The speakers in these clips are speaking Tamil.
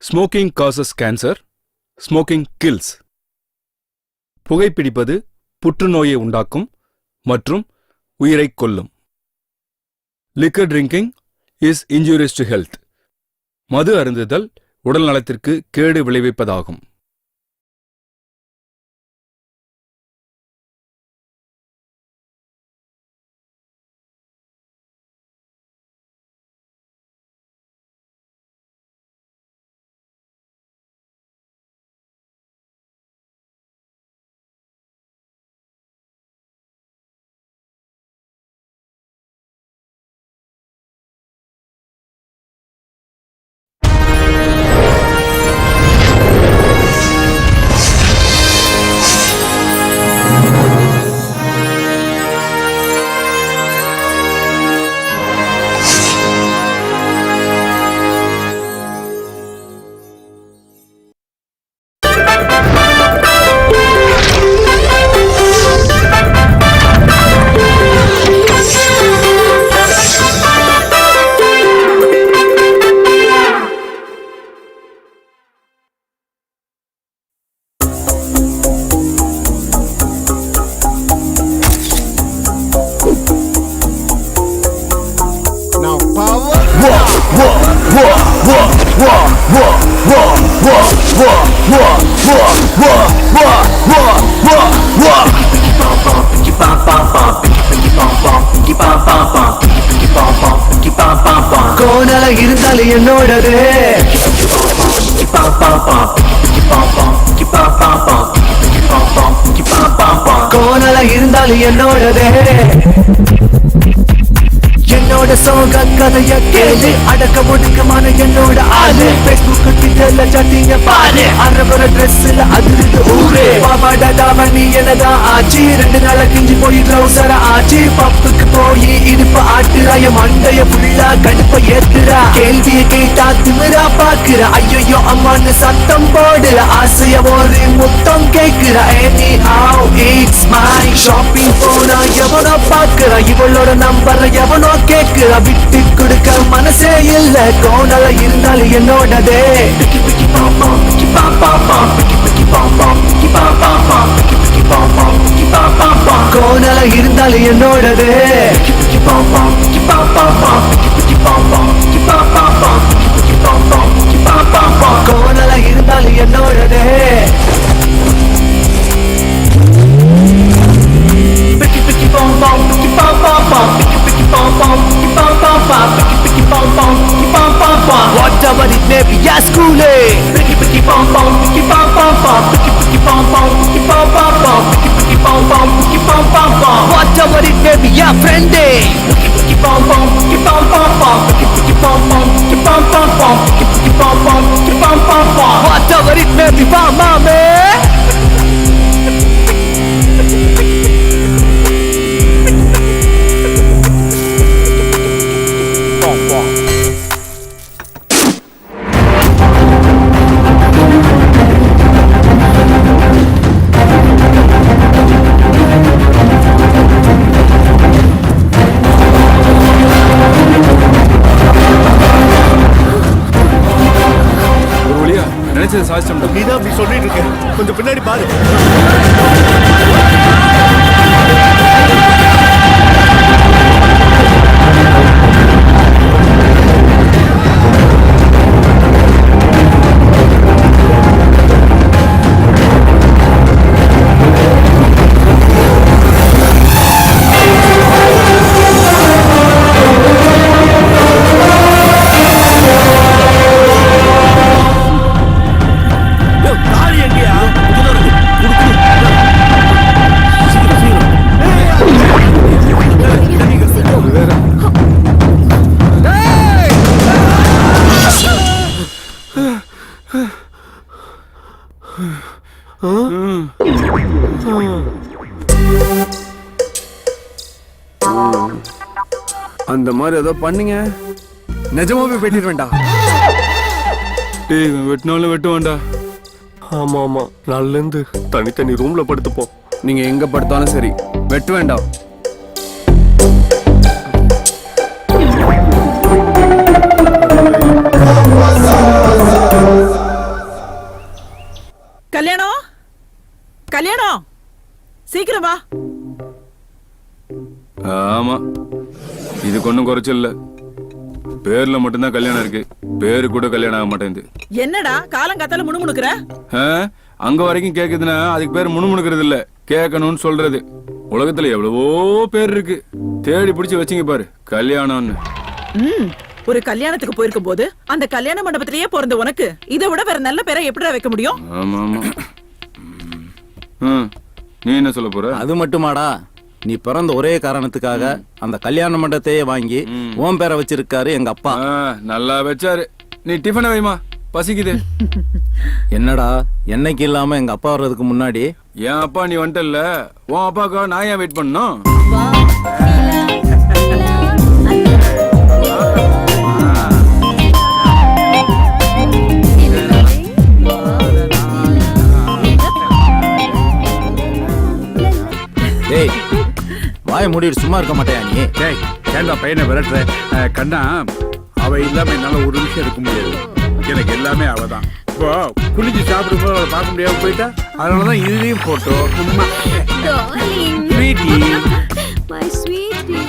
Smoking causes cancer, smoking kills. புகைப்பிடிப்பது புற்றுநோயை உண்டாக்கும் மற்றும் உயிரைக் கொல்லும். Liquor drinking is injurious to health. மது அருந்துதல் உடல் நலத்திற்கு கேடு விளைவிப்பதாகும். கோணல இருந்தாலும் என்னோடது, கோணல இருந்தாலும் என்னோடது. என்னோட சோக கதைய கேளு, அடக்க ஒடுக்கமான என்னோட ஆளு. Facebook ட்விட்டர்ல சட்டிங்க பாரு, அரவர ட்ரெஸ்ல அதிர்ந்து ஊரு. பாவாடா தாவணி என்னதான் ஆச்சு, 2 நாள கிஞ்சி போய் ட்ரௌசர ஆச்சு. பப்புக்கு போய் இடுப்ப ஆட்டுறாய, மண்டைய ஃபுல்லா கடுப்ப ஏத்துறா. கேள்விய கேட்டா திமிரா பாக்குற, ஐயோ அம்மான்னு சத்தம் போடுற. ஆசைய ஒரு முத்தம் கேக்குற. Any how it's my shopping போனா எவனோ பாக்குற, இவளோட நம்பர் எவனோ கேக்குற. விட்டு கொடுக்க மனசே இல்ல, கோணல இருந்தாலும் என்னோடதே. கோணல இருந்தாலும் என்னோடதே. கோணல இருந்தாலும் என்னோடதே. Whatever it may be, yeah, school whatever it may be, yeah, friend whatever it may be, mama. நீதான் அப்படி சொல்லிட்டு இருக்க, கொஞ்சம் பின்னாடி பாரு. அந்த மாதிரி ஏதோ பண்ணீங்க, நிஜமாவே வெட்டிட வேண்டாம். டேய் வெட்டினாலும் வெட்டுவான்டா. ஆமா ஆமா, நாள்ல இருந்து தனித்தனி ரூம்ல படுத்துப்போம். நீங்க எங்க படுத்தாலும் சரி, வெட்ட வேண்டாம். ஒன்றும் குறைச்சல் இல்ல. பேர்ல மட்டும்தான் கல்யாணம் இருக்கு, பேரு கூட கல்யாணம் ஆக மாட்டேங்குது. என்னடா காலங்காத்தால முணுமுணுக்குற? ஆ, அங்க வரைக்கும் கேக்குதுன்னா அதுக்கு பேர் முணுமுணுக்கிறது இல்ல, கேட்கணும்னு சொல்றது. உலகத்துல எவ்வளவோ பேர் இருக்கு, தேடி பிடிச்சு வச்சுங்க பாரு கல்யாணம்னு. ஒரு கல்யாணத்துக்கு போயிருக்கும் போது அந்த கல்யாண மண்டபத்திலேயே பிறந்த உனக்கு இதை விட வேற நல்ல பேரை எப்படிடா வைக்க முடியும்? ஆமா ஆமா. நீ என்ன சொல்ல போற? அது மட்டுமாடா, நீ பிறந்த ஒரே காரணத்துக்காக அந்த கல்யாண மண்டபத்தையே வாங்கி ஓம் பேரை வச்சிருக்காரு எங்க அப்பா. நல்லா வச்சாரு. நீ டிஃபனை வைமா, பசிக்குது. என்னடா, என்னைக்கு இல்லாம எங்க அப்பா வர்றதுக்கு முன்னாடி என் அப்பா நீ வந்துட்டல்ல, உன் அப்பாவுக்காக நான் ஏன் வெயிட் பண்ணணும்? டேய், வாய மூடிட்டு சும்மா இருக்க மாட்டேயா நீ? டேய், ஏன்டா பையனை விரட்டுற? கண்ணா, அவ இல்லாம என்னால ஒரு நிமிஷம் இருக்க முடியாது. எனக்கு எல்லாமே அவதான். இப்போ குளிச்சு சாப்பிடும்போது அவளை பார்க்க முடியாம போயிட்டா, அதனாலதான் இதுலயும் போட்டோம்.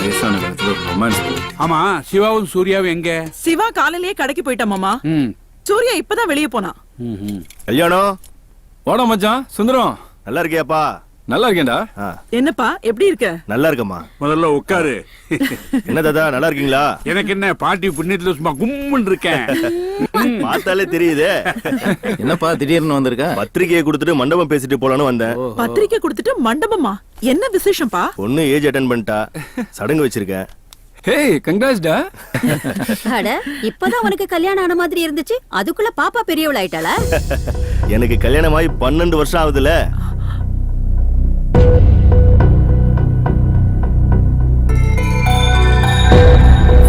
வயசான காலத்துல ரொமான்ஸ். ஆமா, சிவாவும் சூர்யாவும் எங்க? சிவா காலையிலேயே கடைக்கு போயிட்டா மாமா. சூர்யா இப்பதான் வெளியே போனா. கல்யாணம் வாடா மச்சான் சுந்தரம். நல்லா இருக்கியாப்பா? நல்லா இருக்கேன்டா. என்னப்பா எப்படி இருக்க? நல்லா இருக்கம்மா. முதல்ல உட்காரு. என்ன தாத்தா, நல்லா இருக்கீங்களா? எனக்கு என்ன, பாட்டி புண்ணியத்துல சும்மா கும்முன்னு இருக்கேன். பார்த்தாலே தெரியுதே. என்னப்பா திடீர்னு வந்திருக்க? பத்திரிகையை கொடுத்துட்டு மண்டபம் பேசிட்டு போலான்னு வந்தேன். பத்திரிக்கை கொடுத்துட்டு மண்டபமா? என்ன விசேஷம்ப்பா? பொண்ணு ஏஜ் அட்டன் பண்ணிட்டா, சடங்கு வச்சிருக்கேன். ஹே, கங்க்ராட்ஸ் டா. அட, இப்பதான் உனக்கு கல்யாணம் ஆன மாதிரி இருந்துச்சு, அதுக்குள்ள பாப்பா பெரியவள் ஆயிட்டாளா? எனக்கு கல்யாணம் ஆகி 12 வருஷம் ஆகுதுல.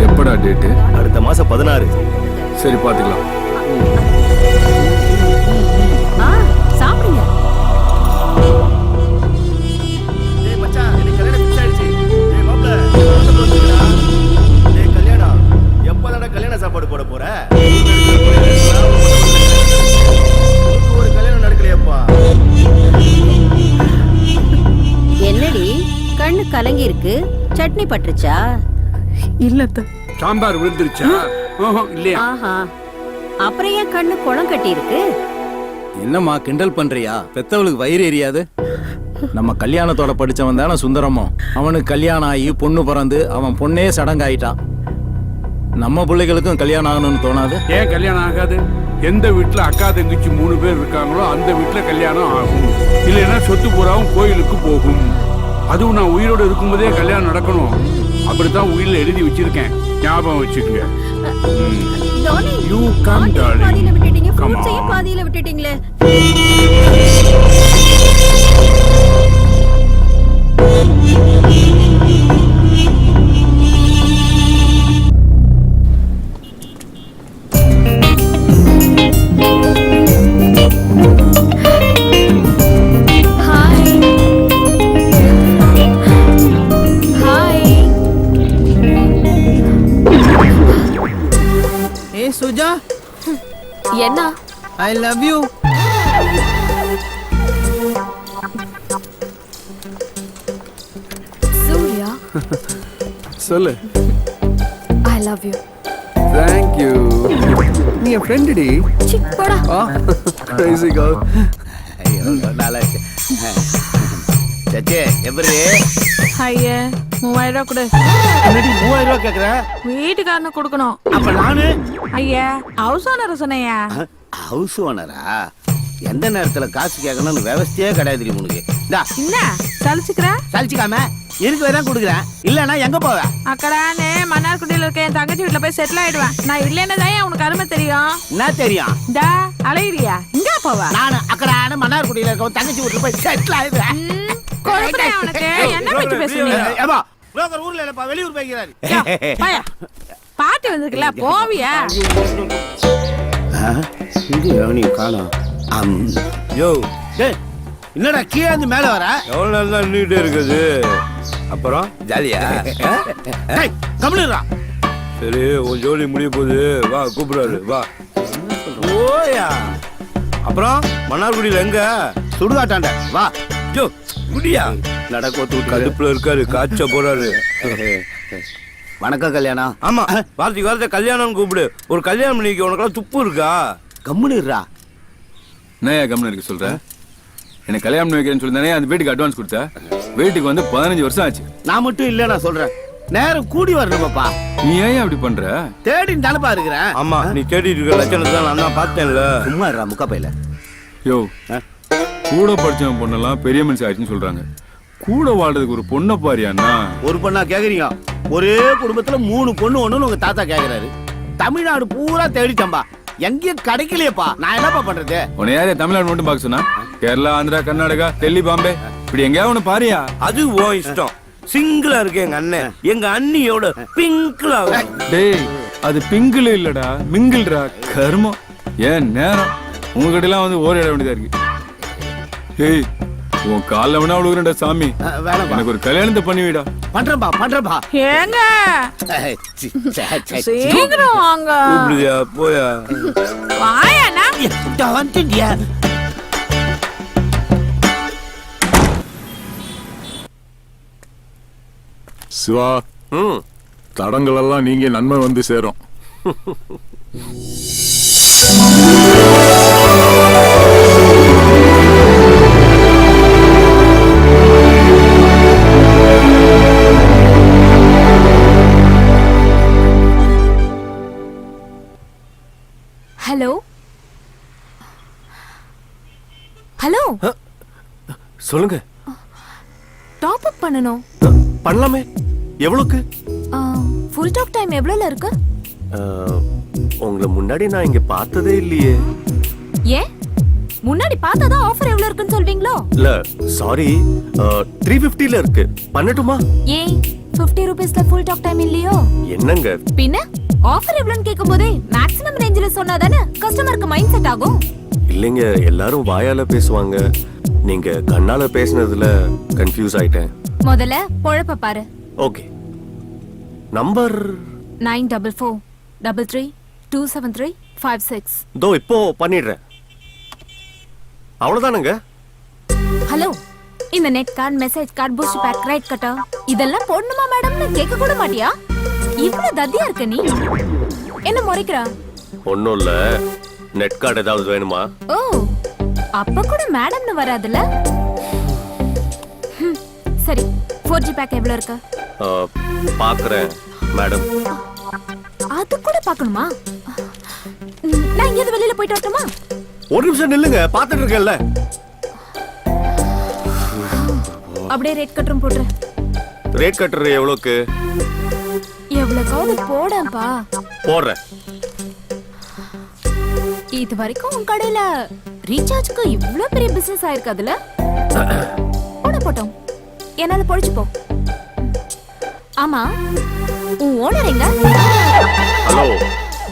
எப்படா டேட்? அடுத்த மாசம் 16. சரி பாத்துக்கலாம். சாப்பிடுங்க. கல்யாணம் எப்பதான கல்யாண சாப்பாடு போட போற? ஒரு கல்யாணம் நடக்கலையப்பா. என்னடி கண்ணு கலங்கி இருக்கு? சட்னி பட்டுருச்சா? இல்லத்த. சாம்பார் விழுந்துருச்சா? இல்லையா? ஆஹா, அப்புறம் ஏன் கண்ணு குளம் கட்டி இருக்கு? என்னம்மா கிண்டல் பண்றியா? பெத்தவளுக்கு வயிறு எரியாது? நம்ம கல்யாணத்தோட படிச்சவன் தானே சுந்தரமும். அவனுக்கு கல்யாணம் ஆகி பொண்ணு பிறந்து அவன் பொண்ணே சடங்காயிட்டான். நம்ம பிள்ளைகளுக்கும் கல்யாணம் ஆகணும்னு தோணாது? ஏன் கல்யாணம் ஆகாது? எந்த வீட்டுல அக்கா தங்கச்சி 3 பேர் இருக்காங்களோ அந்த வீட்டுல கல்யாணம் ஆகும். இல்லைன்னா சொத்து பூராவும் கோயிலுக்கு போகும். அதுவும் நான் உயிரோடு இருக்கும்போதே கல்யாணம் நடக்கணும். அப்படித்தான் உயிரில் எழுதி வச்சிருக்கேன், ஞாபகம் வச்சுக்கோங்க. You come, darling. பாதியில விட்டுட்டீங்க, Come ஃப்ரூட்ஸையும் on. பாதியில விட்டுட்டீங்களே. ஏ சுஜா, என்ன? ஐ லவ் யூ. சூர்யா, சொல்லு. I love you. Thank you. நீ என் ஃப்ரெண்ட் டி. போடா. Crazy girl. நல்லா இருக்கு. சச்சே, எப்படி? ஐயா 3000 ரூபா கொடு. என்னடி 3000 ரூபாய் கேக்குற? வீட்டுக்காரனு கொடுக்கணும். அப்ப நானு ஐயா ஹவுஸ் ஓனர் சொன்னையா? ஹவுஸ் ஓனரா? எந்த நேரத்துல காசு கேட்கணும்னு விவசாயே கிடையாது உனக்கு. என்ன சலிச்சுக்கிற? சலிச்சுக்காம இருக்கு தான் கொடுக்குறேன். இல்லன்னா எங்க போவ? அக்கடானே மன்னார்குடியில இருக்க என் தங்கச்சி வீட்டுல போய் செட்டில் ஆயிடுவேன். நான் இல்லைன்னா தான் உனக்கு அருமை தெரியும். என்ன தெரியும்? இந்த அலையிறியா? இங்க போவா? நானு அக்கடான மன்னார்குடியில இருக்க தங்கச்சி வீட்டுல போய் செட்டில் ஆயிடுவேன். கொழுப்புறேன் உனக்கு. என்ன பத்தி பேசுறீங்க? ஏமா புரோக்கர் ஊர்ல இல்லப்பா, வெளியூர் போய்க்கிறாரு. பாயா பாட்டி வந்திருக்குல்ல, போவியா? நீ காணோம். யோ, என்னடா கீழே இருந்து மேல வர? எவ்வளவு நாள் தான் நின்றுட்டே இருக்குது. அப்புறம் ஜாலியா கம்முனுடா. சரி, உன் ஜோலி முடிய போகுது, வா கூப்பிடுறாரு, வா. ஓயா, அப்புறம் மன்னார்குடியில எங்க? சுடுகாட்டாண்ட வா. ஜோ குடியா நடக்கோத்து கடுப்புல இருக்காரு, காய்ச்ச போறாரு. வணக்கம் கல்யாணம். ஆமா வார்த்தை கல்யாணம் கூப்பிடு. ஒரு கல்யாணம் பண்ணிக்க உனக்கு துப்பு இருக்கா? கம்முனுறா. என்னையா கம்முன்னு இருக்க சொல்ற? எனக்கு கல்யாணம் பண்ணி வைக்கிறேன்னு சொல்லி தானே அந்த வீட்டுக்கு அட்வான்ஸ் கொடுத்த. வீட்டுக்கு வந்து 15 வருஷம் ஆச்சு. நான் மட்டும் இல்ல, நான் சொல்றேன். நேரம் கூடி வரணுமாப்பா. நீ ஏன் அப்படி பண்ற? தேடின்னு தானப்பா இருக்கிறேன். ஆமா நீ தேடிட்டு இருக்க லட்சணத்தை தான் நான் தான் பார்த்தேன்ல. சும்மா இருடா முக்கா பையில. யோ கூட படிச்சவன் பொண்ணெல்லாம் பெரிய மனுஷன் ஆயிடுச்சுன்னு சொல்றாங்க. கூட வாழ்றதுக்கு ஒரு பொண்ணை பாரியாண்ணா. ஒரு பொண்ணா கேக்குறீங்க? ஒரே குடும்பத்துல 3 பொண்ணு ஒண்ணுன்னு உங்க தாத்தா கேக்குறாரு. தமிழ்நாடு பூரா தேடிட்டம்பா, எங்கேயும் கிடைக்கலையப்பா. நான் என்னப்பா பண்றது? உன்னை யாரே தமிழ்நாடு மட்டும் பார்க்க சொன்னா? கேரளா, ஆந்திரா, கர்நாடகா, டெல்லி, பாம்பே இப்படி எங்கேயாவது ஒண்ணு பாரியா? அது ஓ இஷ்டம். சிங்கிளா இருக்கு எங்க அண்ணன். எங்க அண்ணியோட பிங்க்ல. டேய் அது பிங்கிள் இல்லடா, மிங்கிள்டா. கர்மம். ஏன் நேரம் உங்ககிட்ட எல்லாம் வந்து ஓரிட வேண்டியதா இருக்கு. ஏய் உன் காலில் வேணா விழுகுறேன்டா சாமி. எனக்கு ஒரு கல்யாணத்தை பண்ணிவிடா. பண்றப்பா. ஏங்க சீக்கிரம் வாங்க. கூப்பிடுதியா போயா? வாயாண்ணா. வந்துட்டியா? சிவா, தடங்கள் எல்லாம் நீங்க நன்மை வந்து சேரும். ஹலோ ஹலோ, சொல்லுங்க. டாப் அப் பண்ணனும். பண்ணலாமே. எவ்வளவுக்கு? ஃபுல் டாக் டைம் எவ்வளவுல இருக்கு? உங்களை முன்னாடி நான் இங்க பார்த்ததே இல்லையே. ஏன் முன்னாடி பார்த்தாதான் ஆஃபர் எவ்வளவு இருக்குன்னு சொல்வீங்களோ? இல்ல சாரி, 350ல இருக்கு. பண்ணட்டுமா? ஏன் 50 ரூபீஸ்ல ஃபுல் டாக் டைம் இல்லையோ? என்னங்க பின்ன ஆஃபர் எவ்வளவுன்னு கேட்கும்போதே மேக்ஸிமம் ரேஞ்சில சொன்னாதானே கஸ்டமருக்கு மைண்ட் செட் ஆகும். இல்லைங்க, எல்லாரும் வாயால பேசுவாங்க. நீங்க கண்ணால பேசினதுல கன்ஃபியூஸ் ஆயிட்டேன். முதல்ல பொழப்ப பாரு. Okay, number 9433327356. தோ இப்போ பண்ணிடுறேன். அவ்வளவுதானுங்க. ஹலோ, இந்த net card, message card, boost pack, credit கட்டா இதெல்லாம் போடணுமா மேடம்னு கேட்க கூட மாட்டியா? இவ்வளவு தத்தியா இருக்க நீ? என்ன முறைக்கிறா? ஒண்ணும் இல்ல, நெட் கார்டு ஏதாவது வேணுமா? ஓ, அப்ப கூட மேடம்னு வராதுல. சரி, 4G பேக் எவ்வளவு இருக்கு? பாக்குறேன் மேடம். அது கூட பார்க்கணுமா? நான் இங்க வெளியில போயிட்டு வரட்டுமா? ஒரு நிமிஷம் நில்லுங்க, பாத்துட்டு இருக்கேன்ல. அப்படியே ரேட் கட்டரும் போடுற. ரேட் கட்டுற எவ்வளவுக்கு? எவ்வளவுக்காவது போடப்பா. போடுறேன். இது வரைக்கும் உன் கடையில ரீசார்ஜ்க்கு இவ்ளோ பெரிய பிசினஸ் ஆயிருக்காதுல? போட்டோம், என்னால பொழிச்சு போ. ஆமா, உன் ஓனர் எங்க? ஹலோ,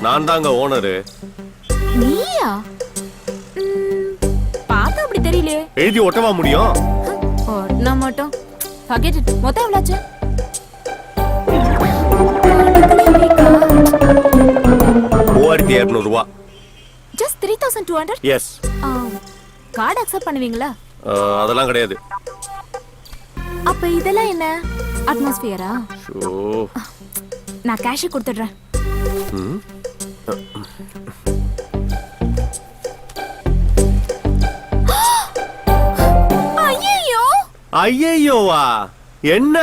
நான் தாங்க ஓனரு. நீயா? பார்த்தா அப்படி தெரியலையே. எழுதி ஒட்டவா முடியும்? நான் மட்டும் forget it. மொத்தம் எவ்வளவு? 3200 ரூபாய். Just 3200? எஸ். கார்டு அக்செப்ட் பண்ணுவீங்களா? அதெல்லாம் கிடையாது. அப்ப இதெல்லாம் என்ன? அட்மாஸ்பியரா? ஷோ, நான் கேஷ் கொடுத்துடுறேன். ஐயோ! ஐயோவா? என்ன?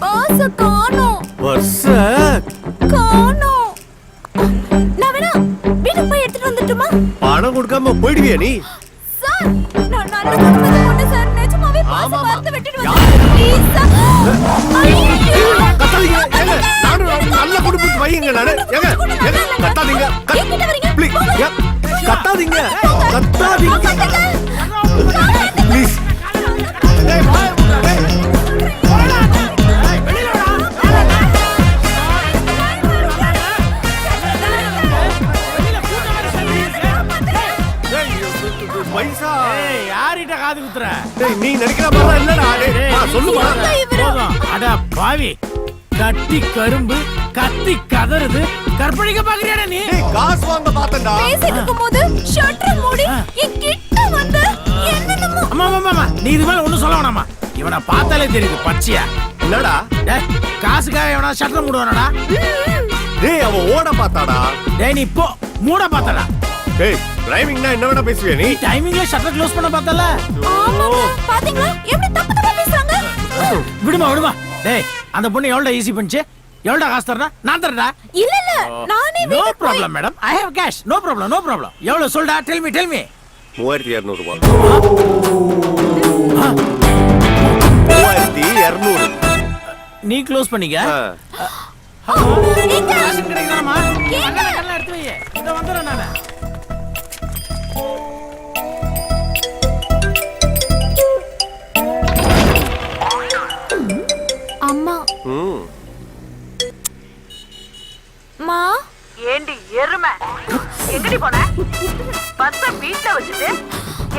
பர்ஸ் காணோம். பர்ஸ் காணோம். நான் வேணா வீட்டுக்கு போய் எடுத்துட்டு வந்துட்டுமா? பணம் கொடுக்காம போயிடுவியா நீ? சார், நான் நல்ல குடும்பத்துல பொண்ணு சார். நிஜமாவே பர்ஸ் மறந்து விட்டுடுவேன். Please sir. கத்தாதீங்க. ஏங்க, நானும் நல்ல குடும்பத்து பையங்க நானு. ஏங்க, கத்தாதீங்க. ப்ளீஸ், கத்தாதீங்க. கத்தாதீங்க. ப்ளீஸ். பைசா யார்கிட்ட காது குத்துற? நீ நினைக்கிற மாதிரி இல்லடா. சொல்லுமா? அட பாவி, கட்டி கரும்பு கத்தி கதறுது. கற்பழிக்க பாக்குறியாடா நீ? காசு வாங்க பார்த்தேன்டா. பேசிட்டு இருக்கும்போது ஷட்டர் மூடி என் கிட்ட வந்து என்னென்னமோ. அம்மா, நீ இது மேல ஒண்ணும் சொல்ல வேணாமா. இவனை பார்த்தாலே தெரியுது பச்சையா. என்னடா டேய் காசுக்காக எவனா ஷட்டர் மூடுவானடா? டேய் அவன் ஓட பார்த்தாடா. டேய் நீ போ மூட பார்த்தடா. டேய் டிரைவிங்னா என்ன வேணா பேசுவியா நீ? டைமிங்ல ஷட்டர் க்ளோஸ் பண்ண பார்த்தல. ஆமாங்க பாத்தீங்களா எப்படி தப்பு தப்பா பேசுறாங்க? விடுமா. டேய் அந்த பொண்ணு எவ்வளவு ஈஸி பண்ணிச்சு? எவ்வளவு காசு தரனா? நான் தரடா. இல்ல இல்ல நானே no problem madam. I have cash. No problem. எவ்வளவு சொல்டா? Tell me. 3200 ரூபாய். 3200. நீ க்ளோஸ் பண்ணிக்க. எங்க காசு கிடைக்கலாமா? கண்ணெல்லாம் எடுத்து வை. இத வந்துறேன் நானு. அம்மா மா ஏண்டி எருமை எங்கடி போன? பஸ்ஸ வீட்ல வச்சுட்டு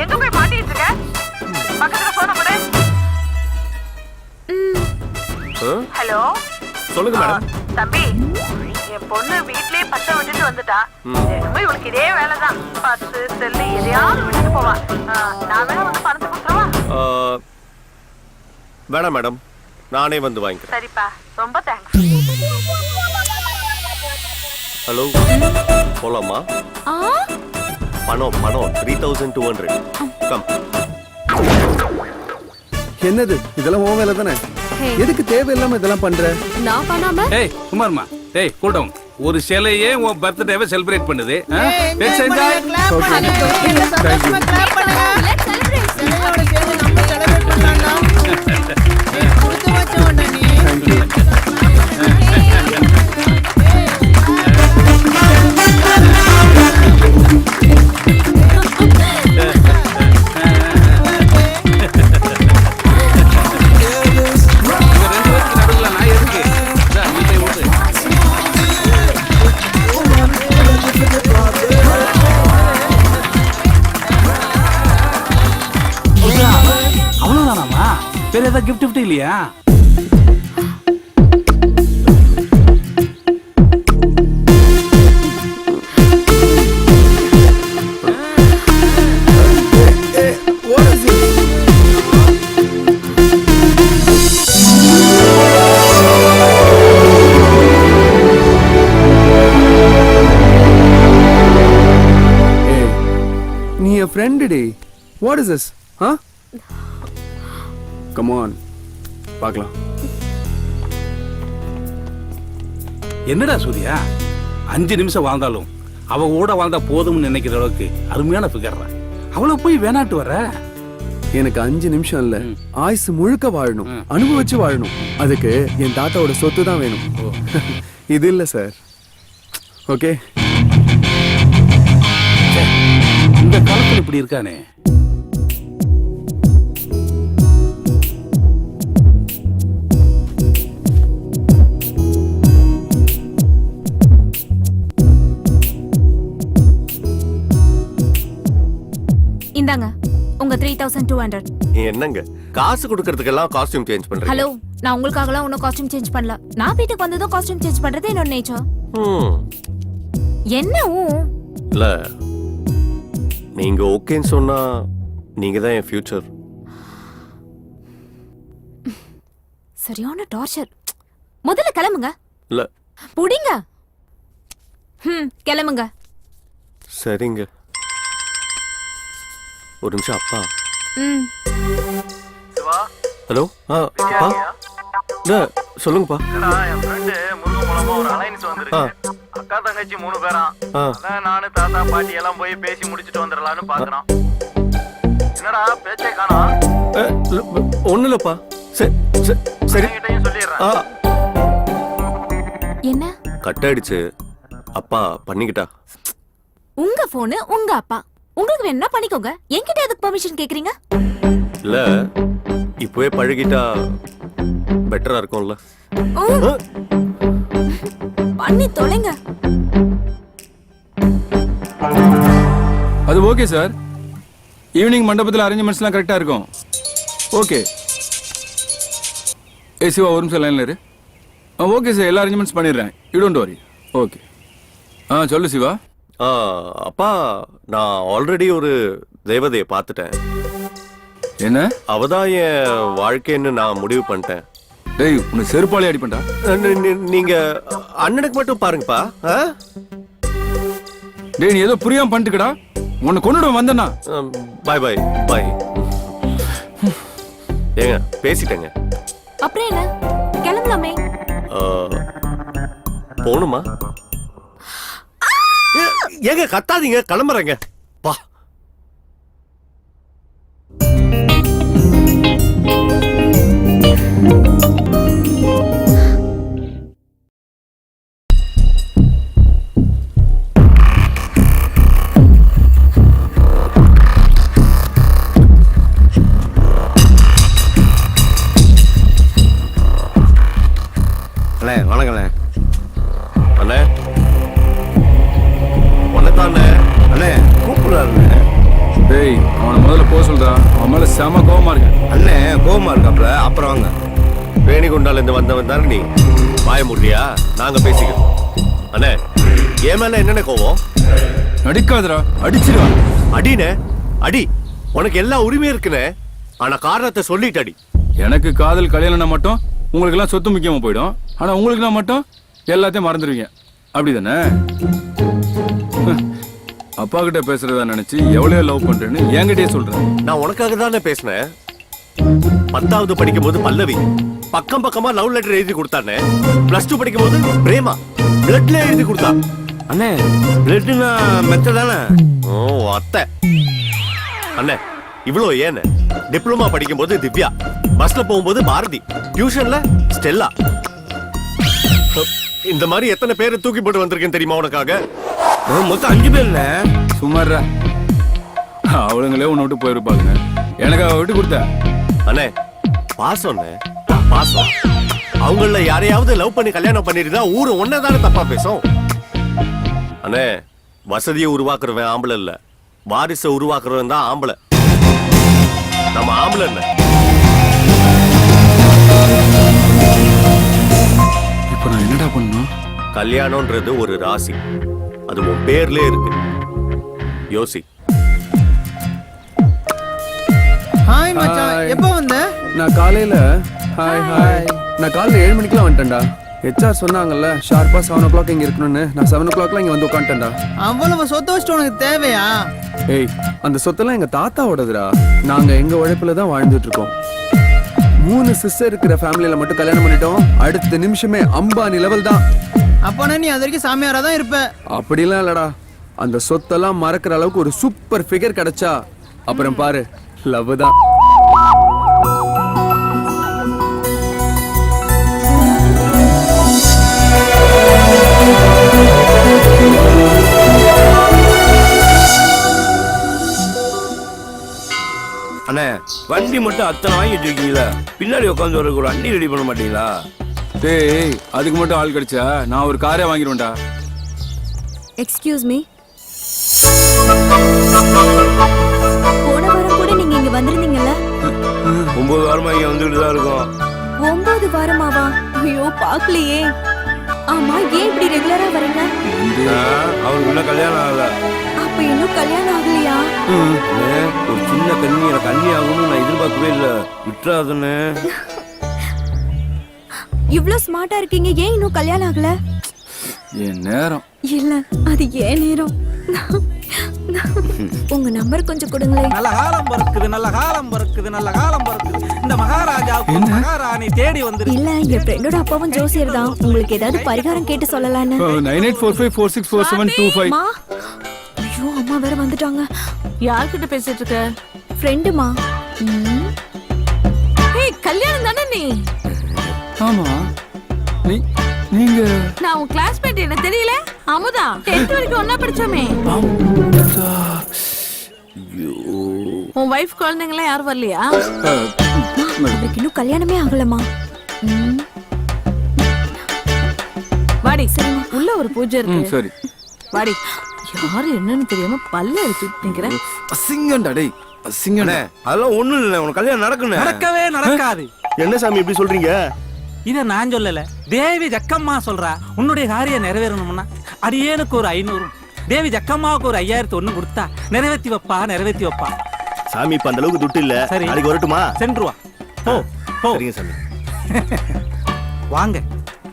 எங்க போய் மாட்டிட்டு இருக்க? பக்கத்துல போன போடு. ஹலோ சொல்லுங்க மேடம். தம்பி, என் பொண்ணு வீட்லயே பத்த விட்டுட்டு வந்துட்டா. போய் உனக்கு இதே வேலைதான். பத்து செல்லு எதையாவது விட்டுட்டு போவா. நான் வேணா வந்து பணத்தை கொடுத்துருவா? வேணாம் மேடம், நானே வந்து வாங்கிக்கிறேன். சரிப்பா, ரொம்ப தேங்க்ஸ். ஹலோ, போலாமா? பணம் 3200. கம். என்னது இதெல்லாம் உன் வேலை தானே? எதுக்கு தேவையில்லாம இதெல்லாம் பண்ற? நான் பண்ணாம ஏய் குமார்மா, ஏய் கூட்டம் ஒரு சிலையே உன் பர்த்டேவை செலிப்ரேட் பண்ணுது. Let's celebrate. சிலையோட சேர்ந்து நம்ம செலிப்ரேட் பண்ணலாம். கொடுத்து வச்சோண்டா நீ. அவ்வளவுதானாமா? வேற ஏதாவது கிஃப்ட் இல்லையா? நீ என் ஃப்ரெண்டு டி. What is this? Come on பார்க்கலாம். என்னடா சூர்யா, 5 நிமிஷம் வாழ்ந்தாலும் அவ கூட வாழ்ந்தா போதும்னு நினைக்கிற அளவுக்கு அருமையான ஃபிகர். அவளை போய் வேணாட்டு வர? எனக்கு 5 நிமிஷம் இல்ல, ஆயுசு முழுக்க வாழணும், அனுபவிச்சு வாழணும். அதுக்கு என் தாத்தாவோட சொத்து தான் வேணும். இது இல்ல சார். ஓகே, இந்த காலத்துல இப்படி இருக்கானே. இந்தாங்க உங்க 3200. என்னங்க காசு கொடுக்கறதுக்கெல்லாம் காஸ்டியூம் சேஞ்ச் பண்றீங்க? ஹலோ, நான் உங்களுக்காகலாம் ஒன்னும் காஸ்டியூம் சேஞ்ச் பண்ணல. நான் வீட்டுக்கு வந்ததும் காஸ்டியூம் சேஞ்ச் பண்றது என்னோட நேச்சர். என்ன இல்ல, நீங்க ஓகேன்னு சொன்னா நீங்க தான் என் ஃபியூச்சர். சரியான டார்ச்சர். முதல்ல கிளம்புங்க. இல்ல புடிங்க. கிளம்புங்க. சரிங்க. ஒரு நிமிஷம். அப்பா. ஹலோ. அப்பா. இல்ல சொல்லுங்கப்பா. என் ஃப்ரெண்டு முருகன் மூலமா ஒரு அலைன்ஸ் வந்திருக்கு. அக்கா தங்கச்சி 3 பேரா. அதான் நானு தாத்தா பாட்டி எல்லாம் போய் பேசி முடிச்சிட்டு வந்துடலாம்னு பாக்குறோம். என்னடா பேச்சே காணோம்? ஒண்ணு இல்லப்பா. சரி சொல்லிடுறேன். என்ன கட் ஆயிடுச்சு. அப்பா பண்ணிக்கிட்டா. உங்க போனு உங்க அப்பா, உங்களுக்கு வேணா பண்ணிக்கோங்க. என்கிட்ட எதுக்கு பெர்மிஷன் கேக்குறீங்க? இல்ல, இப்பவே பழகிட்டா பெட்டரா இருக்கும்ல. பண்ணி தொலைங்க. அது ஓகே சார். ஈவினிங் மண்டபத்தில் அரேஞ்ச்மெண்ட்ஸ்லாம் கரெக்டாக இருக்கும். ஓகே. சிவா ஒரு நிமிஷம் லைனில் இரு. ஓகே சார், எல்லா அரேஞ்ச்மெண்ட்ஸ் பண்ணிடுறேன். You don't worry. ஓகே. சொல்லு சிவா. அப்பா, நான் ஆல்ரெடி ஒரு தேவதையை பார்த்துட்டேன். என்ன? அவதான் என் வாழ்க்கைன்னு நான் முடிவு பண்ணிட்டேன். டேய் உன்னை செருப்பாலே அடிப்பேன்டா. நீங்க அண்ணனுக்கு மட்டும் பாருங்கப்பா. டேய் நீ ஏதோ புரியாம பண்ணிட்டுக்கடா. உன்னை கொண்டுட வந்தேன்னா. பாய் பாய் பாய். ஏங்க பேசிட்டேங்க. அப்புறம் என்ன, கிளம்பலாமே. போணுமா? ஏங்க கத்தாதீங்க, கிளம்புறேங்க. பா. அண்ணே வணக்கண்ணே. அண்ணே ஒன்னதானே அண்ணே கூப்பிடுறாருண்ணே. டேய் அவனை முதல்ல போக சொல்றா. அவன் மேல செம கோவமா இருக்கு. அண்ணே கோவமா இருக்காப்ல. அப்புறம் வாங்க. வேணிகுண்டால இருந்து வந்தவன் தானே நீ. வாய முடியா, நாங்க பேசிக்கிறோம். அண்ணே என் மேல என்னென்ன கோவம்? நடிக்காதடா, அடிச்சிருவான். அடினே அடி, உனக்கு எல்லா உரிமையும் இருக்குனே. ஆனா காரணத்தை சொல்லிட்டு அடி. எனக்கு காதல் கல்யாணம்னா மட்டும் உங்களுக்கு எல்லாம் சொத்து முக்கியமா போயிடும். ஆனா உங்களுக்கு நான் மட்டும் எல்லாத்தையும் மறந்துடுவீங்க. அப்படிதானே? அப்பா கிட்ட பேசுறதா நினைச்சு எவ்வளவு லவ் பண்றேன்னு என்கிட்டயே சொல்றேன். நான் உனக்காக தானே பேசினேன். 10வது படிக்கும் போது பல்லவி பக்கம் பக்கமா லவ் லெட்டர் எழுதி கொடுத்தானே. +2 படிக்கும் போது பிரேமா பிளட்ல எழுதி கொடுத்தா. அண்ணே பிளட்னா மெத்த தானே. ஓ அத்தை. அண்ணே இவ்வளோ ஏன்னு டிப்ளமா படிக்கும் போது திவ்யா, பஸ்ல போகும்போது பாரதி, டியூஷன்ல ஸ்டெல்லா. இந்த மாதிரி எத்தனை பேரை தூக்கி போட்டு வந்திருக்கேன் தெரியுமா உனக்காக? மொத்தம் 5 பேர்ல. சுமாரா அவளுங்களே உன்னை விட்டு போயிருப்பாங்க. எனக்கு அவ விட்டு கொடுத்த. அண்ணே பாசம் பாசம். அவங்கள யாரையாவது லவ் பண்ணி கல்யாணம் பண்ணிருந்தா ஊரு ஒன்னதானே தப்பா பேசும். அண்ணே வசதியை உருவாக்குறவன் ஆம்பளை இல்ல, வாரிசை உருவாக்குறவன் தான் ஆம்பளை. நம்ம ஆம்பளை இல்ல. இப்ப நான் என்னடா பண்ணணும்? கல்யாணம்ன்றது ஒரு ராசி, அது உன் பேர்லயே இருக்கு. யோசி. ஹாய் மச்சான், எப்போ வந்த? நான் காலையில 7 மணிக்கெல்லாம் வந்துட்டேன்டா. HR சொன்னாங்கல்ல ஷார்ப்பா 7 o'clock இங்க இருக்கணும்னு. நான் 7 o'clockலாம் இங்க வந்து உட்காந்துட்டேன்டா. அவ்வளவு சொத்து வச்சுட்டு உனக்கு தேவையா? ஏய் அந்த சொத்தெல்லாம் எங்க தாத்தாவோடதுடா. நாங்க எங்க உழைப்புல தான் வாழ்ந்துட்டு இருக்கோம். 3 சிஸ்டர் இருக்கிற ஃபேமிலியில மட்டும் கல்யாணம் பண்ணிட்டோம். அடுத்த நிமிஷமே அம்பானி லெவல் தான். அப்பனா நீ அது வரைக்கும் சாமியாரா தான் இருப்ப. அப்படிலாம் இல்லடா. அந்த சொத்தெல்லாம் மறக்கிற அளவுக்கு ஒரு சூப்பர் ஃபிகர் கிடைச்சா அப்புறம் பாரு லவ் தான். அண்ணே வண்டி மட்டும் அத்தனை வாங்கிட்டு இருக்கீங்களா? பின்னாடி உட்காந்து வரக்கு ஒரு வண்டி ரெடி பண்ண மாட்டீங்களா? டேய் அதுக்கு மட்டும் ஆள் கிடைச்சா நான் ஒரு காரே வாங்கிடுவேன்டா. Excuse me. போன வாரம் கூட நீங்க இங்க வந்திருந்தீங்கல்ல? 9 வாரமா இங்க வந்துட்டு தான் இருக்கோம். 9 வாரமாவா? ஐயோ பாக்கலையே. ஆமா ஏன் இப்படி ரெகுலரா வரீங்க? அவருக்கு இன்னும் கல்யாணம் ஆகல. அப்ப இன்னும் கல்யாணம் ஆகலையா? ஒரு சின்ன கன்னி ஆகணும்னு நான் எதிர்பார்க்கவே இல்ல. விட்டுறாதுன்னு. இவ்ளோ ஸ்மார்ட்டா இருக்கீங்க, ஏன் இன்னும் கல்யாணம் ஆகல? என் நேரம் இல்ல அது ஏன் நேரம். உங்க நம்பர் கொஞ்சம் கொடுங்களேன். நல்ல காலம் பிறக்குது, நல்ல காலம் பிறக்குது, நல்ல காலம் பிறக்குது. இந்த மகாராஜாவுக்கு மகாராணி தேடி வந்து. இல்ல என் ஃப்ரெண்டோட அப்பாவும் ஜோசியர் தான். உங்களுக்கு ஏதாவது பரிகாரம் கேட்டு சொல்லலான்னு. 9845464725. ஐயோ அம்மா வேற வந்துட்டாங்க. யார்கிட்ட பேசிட்டு இருக்க? ஃப்ரெண்டுமா. ஏய் கல்யாணம் தானே நீ? ஆமா நீங்க நான் உன் கிளாஸ்மேட், என்ன தெரியல? அமுதா 10th வரைக்கும் ஒண்ணா படிச்சோமே. உன் வைஃப் குழந்தைங்களா யாரும் வரலையா? அவருக்கு இன்னும் கல்யாணமே ஆகலமா. வாடி உள்ள ஒரு பூஜை இருக்கு. சரி வாடி. யாரு என்னன்னு தெரியாம பல்ல அடிச்சுட்டு நிக்கிறேன். அசிங்கண்டா டேய் அசிங்கண்டா. அதெல்லாம் ஒண்ணும் இல்ல. உனக்கு கல்யாணம் நடக்கணும். நடக்கவே நடக்காது. என்ன சாமி இப்படி சொல்றீங்க? இத நான் சொல்லல, தேவி ஜக்கம்மா சொல்றா. உன்னுடைய காரியம் நிறைவேறணும்னா அடியேனுக்கு ஒரு 500, தேவி ஜக்கம்மாவுக்கு ஒரு 5001 கொடுத்தா நிறைவேற்றி வைப்பா. சாமி இப்ப அந்த அளவுக்கு துட்டு இல்ல. சரி. நாளைக்கு வரட்டுமா? சென்றுவா. போ போ. சரிங்க சாமி. வாங்க,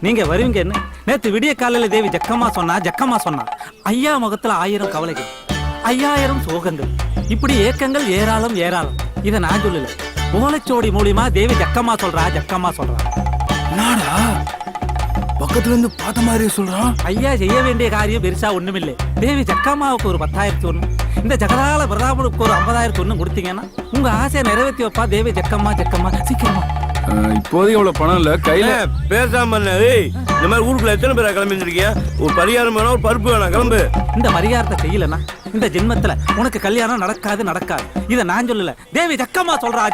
நீங்க வருவீங்கன்னு நேத்து விடிய காலையில தேவி ஜக்கம்மா சொன்னா ஐயா முகத்துல 1000 கவலைகள், 5000 சோகங்கள், இப்படி ஏக்கங்கள் ஏராளம். இத நான் சொல்லல, ஓலைச்சோடி மூலியமா தேவி ஜக்கம்மா சொல்றா. நாடா பக்கத்துல இருந்து பார்த்த மாதிரி சொல்றான். ஐயா செய்ய வேண்டிய காரியம் பெருசா ஒண்ணுமில்லை. தேவி ஜக்கம்மாவுக்கு ஒரு 10,000 ஒண்ணு, இந்த ஜகதால பிரதாபனுக்கு ஒரு 50,000 ஒண்ணு கொடுத்தீங்கன்னா உங்க ஆசையை நிறைவேற்றி வைப்பா தேவி ஜக்கம்மா. சீக்கிரமா. இப்போதைக்கு அவ்வளவு பணம் இல்ல கையில. பேசாம இந்த மாதிரி ஊருக்குள்ள எத்தனை பேரா கிளம்பி இருக்கீங்க? ஒரு பரிகாரம் வேணும், ஒரு பருப்பு வேணாம், கிளம்பு. இந்த பரிகாரத்தை செய்யலன்னா இந்த ஜென்மத்துல உனக்கு கல்யாணம் நடக்காது. இத நான் சொல்லல, தேவி ஜக்கம்மா சொல்றா.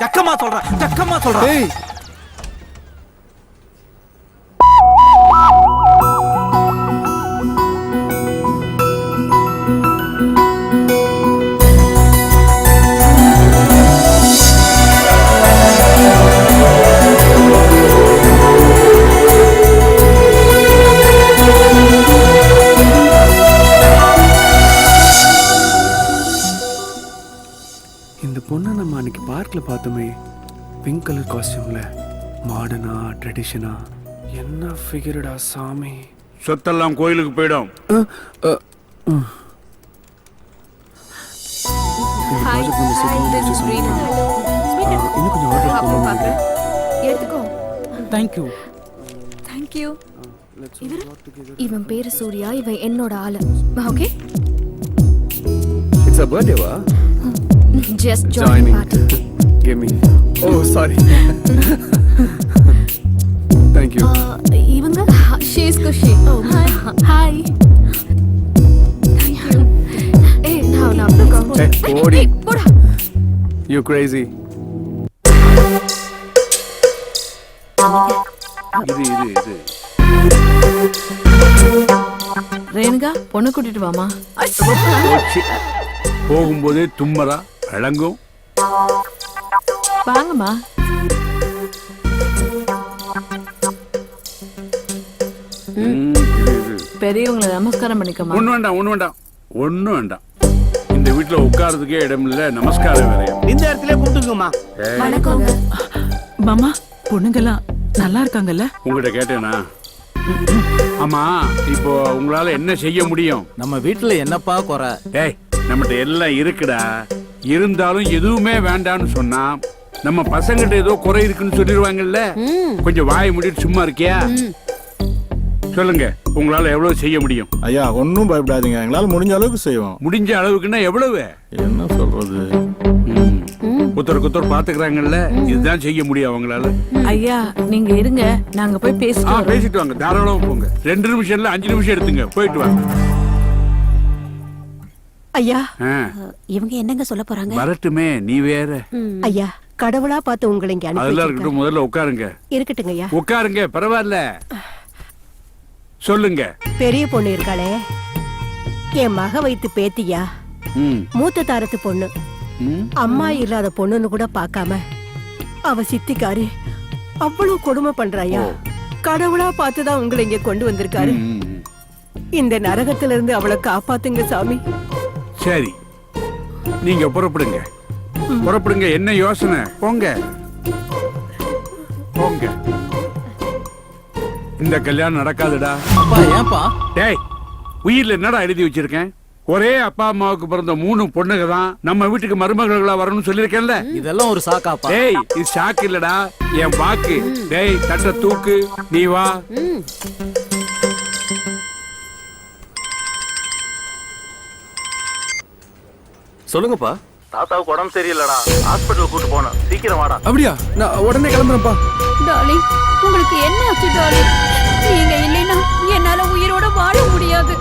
இந்த பொண்ணை நம்ம அன்னைக்கு பார்க்ல பார்த்தோமே, பிங்க் கலர் காஸ்டியூம்ல, மாடர்னா ட்ரெடிஷனா, என்ன ஃபிகர்டா சாமி. சொத்தெல்லாம் கோயிலுக்கு போயிடும். இன்னும் கொஞ்சம் ஆர்டர் எடுத்துக்கோ. தேங்க்யூ. இவன் பேரு சூர்யா, இவன் என்னோட ஆளு. ஓகே, இட்ஸ் a birthday-வா? Just join party. Give me. Oh, sorry. Thank you. இவங்க she is Kushi. Oh, hi. Thank you. Hey, now come. Hey, Odi. போடா. You crazy. இது ரேணுகா, பொண்ணு கூட்டிட்டு வாமா. போகும்போதே தும்மரா விளங்கும். வாங்கம்மா. பெரியவங்களை நமஸ்காரம் பண்ணிக்கமா. ஒண்ணு வேண்டாம். இந்த வீட்டுல உட்கார்றதுக்கே இடம் இல்ல, நமஸ்காரம் வேறையா. இந்த இடத்துல கூப்பிட்டுங்கம்மா. வணக்கம். மாமா, பொண்ணுங்கெல்லாம் நல்லா இருக்காங்கல்ல? உங்ககிட்ட கேட்டேனா? ஆமா, இப்போ உங்களால என்ன செய்ய முடியும்? நம்ம வீட்டுல என்னப்பா குறை? டேய், நம்மகிட்ட எல்லாம் இருக்குடா. இருந்தாலும் எதுவுமே வேண்டான்னு சொன்னா நம்ம பசங்கிட்ட ஏதோ குறை இருக்குன்னு சொல்லிடுவாங்கல்ல. கொஞ்சம் வாயை மூடிட்டு சும்மா இருக்கியா? சொல்லுங்க, உங்களால எவ்வளவு செய்ய முடியும்? ஐயா ஒன்னும் பயப்படாதீங்க, எங்களால முடிஞ்ச அளவுக்கு செய்வோம். முடிஞ்ச அளவுக்குன்னா எவ்வளவு? என்ன சொல்றது? ஒருத்தருக்கு பாத்துக்கிறாங்கல்ல, இதுதான் செய்ய முடியும் அவங்களால. ஐயா, நீங்க இருங்க, நாங்க போய் பேசிட்டு பேசிட்டு வாங்க. தாராளமா போங்க. 2 நிமிஷம் இல்ல 5 நிமிஷம் எடுத்துங்க, போயிட்டு வாங்க. ஐயா, இவங்க என்னங்க சொல்ல போறாங்க? வரட்டுமே, நீ வேற. ஐயா, கடவுளா பார்த்து உங்களை இங்க அதெல்லாம் அனுப்பி இருக்கட்டும், முதல்ல உட்காருங்க. இருக்கட்டுங்க ஐயா. உட்காருங்க, பரவாயில்ல. சொல்லுங்க. பெரிய பொண்ணு இருக்காளே, என் மக வைத்து பேத்தியா, மூத்த தாரத்து பொண்ணு, அம்மா இல்லாத பொண்ணுன்னு கூட பார்க்காம அவ சித்திக்காரி அவ்வளவு கொடுமை பண்றாயா. கடவுளா பார்த்துதான் உங்களை இங்க கொண்டு வந்திருக்காரு. இந்த நரகத்துல இருந்து அவளை காப்பாத்துங்க சாமி. சரி, நீங்க புறப்படுங்க. என்ன யோசனை? போங்க. இந்த கல்யாணம் நடக்காதுடா. அப்பா ஏன்பா? டேய், உயிர்ல என்னடா எழுதி வச்சிருக்கேன்? ஒரே அப்பா அம்மாவுக்கு பிறந்த 3 பொண்ணுங்க தான் நம்ம வீட்டுக்கு மருமகளா வரணும்னு சொல்லிருக்கேன்ல. இதெல்லாம் ஒரு சாக்காப்பா? டேய், இது சாக்கு இல்லடா, என் வாக்கு. டேய், தட்ட தூக்கு, நீ வா. சொல்லுங்கப்பா. தாத்தாவுக்கு உடம்பு சரியில்லடா, ஹாஸ்பிட்டல் கூட்டு போனோம், சீக்கிரம் வாடா. அப்படியா? நான் உடனே கிளம்புறேன்ப்பா. டார்லிங், உங்களுக்கு என்ன ஆச்சு டார்லிங்? நீங்க இல்லைன்னா என்னால உயிரோட வாழ முடியாது.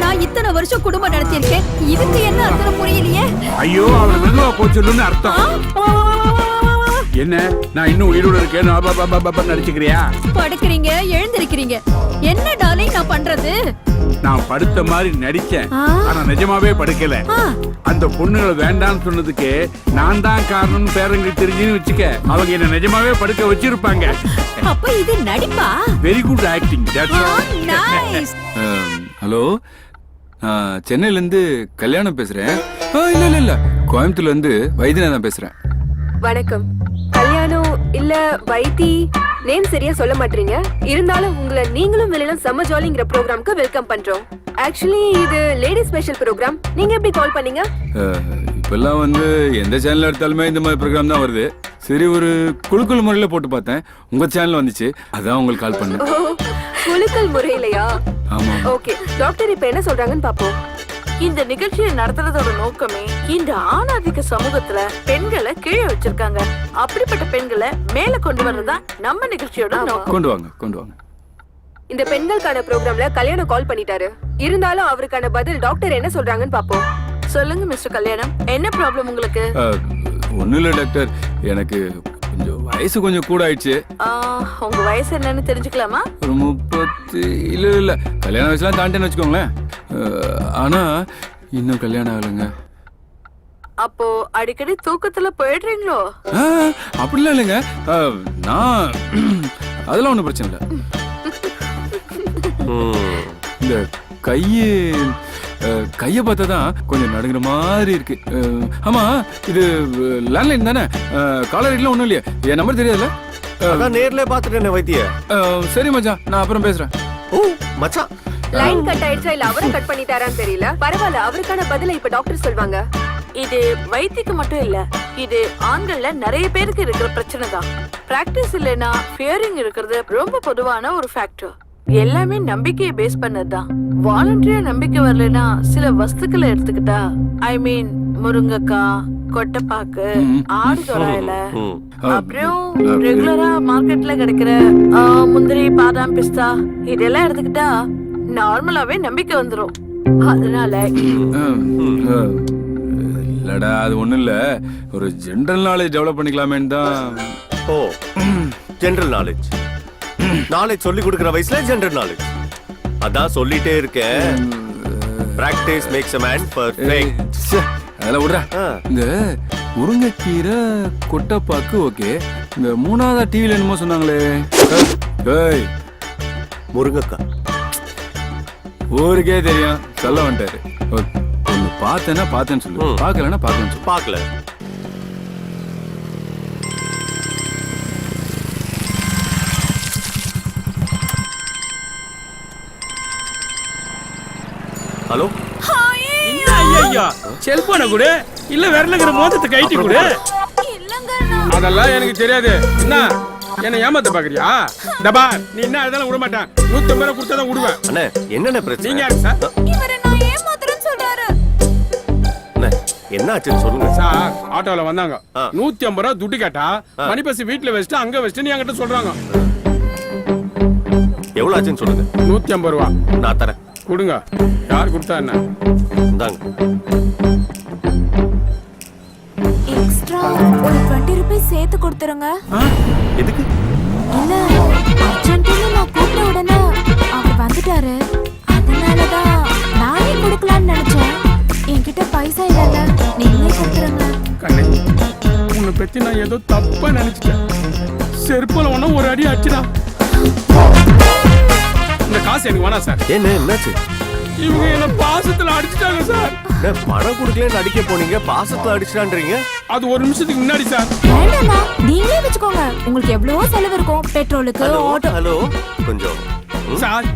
நான் இத்தனை வருஷம் குடும்பம் நடத்தியிருக்கேன், இதுக்கு என்ன அர்த்தம் புரியலையே. ஐயோ, அவளை மெதுவா போச்சுன்னு அர்த்தம் என்ன? நான் இன்னும் உயிரோட இருக்கேன் நடிச்சுக்கிறியா? படுக்கிறீங்க, எழுந்திருக்கிறீங்க. என்ன டார்லிங் நான் பண்றது? நான் படுத்த மாதிரி நடிச்சேன், ஆனா நிஜமாவே படுக்கல. அந்த பொண்ணுகளை வேண்டாம்னு சொன்னதுக்கு நான் தான் காரணம் பேரங்க தெரிஞ்சுன்னு வச்சுக்க. அவங்க என்ன நிஜமாவே படுக்க வச்சிருப்பாங்க. அப்ப இது நடிப்பா? Very good acting. Nice. Hello, நான் சென்னையில இருந்து கல்யாணம் பேசுறேன். இல்ல கோயம்புத்தூர்ல இருந்து வைத்தியநாதன் பேசுறேன். வணக்கம். கல்யாணம் இல்ல வைத்தி நேம் சரியா சொல்ல மாட்டீங்க. இருந்தாலும் உங்களை நீங்களும் வெளியிலும் செம்ம ஜாலிங்கிற ப்ரோக்ராம்க்கு வெல்கம் பண்றோம். ஆக்சுவலி இது லேடி ஸ்பெஷல் ப்ரோக்ராம். நீங்க எப்படி கால் பண்ணீங்க? இப்பெல்லாம் வந்து எந்த சேனல் எடுத்தாலுமே இந்த மாதிரி ப்ரோக்ராம் தான் வருது. சரி, ஒரு குழுக்கள் முறையில போட்டு பார்த்தேன், உங்க சேனல் வந்துச்சு, அதான் உங்களுக்கு கால் பண்ணேன். குழுக்கள் முறையிலையா? ஆமா. ஓகே, டாக்டர் இப்ப என்ன சொல்றாங்கன்னு பாப்போம். இந்த நிகழ்ச்சியை நடத்துறதோட நோக்கமே இந்த ஆணாதிக்க சமூகத்துல பெண்களை கீழே வச்சிருக்காங்க. அப்படிப்பட்ட பெண்களை மேல கொண்டு வர்றதா நம்ம நிகழ்ச்சியோட நோக்கம். கொண்டு வாங்க. இந்த பெண்களுக்கான ப்ரோக்ராம்ல கல்யாணம் கால் பண்ணிட்டாரு. இருந்தாலும் அவருக்கான பதில் டாக்டர் என்ன சொல்றாங்கன்னு பாப்போம். சொல்லுங்க மிஸ்டர் கல்யாணம், என்ன ப்ராப்ளம் உங்களுக்கு? ஒன்னும் இல்ல டாக்டர், எனக்கு கொஞ்சம் வயசு கொஞ்சம் கூட ஆயிடுச்சு. உங்க வயசு என்னன்னு தெரிஞ்சுக்கலாமா? ஒரு 30 இல்ல கல்யாண வயசுலாம் தாண்டேன்னு வச்சுக்கோங்களேன். ஆனா இன்னும் கல்யாணம் ஆகலைங்க. அப்போ அடிக்கடி தூக்கத்துல போயிடுறீங்களோ? அப்படிலாம் இல்லைங்க, நான் அதெல்லாம் ஒன்றும் பிரச்சனை இல்லை. இந்த கையை பார்த்தா தான் கொஞ்சம் நடுங்கிற மாதிரி இருக்கு. ஆமா, இது லேண்ட்லைன் தானே? காலர் எல்லாம் ஒன்றும் இல்லையா? என் நம்பர் தெரியாதுல்ல? அதான் நேர்ல பார்த்துட்டேன் வைத்திய. சரி மச்சான், நான் அப்புறம் பேசுறேன். ஓ மச்சான், லைன் கட் ஆயிடுச்சா இல்ல அவரை கட் பண்ணிட்டாரான்னு தெரியல. பரவாயில்ல, அவருக்கான பதிலை இப்ப டாக்டர் சொல்வாங்க. இது வைத்திக்கு மட்டும் இல்ல, இது ஆண்கள்ல நிறைய பேருக்கு இருக்கிற பிரச்சனை தான். பிராக்டிஸ் இல்லைன்னா ஃபியரிங் இருக்கிறது ரொம்ப பொதுவான ஒரு ஃபேக்டர். எல்லாமே நம்பிக்கையை பேஸ் பண்ணதுதான். வாலண்டரியா நம்பிக்கை வரலன்னா சில வஸ்துக்களை எடுத்துக்கிட்டா, ஐ மீன் முருங்கைக்காய், கொட்டைப்பாக்கு, ஆடு தொடாயில, அப்புறம் ரெகுலரா மார்க்கெட்ல கிடைக்கிற முந்திரி, பாதாம், பிஸ்தா இதெல்லாம் எடுத்துக்கிட்டா நார்மலாவே நம்பிக்கை வந்துரும். அதனால இல்லடா, அது ஒண்ணும் இல்ல, ஒரு ஜெனரல் நாலேஜ் டெவலப் பண்ணிக்கலாமேன்னு தான். ஓ, ஜெனரல் நாலேஜ் சொல்லி கொடுக்கிற வயசுல ஜெனரல் நாலேஜ் அதான் சொல்லிட்டே இருக்கேன். Practice makes a man perfect. அதெல்லாம் விடுறா. இந்த முருங்கைக்கீரை, கொட்டைப்பாக்கு ஓகே. இந்த மூணாவதா டிவில என்னமோ சொன்னாங்களே, முருங்கைக்காய் ஊருக்கே தெரியும், சொல்ல வந்துட்டாரு. ஒன்னு பார்த்தேன்னா பார்த்தேன்னு சொல்லு, பார்க்கலன்னா பார்க்கலன்னு சொல்லு. பார்க்கல. ஹலோ, ஐயா செல்போனை கூட இல்ல விரலுங்கிற மோதத்தை கைட்டி கூட. அதெல்லாம் எனக்கு தெரியாது. என்ன என்ன ஏமாத்த பாக்குறியா? டபா, நீ என்ன அதெல்லாம் விட மாட்டேன். 150 ரூபாய் கொடுத்தா தான் விடுவேன். அண்ணே என்னென்ன பிரச்சனை? நீங்க யாரு சார்? இவரை நான் ஏமாத்துறேன்னு சொல்றாரு. அண்ணே என்ன ஆச்சுன்னு சொல்லுங்க சார். ஆட்டோல வந்தாங்க, 150 ரூபாய் துட்டு கேட்டா, மணி பஸ் வீட்டுல வச்சுட்டு அங்க வச்சுட்டு நீ என்கிட்ட சொல்றாங்க. எவ்வளவு ஆச்சுன்னு சொல்லுங்க. 150 ரூபாய் நான் தரேன். கொடுங்க. யார் கொடுத்தா என்ன? இந்தாங்க. எக்ஸ்ட்ரா ஒரு 20 ரூபாய் சேர்த்து கொடுத்துருங்க. எதுக்கு? இல்ல, அர்ஜென்ட்னு நான் கூப்பிட்ட உடனே அவர் வந்துட்டாரு. அதனாலதான் நானே கொடுக்கலாம்னு நினைச்சேன். என்கிட்ட பைசா இல்ல, நீங்களே கொடுத்துருங்க. கண்ணே, உன்னை பத்தி நான் ஏதோ தப்பா நினைச்சிட்டேன். செருப்புல ஒன்னும் ஒரு அடி அடிச்சுடா. இந்த காசு எனக்கு வேணாம் சார். என்ன என்னாச்சு? இவங்க என்ன பாசத்துல அடிச்சுட்டாங்க சார். பணம் கொடுக்கலன்னு அடிக்க போனீங்க, பாசத்துல அடிச்சுட்டான்றீங்க. அது ஒரு நிமிஷத்துக்கு முன்னாடி சார். வேண்டாமா, நீங்களே வச்சுக்கோங்க. உங்களுக்கு எவ்வளவோ செலவு இருக்கும், பெட்ரோலுக்கு, ஆட்டோ. ஹலோ, கொஞ்சம் சார்,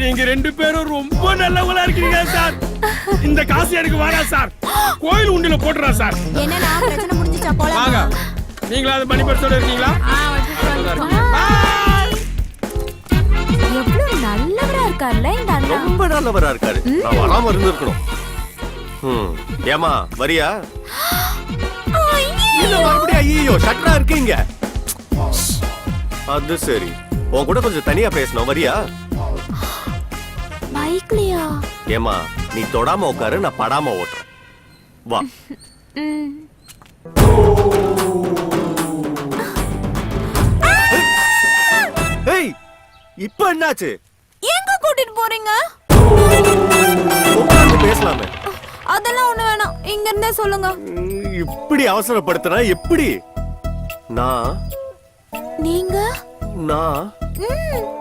நீங்க 2 பேரும் ரொம்ப நல்லவங்களா இருக்கீங்க சார். இந்த காசு எனக்கு வேணாம் சார். கோயில் உண்டில போட்டுறா சார். என்னன்னா பிரச்சனை முடிஞ்சிச்சா போலாம். வாங்க. நீங்களா அது மணி பர்ஸோட இருக்கீங்களா? எவ்வளவு நல்லவரா இருக்கார்ல இந்த அண்ணா. ரொம்ப நல்லவரா இருக்காரு. நான் வராம இருந்திருக்கணும். ஏமா வரியா? இல்ல மறுபடியும் ஐயோ ஷட்டரா இருக்கீங்க. அது சரி, உன் கூட கொஞ்சம் தனியா பேசணும், வரியா? பைக்லயா? ஏமா நீ தொடாம உட்காரு, நான் படாம ஓட்டுறேன். வா. ஏய், இப்போ என்னாச்சு? எங்க கூட்டிட்டு போறீங்க? உட்கார்ந்து பேசலாமே. அதெல்லாம் ஒண்ணு வேணாம், இங்க இருந்தே சொல்லுங்க. இப்படி அவசரப்படுத்தினா எப்படி? நீங்க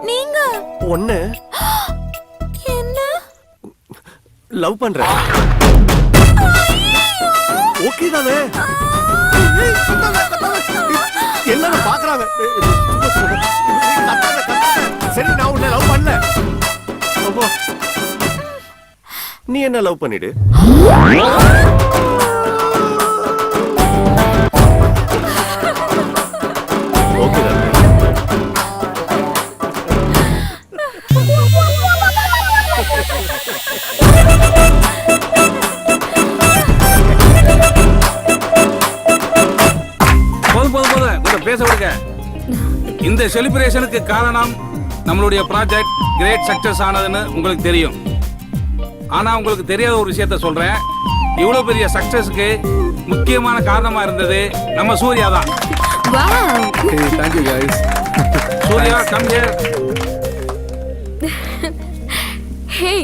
நீங்க ஒண்ணு என்ன லவ் பண்றேன். ஓகே தானே? எல்லாரும் பாக்குறாங்க. சரி, நான் உன்னை லவ் பண்ணல. நீ என்ன லவ் பண்ணிடு. ஓகே தான். போதும் பேச விடுங்க. இந்த செலிப்ரேஷனுக்கு காரணம் நம்மளுடைய ப்ராஜெக்ட் கிரேட் சக்சஸ் ஆனதுன்னு உங்களுக்கு தெரியும். ஆனா உங்களுக்கு தெரியாத ஒரு விஷயத்த சொல்றேன். இவ்வளவு பெரிய சக்சஸ்க்கு முக்கியமான காரணமா இருந்தது நம்ம சூர்யா தான். Thank you guys. Surya, come here. Hey,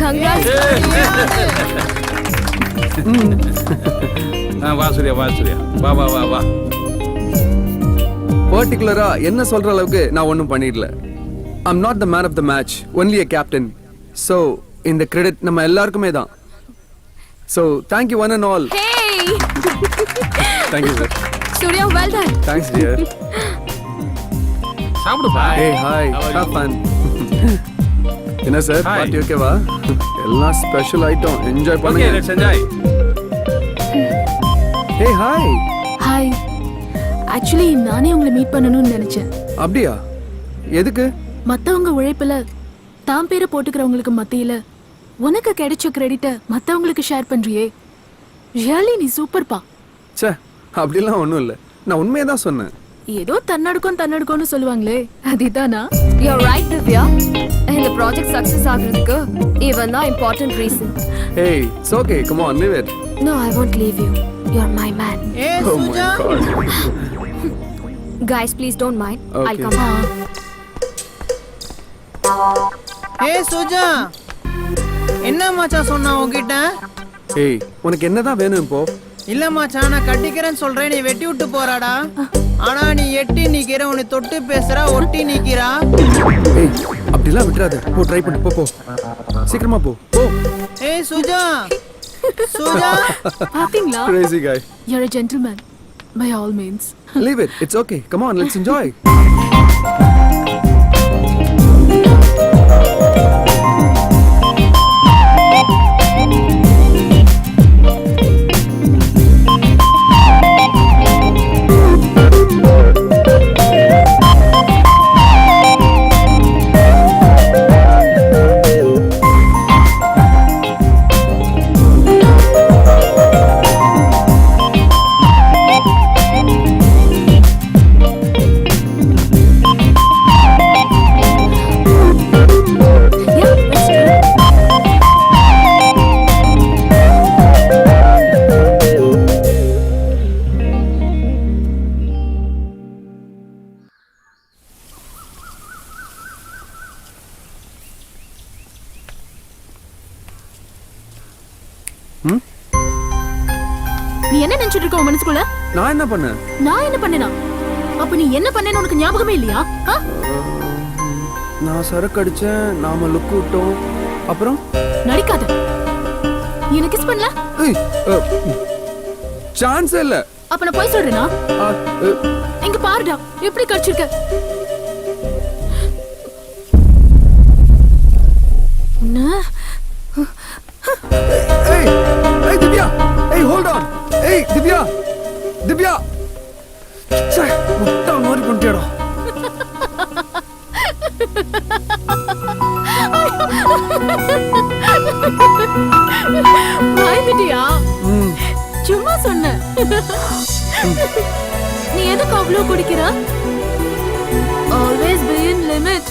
congrats. வா சூர்யா, வா சூர்யா, வா வா வா வா. பர்டிகுலரா என்ன சொல்ற அளவுக்கு நான் ஒன்றும் பண்ணிடல. I'm not the man of the match, only a captain. So இந்த கிரெடிட் நம்ம எல்லாருக்குமே தான். So thank you one and all. Hey. Thank you sir. Surya, well done. Thanks dear. சாப்பிடுப்பா. Hey hi, have fun. என்ன சார், பார்ட்டி ஓகேவா? எல்லாம் ஸ்பெஷல் ஐட்டம், என்ஜாய் Okay, பண்ணுங்க. let's enjoy. Hey hi. Hi. Actually நானே உங்களை மீட் பண்ணணும்னு நினைச்சேன். அப்படியா? எதுக்கு? மத்தவங்க உழைப்புல தான் பேரை போட்டுக்கிறவங்களுக்கு மத்தியில உனக்கு கிடைச்ச கிரெடிட்ட மத்தவங்களுக்கு ஷேர் பண்றியே. ரியலி நீ சூப்பர்ப்பா. ச்சே, அப்படிலாம் ஒன்றும் இல்லை. நான் உண்மையை தான் சொன்னேன். ஏதோ தன்னடுக்கம்னு சொல்லுவாங்களே, அதுதானா? You're right, Divya. இந்த ப்ராஜெக்ட் சக்சஸ் ஆகிறதுக்கு இவன் தான் important reason. Hey, it's okay. Come on, leave it. No, I won't leave you. You're my man. Oh my god. Guys, please don't mind. Okay. I'll come back. ஏய் சுஜா, என்ன மச்சான் சொன்னா உன்கிட்ட? ஏய், உனக்கு என்னதான் வேணும் இப்போ? இல்ல மச்சான், நான் கட்டிக்கிறேன்னு சொல்றேன், நீ வெட்டி விட்டு போறாடா. ஆனா நீ எட்டி நிக்கிற, உன்னை தொட்டு பேசுறா, ஒட்டி நிக்கிறா. ஏய், அப்படிலாம் விட்டுறாத. போ, ட்ரை பண்ணு. போ சீக்கிரமா போ. ஏய் சுஜா, சுஜா. பாத்தீங்களா? Crazy guy. You're a gentleman by all means. Leave it. It's okay. Come on, let's enjoy. நீ என்ன நினைச்சிட்டு இருக்க உன் மனசுக்குள்ள? நான் என்ன பண்ணேன்? நான் என்ன பண்ணேனா? அப்ப நீ என்ன பண்ணேன்னு உனக்கு ஞாபகமே இல்லையா? நான் சரக்கு அடிச்சேன், நாம லுக் விட்டோம். அப்புறம் நடிக்காத. நீ என்ன கிஸ் பண்ணல? ஏய், சான்ஸ் இல்ல. அப்ப நான் போய் சொல்றேனா? இங்க பாருடா, எப்படி கடிச்சிருக்க. Hey, hey Divya. Hey, hold on. Hey, Divya. Divya. ச்சே, முட்டா மாதிரி பண்ணிட்டியாடா. பயந்துட்டியா? சும்மா சொன்ன. நீ எதுக்கு அவ்வளவு குடிக்கிற? Always be in limit.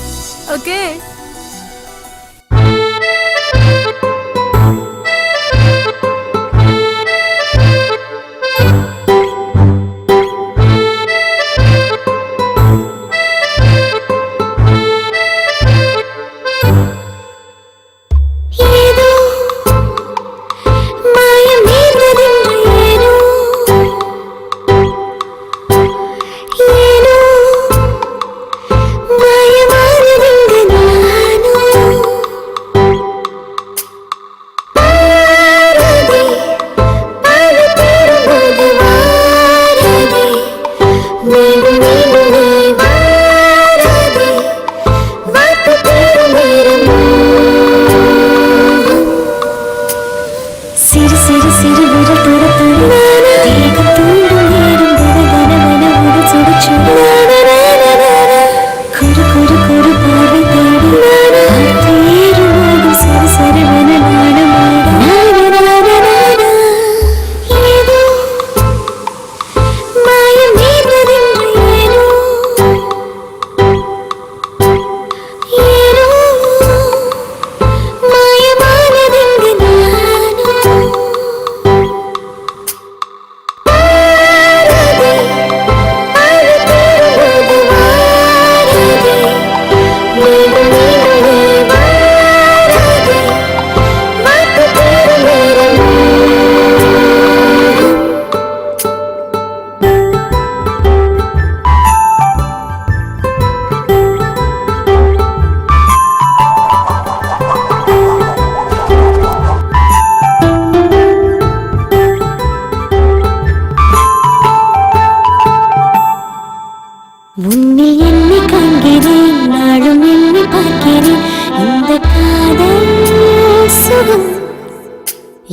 Okay? மாயமானதெங்க நான்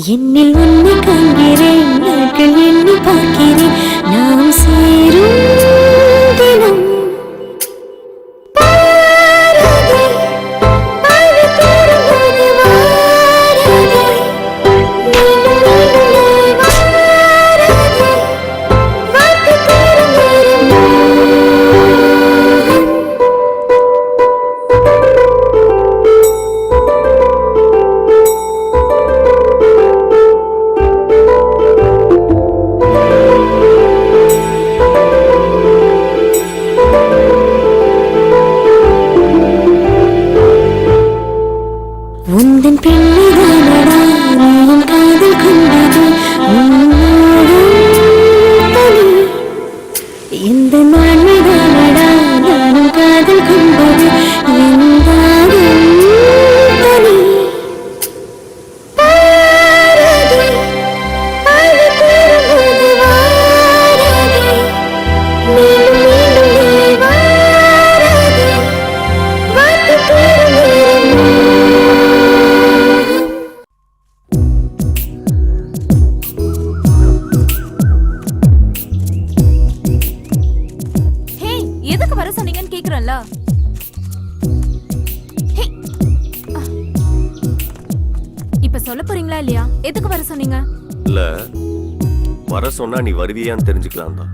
என்னில் உன்னை காண்கிறேன், நாட்கள் எண்ணி பார்க்கிறேன், நாம் சேரும் தினம். பாராதே, பாடி தருவது வாராதே, மீண்டும் மீண்டும் வாராதே, வாக்கு தரும் நேரம். உந்தன் பெண்ணிதானடா நீயும் காதல் கொண்டது உன்னோடும் தனி. இந்த நான்மைதானடா நானும் காதல் கொண்டது எந்தாடும் தனி. பாராதே, பாடி தருவது வாராதே, மீண்டும் மீண்டும் வாராதே, வாக்கு தரும் நேரம். ஹே, எதுக்கு வர சொன்னீங்கன்னு கேக்குறேன்ல. ஹே, இப்ப சொல்ல போறீங்களா இல்லையா? எதுக்கு வர சொன்னீங்க? இல்ல வர சொன்னா நீ வருவியான்னு தெரிஞ்சுக்கலாம் தான்.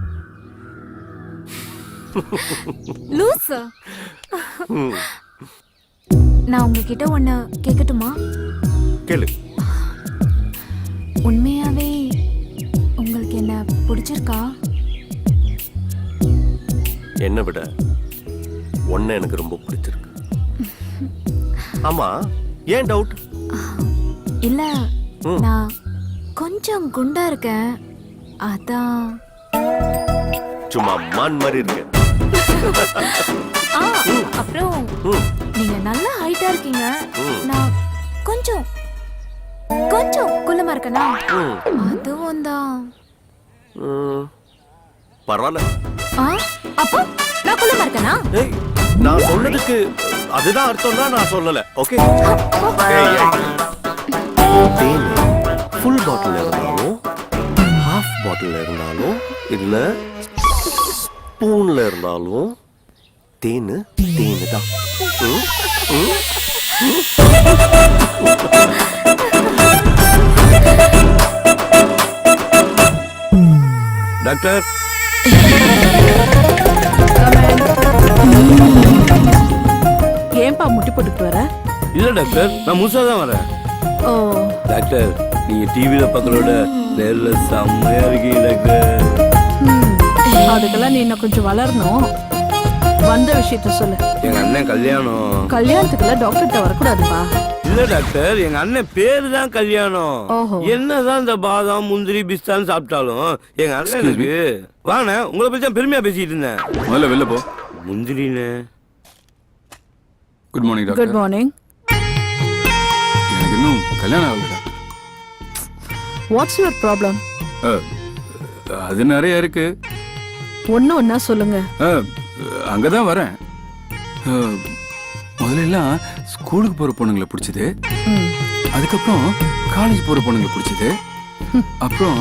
லூஸ். நான் உங்ககிட்ட ஒண்ணு கேட்கட்டுமா? கேளு. உண்மையாவே உங்களுக்கு என்ன பிடிச்சிருக்கா? என்னை விட ஒன்ன எனக்கு ரொம்ப பிடிச்சிருக்கு. ஆமா, ஏன் டவுட்? இல்ல, நான் கொஞ்சம் குண்டா இருக்கேன், அதான். சும்மா மான் மாதிரி இருக்கு. அப்புறம் நீங்க நல்ல ஹைட்டா இருக்கீங்க, நான் கொஞ்சம் கொஞ்சம் குள்ளமா இருக்கனா, அதுவும் தான். பரவாயில்ல. அப்போ நான் குள்ளமா இருக்கனா? ஏய், நான் சொன்னதுக்கு அதுதான் அர்த்தம்னா நான் சொல்லல. ஓகே, ஃபுல் பாட்டில் இருந்தாலும் ஹாஃப் பாட்டில் இருந்தாலும் இல்ல ஸ்பூன்ல இருந்தாலும் தேனு தேனு தான். டாக்டர், ஏன்பா முட்டி போட்டுட்டு வர? இல்ல டாக்டர், நான் முழுசா தான் வரேன். ஓ, டாக்டர், நீங்க டிவில பார்க்கறோட நேர்ல செம்மையா இருக்கீங்க டாக்டர். அதுக்கெல்லாம் நீ இன்னும் கொஞ்சம் வளரணும். வந்த விஷயத்த சொல்லு. எங்க அண்ணன் கல்யாணம். கல்யாணத்துக்குலாம் டாக்டர்கிட்ட வரக்கூடாதுப்பா. இல்ல டாக்டர், எங்க அண்ணன் பேரு தான் கல்யாணம். ஓஹோ. என்னதான் இந்த பாதாம் முந்திரி பிஸ்தான்னு சாப்பிட்டாலும் எங்க அண்ணனுக்கு வாண்ணே, உங்களை பத்தி தான் பெருமையா பேசிட்டு இருந்தேன். முதல்ல வெளில போ. முந்திரின்னு. Good morning doctor. Good morning. எனக்கு இன்னும் கல்யாணம் ஆகல டாக்டர். What's your problem? அது நிறைய இருக்கு. ஒன்னா சொல்லுங்க. அங்கதான் வரேன். முதல்ல எல்லாம் ஸ்கூலுக்கு போற பொண்ணுங்களை பிடிச்சது, அதுக்கப்புறம் காலேஜ் போற பொண்ணுங்களை பிடிச்சது, அப்புறம்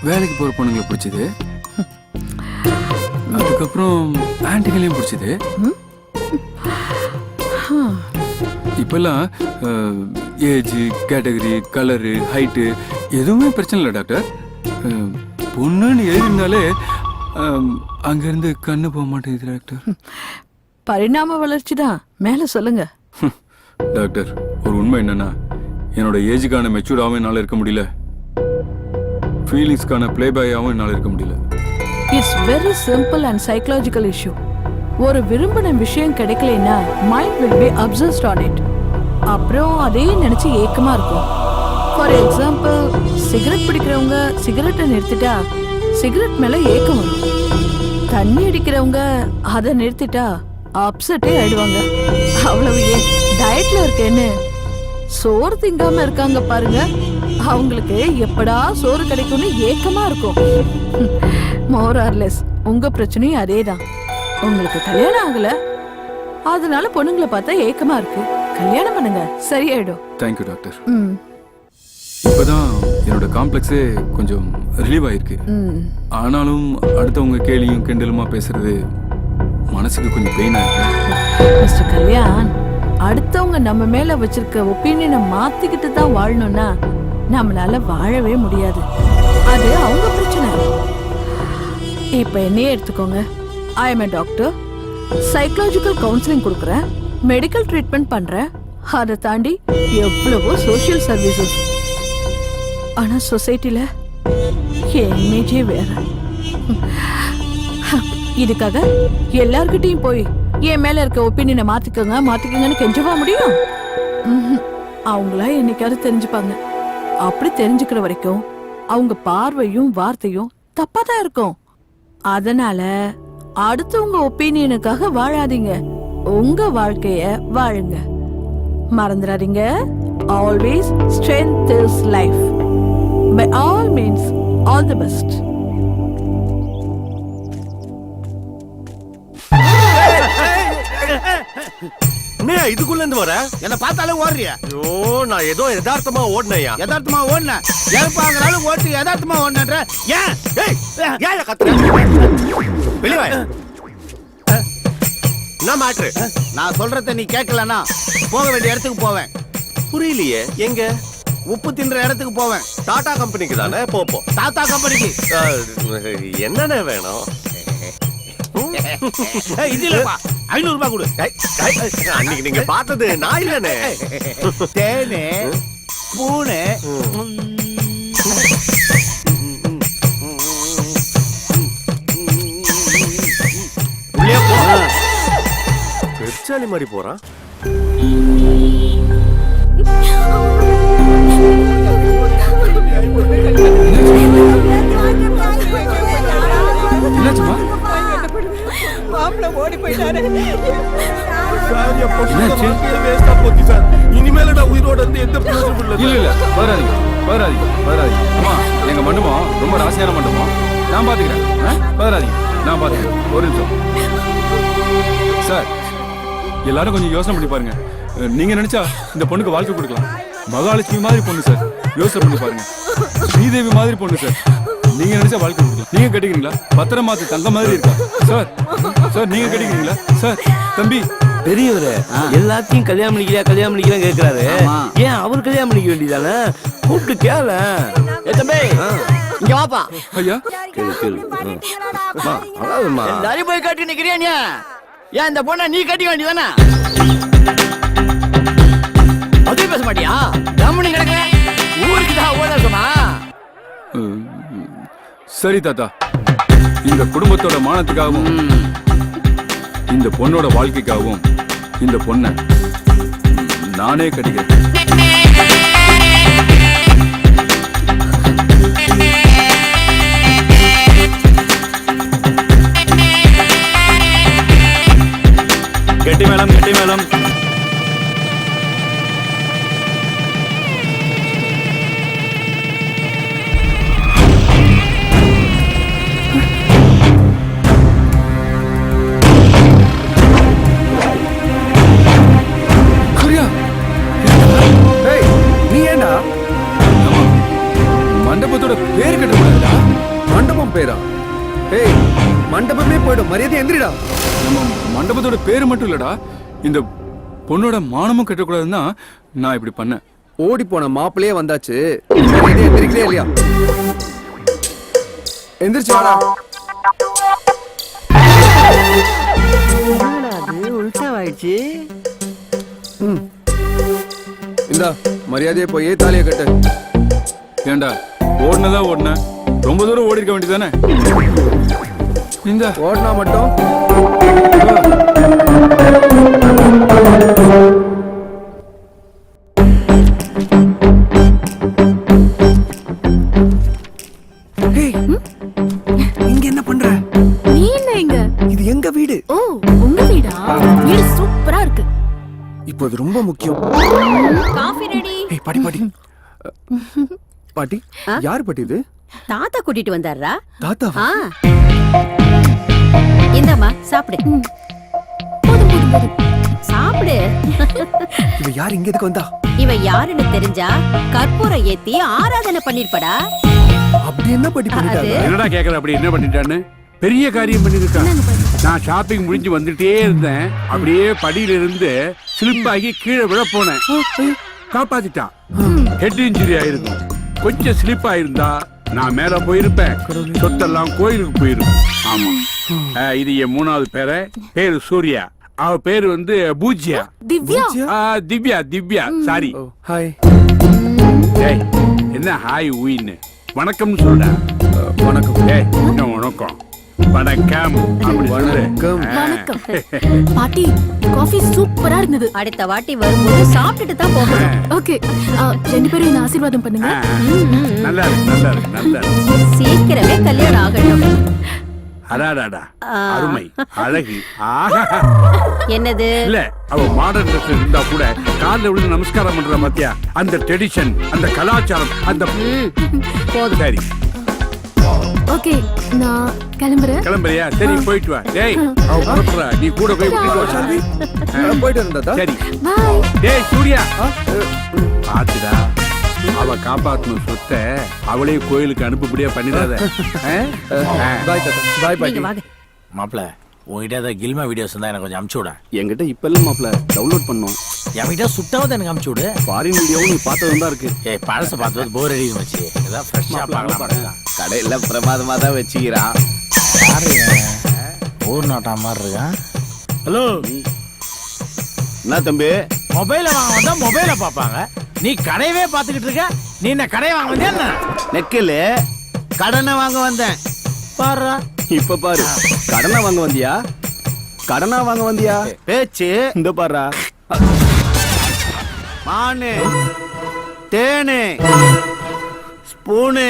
வேலைக்கு போற பொண்ணுங்களை பிடிச்சது, அதுக்கப்புறம் ஆன்டிகளையும் பிடிச்சது. இப்பெல்லாம் ஏஜ், கேட்டகரி, கலரு, ஹைட்டு எதுவுமே பிரச்சனை இல்லை டாக்டர். பொண்ணுன்னு எழுதினாலே அங்கிருந்து கண்ணு போக மாட்டேங்குது டாக்டர். பரிணாம வளர்ச்சி தான். மேல சொல்லுங்க டாக்டர். ஒரு உண்மை என்னன்னா, என்னோட ஏஜுக்கான மெச்சூர்டாகவும் என்னால் இருக்க முடியல, ஃபீலிங்ஸ்க்கான பிளேபாயாகவும் என்னால் இருக்க முடியல. It's very simple and psychological issue. ஒரு விரும்பின விஷயம் கிடைக்கலனா mind will be obsessed on it. அப்புறம் அதே நினைச்சு ஏக்கமா இருக்கும். ஃபார் எக்ஸாம்பிள், சிகரெட் பிடிக்கிறவங்க சிகரெட்டை நிறுத்திட்டா சிகரெட் மேல ஏக்கம் வரும். தண்ணி அடிக்கிறவங்க அதை நிறுத்திட்டா அப்செட்டே ஆயிடுவாங்க. அவ்வளவு ஏன் டயட்ல இருக்கேன்னு சோறு திங்காம இருக்காங்க பாருங்க, அவங்களுக்கு எப்படா சோறு கிடைக்கும்னு ஏக்கமா இருக்கும். மோர் ஆர் லெஸ் உங்க பிரச்சனையும் அதேதான். உங்களுக்கு கல்யாணம் ஆகல, அதனால பொண்ணுங்களை பார்த்தா ஏக்கமா இருக்கு. கல்யாணம் பண்ணுங்க, சரியாயிடும். Thank you doctor. ம் இப்பதான் என்னோட காம்ப்ளெக்ஸே கொஞ்சம் ரிலீவ் ஆயிருக்கு. ஆனாலும் அடுத்தவங்க கேலியும் கிண்டலுமா பேசுறது மனசுக்கு கொஞ்சம் பெயினா இருக்கு. மிஸ்டர் கல்யாண், அடுத்தவங்க நம்ம மேல வச்சிருக்க ஒப்பீனியனை மாத்திக்கிட்டு தான் வாழணும்னா நம்மளால வாழவே முடியாது. அது அவங்க பிரச்சனை. இப்ப என்னையே எடுத்துக்கோங்க. I am a doctor. Psychological counselling கொடுக்குறேன், மெடிக்கல் ட்ரீட்மெண்ட் பண்றேன். அதை தாண்டி எவ்வளவோ சோஷியல் சர்வீசஸ். ஆனா சொசைட்டில என் இமேஜே வேற. இதுக்காக எல்லார்கிட்டையும் போய் என் மேல இருக்க ஒப்பீனியனை மாத்திக்கங்கன்னு கெஞ்சவா முடியும்? அவங்களா என்னைக்காவது தெரிஞ்சுப்பாங்க. அப்படி தெரிஞ்சுக்கிற வரைக்கும் அவங்க பார்வையும் வார்த்தையும் தப்பா தான் இருக்கும். அதனால அடுத்தவங்க ஒப்பீனியனுக்காக வாழாதீங்க, உங்க வாழ்க்கைய வாழுங்க. மறந்துடாதீங்க, always strength is life. By all means all the best. என்ன இதுக்குள்ள இருந்து வர? என்ன பார்த்தாலே ஓடுறியா? ஐயோ, நான் ஏதோ யதார்த்தமா ஓடுனையா? யதார்த்தமா ஓடுன? ஏற்பாங்களாலும் ஓட்டு யதார்த்தமா ஓடுன்ற ஏன்? ஏன் கத்துற? வெளிய வா. என்ன மேட்ரு? நான் சொல்றத நீ கேட்கலனா போக வேண்டிய இடத்துக்கு போவேன். புரியலையே. எங்க? உப்பு தின்ற இடத்துக்கு போவேன். டாடா கம்பெனிக்கு தானே? போ. தாத்தா கம்பெனிக்கு. என்னென்ன வேணும்? இது இல்லப்பா, 500 ரூபாய் கொடு. அன்னைக்கு நீங்க பார்த்தது நான் இல்லனே. தேனே பூனே உள்ளே போ. பெருச்சாலி மாதிரி போறான். என்னாச்சுமா? மாப்பிள்ள ஓடி போயிட்டாரு. இனிமேல நான் உயிரோட இருந்து எந்த பிரயோஜனம் இல்ல. இல்ல வராதீங்க. அம்மா, எங்க மண்டபம் ரொம்ப ராசியான மண்டபம். நான் பாத்துக்கிறேன். வராதீங்க, நான் பாத்துக்கிறேன். ஒரு நிமிஷம் சார். எல்லாரும் கொஞ்சம் யோசனை பண்ணி பாருங்க. நீங்க நினைச்சா இந்த பொண்ணுக்கு வாழ்க்கை கொடுக்கலாம். மகாலட்சுமி மாதிரி பொண்ணு சார், யோசனை பண்ணி பாருங்க. ஸ்ரீதேவி மாதிரி பொண்ணு சார், நீங்க நினைச்சா வாழ்க்கை கொடுக்கலாம். நீங்க கட்டிக்கிறீங்களா? பத்திரமாத்து தங்க மாதிரி இருக்கா சார்? சார் நீங்க கட்டிக்கிறீங்களா? சார் தம்பி பெரியவரே, எல்லாத்தையும் கல்யாணம் பண்ணிக்கிறேன் கேக்குறாரு. ஏன் அவர் கல்யாணம் பண்ணிக்க வேண்டியதானே? கூப்பிட்டு கேள. தம்பி இங்க வாப்பா. ஐயா கேளு. எல்லாரும் போய் கட்டி நிக்கிறியா? ஏன் இந்த பொண்ணை நீ கட்டிக்க வேண்டியதானே? அதே பேச மாட்டியா? கம்முனு கிடக்க. ஊருக்கு தான் ஓட இருக்குமா? சரி தாத்தா, இந்த குடும்பத்தோட மானத்துக்காகவும் இந்த பொண்ணோட வாழ்க்கைக்காகவும் இந்த பொண்ணை நானே கட்டிக்கிறேன். கெட்டி மேளம். மண்டபத்தோட பேர் கட்டக்கூடாதுடா. மண்டபம் பேரா? ஏய், மண்டபமே போயிடும். மரியாதை எந்திரிடா. நம்ம மண்டபத்தோட பேரு மட்டும் இல்லடா, இந்த பொண்ணோட மானமும் கட்டக்கூடாதுன்னா நான் இப்படி பண்ணேன். ஓடி போன மாப்பிள்ளையே வந்தாச்சு. மரியாதை எந்திரிக்கவே இல்லையா? எந்திரிச்சு வாடா. உள்சாவாயிடுச்சு. இந்தா மரியாதையை போய் தாலியை கட்டு. ஏண்டா ஓடுனதா ஓடுன, ரொம்ப தூரம் ஓடி இருக்க வேண்டியதானே? இந்த ஓடினா மட்டும் இங்க என்ன பண்ற? நீ என்ன இங்க? இது எங்க வீடு. ஓ, உங்க வீடா? வீடு சூப்பரா இருக்கு. இப்போ அது ரொம்ப முக்கியம். Coffee ready. ஏய் பாட்டி பாட்டி, யார் பாட்டி இது? தாத்தா கூட்டிட்டு வந்தாரா? தாத்தாவா? இந்தாம்மா சாப்பிடு. போதும். சாப்பிடு. சாப்பிடு. இவ யார் இங்க எதுக்கு வந்தா? இவ யாருன்னு தெரிஞ்சா கற்பூரம் ஏத்தி ஆராதனை பண்ணிருப்படா. அப்படி என்ன படி பண்ணிட்டாங்க? என்னடா கேக்குற அப்படி என்ன பண்ணிட்டான்னு? பெரிய காரியம் பண்ணிருக்கான். நான் ஷாப்பிங் முடிஞ்சு வந்துட்டே இருந்தேன். அப்படியே படியில இருந்து ஸ்லிப் ஆகி கீழே விழ போனேன். காப்பாத்திட்டான். ஹெட் இன்ஜுரி ஆயிருக்கும். கொஞ்சம் ஸ்லிப் ஆயிருந்தா நான் மேல போயிருப்பேன். சொத்தெல்லாம் கோயிலுக்கு போயிருக்கும். ஆமா. இது என் 3வது பேரு சூர்யா. அவ பேரு வந்து பூஜ்யா. திவ்யா சாரி. ஹாய். டேய் என்ன ஹாய் ஊயின்னு வணக்கம்னு சொல்றா. வணக்கம். டேய் என்ன வணக்கம்? வணக்கம் அப்படி சொல்லு. வணக்கம் பாட்டி. காஃபி சூப்பரா இருந்தது. அடுத்த வாட்டி வரும்போது சாப்பிட்டுட்டு தான் போகணும். ஓகே, 2 பேரும் என்ன ஆசீர்வாதம் பண்ணுங்க. நல்லா இருக்கு. சீக்கிரமே கல்யாணம் ஆகட்டும். அடாடாடா அருமை அழகு. ஆஹா. என்னது? இல்ல அவ மாடர்ன் ட்ரெஸ் இருந்தா கூட கால்ல விழுந்து நமஸ்காரம் பண்ற பாத்தியா? அந்த ட்ரெடிஷன், அந்த கலாச்சாரம், அந்த போதும். சரி ஓகே, நான் கிளம்புறேன். கிளம்புறியா? சரி போயிட்டு வா. டேய் அவ புறப்படுறா. நீ கூட போய் கூட்டிட்டு வா சாமி. போயிட்டு இருந்தா சரி. பை. டேய் சூர்யா பாத்துடா. அவ காப்பாத்தணும் சொத்தை அவளே கோயிலுக்கு அனுப்புபடியா பண்ணிடாத. பாய் தாத்தா. பாய் பாய். நீங்க வாங்க. மாப்பிள உங்ககிட்ட ஏதாவது கில்மா வீடியோஸ் இருந்தா எனக்கு கொஞ்சம் அமுச்சு விட. என்கிட்ட இப்ப இல்ல மாப்ள, டவுன்லோட் பண்ணோம். என்கிட்ட சுட்டாவது எனக்கு அமுச்சு விடு. ஃபாரின் வீடியோவும் நீ பார்த்ததும் தான் இருக்கு. ஏய் பழச பார்த்தது போர் அடிக்கும் வச்சு. ஏதாவது ஃப்ரெஷ்ஷா பார்க்கலாம். கடையில பிரமாதமா தான் வச்சுக்கிறான். யாரு ஊர் நாட்டா மாதிரி இருக்கான்? ஹலோ என்ன தம்பி? மொபைல வாங்க வந்தா மொபைல பாப்பாங்க. நீ கடையவே பாத்துக்கிட்டு இருக்க. நீ என்ன கடையை வாங்க வந்தியா என்ன? நெக்கில் கடனை வாங்க வந்தேன். பாரு இப்ப பாரு, கடனை வாங்க வந்தியா? கடனா வாங்க வந்தியா? பேச்சு இந்த பாரு. மானு, தேனு, ஸ்பூனு.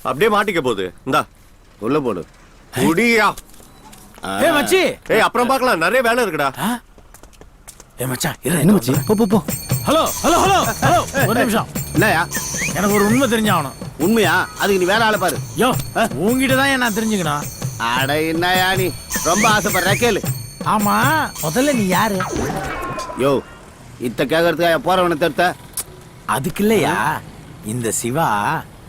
அப்படியே மாட்டிக்க போகுது. இந்தா உள்ள போடு. குடியா. ஏய் மச்சி. ஏய் அப்புறம் பார்க்கலாம், நிறைய வேலை இருக்குடா. ஏய் மச்சான் என்ன மச்சி? போ. ஹலோ ஒரு நிமிஷம். என்னயா? எனக்கு ஒரு உண்மை தெரிஞ்சாகணும். உண்மையா? அதுக்கு நீ வேற ஆளை பாரு. யோ உங்ககிட்ட தான் நான் தெரிஞ்சுக்கணும். அட என்னயா நீ ரொம்ப ஆசைப்படுற? கேளு. ஆமா முதல்ல நீ யாரு? யோ இத்த கேக்குறதுக்கு போறவனை தடுத்த? அதுக்கு இல்லையா, இந்த சிவா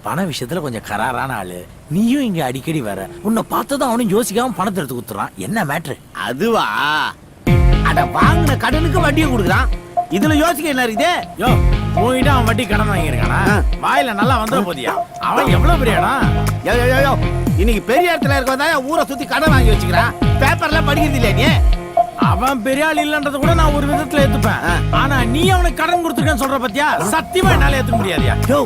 பண விஷயத்துல கொஞ்சம் கராரான ஆளு. நீயும் இங்க அடிக்கடி வர. உன்னை பார்த்ததும் அவனும் யோசிக்காம பணத்தை எடுத்து குத்துறான். என்ன மேட்ரு? அதுவா? அட வாங்கின கடனுக்கு வட்டியை கொடுக்குறான். இதுல யோசிக்க என்ன இருக்குது? யோ உங்ககிட்ட அவன் வட்டி கடன் வாங்கியிருக்கானா? வாயில நல்லா வந்துட போதியா? அவன் எவ்வளவு பெரிய இடம்? யோ இன்னைக்கு பெரிய இடத்துல இருக்கவன் தான் ஊரை சுத்தி கடன் வாங்கி வச்சுக்கிறான். பேப்பர்ல படிக்கிறது இல்லையா நீ? அவன் பெரிய ஆள் இல்லன்றத கூட நான் ஒரு விதத்துல ஏத்துப்பேன். ஆனா நீ அவனுக்கு கடன் கொடுத்துருக்கேன்னு சொல்ற பத்தியா? சத்தியமா என்னால ஏத்துக்க முடியாதியா? யோ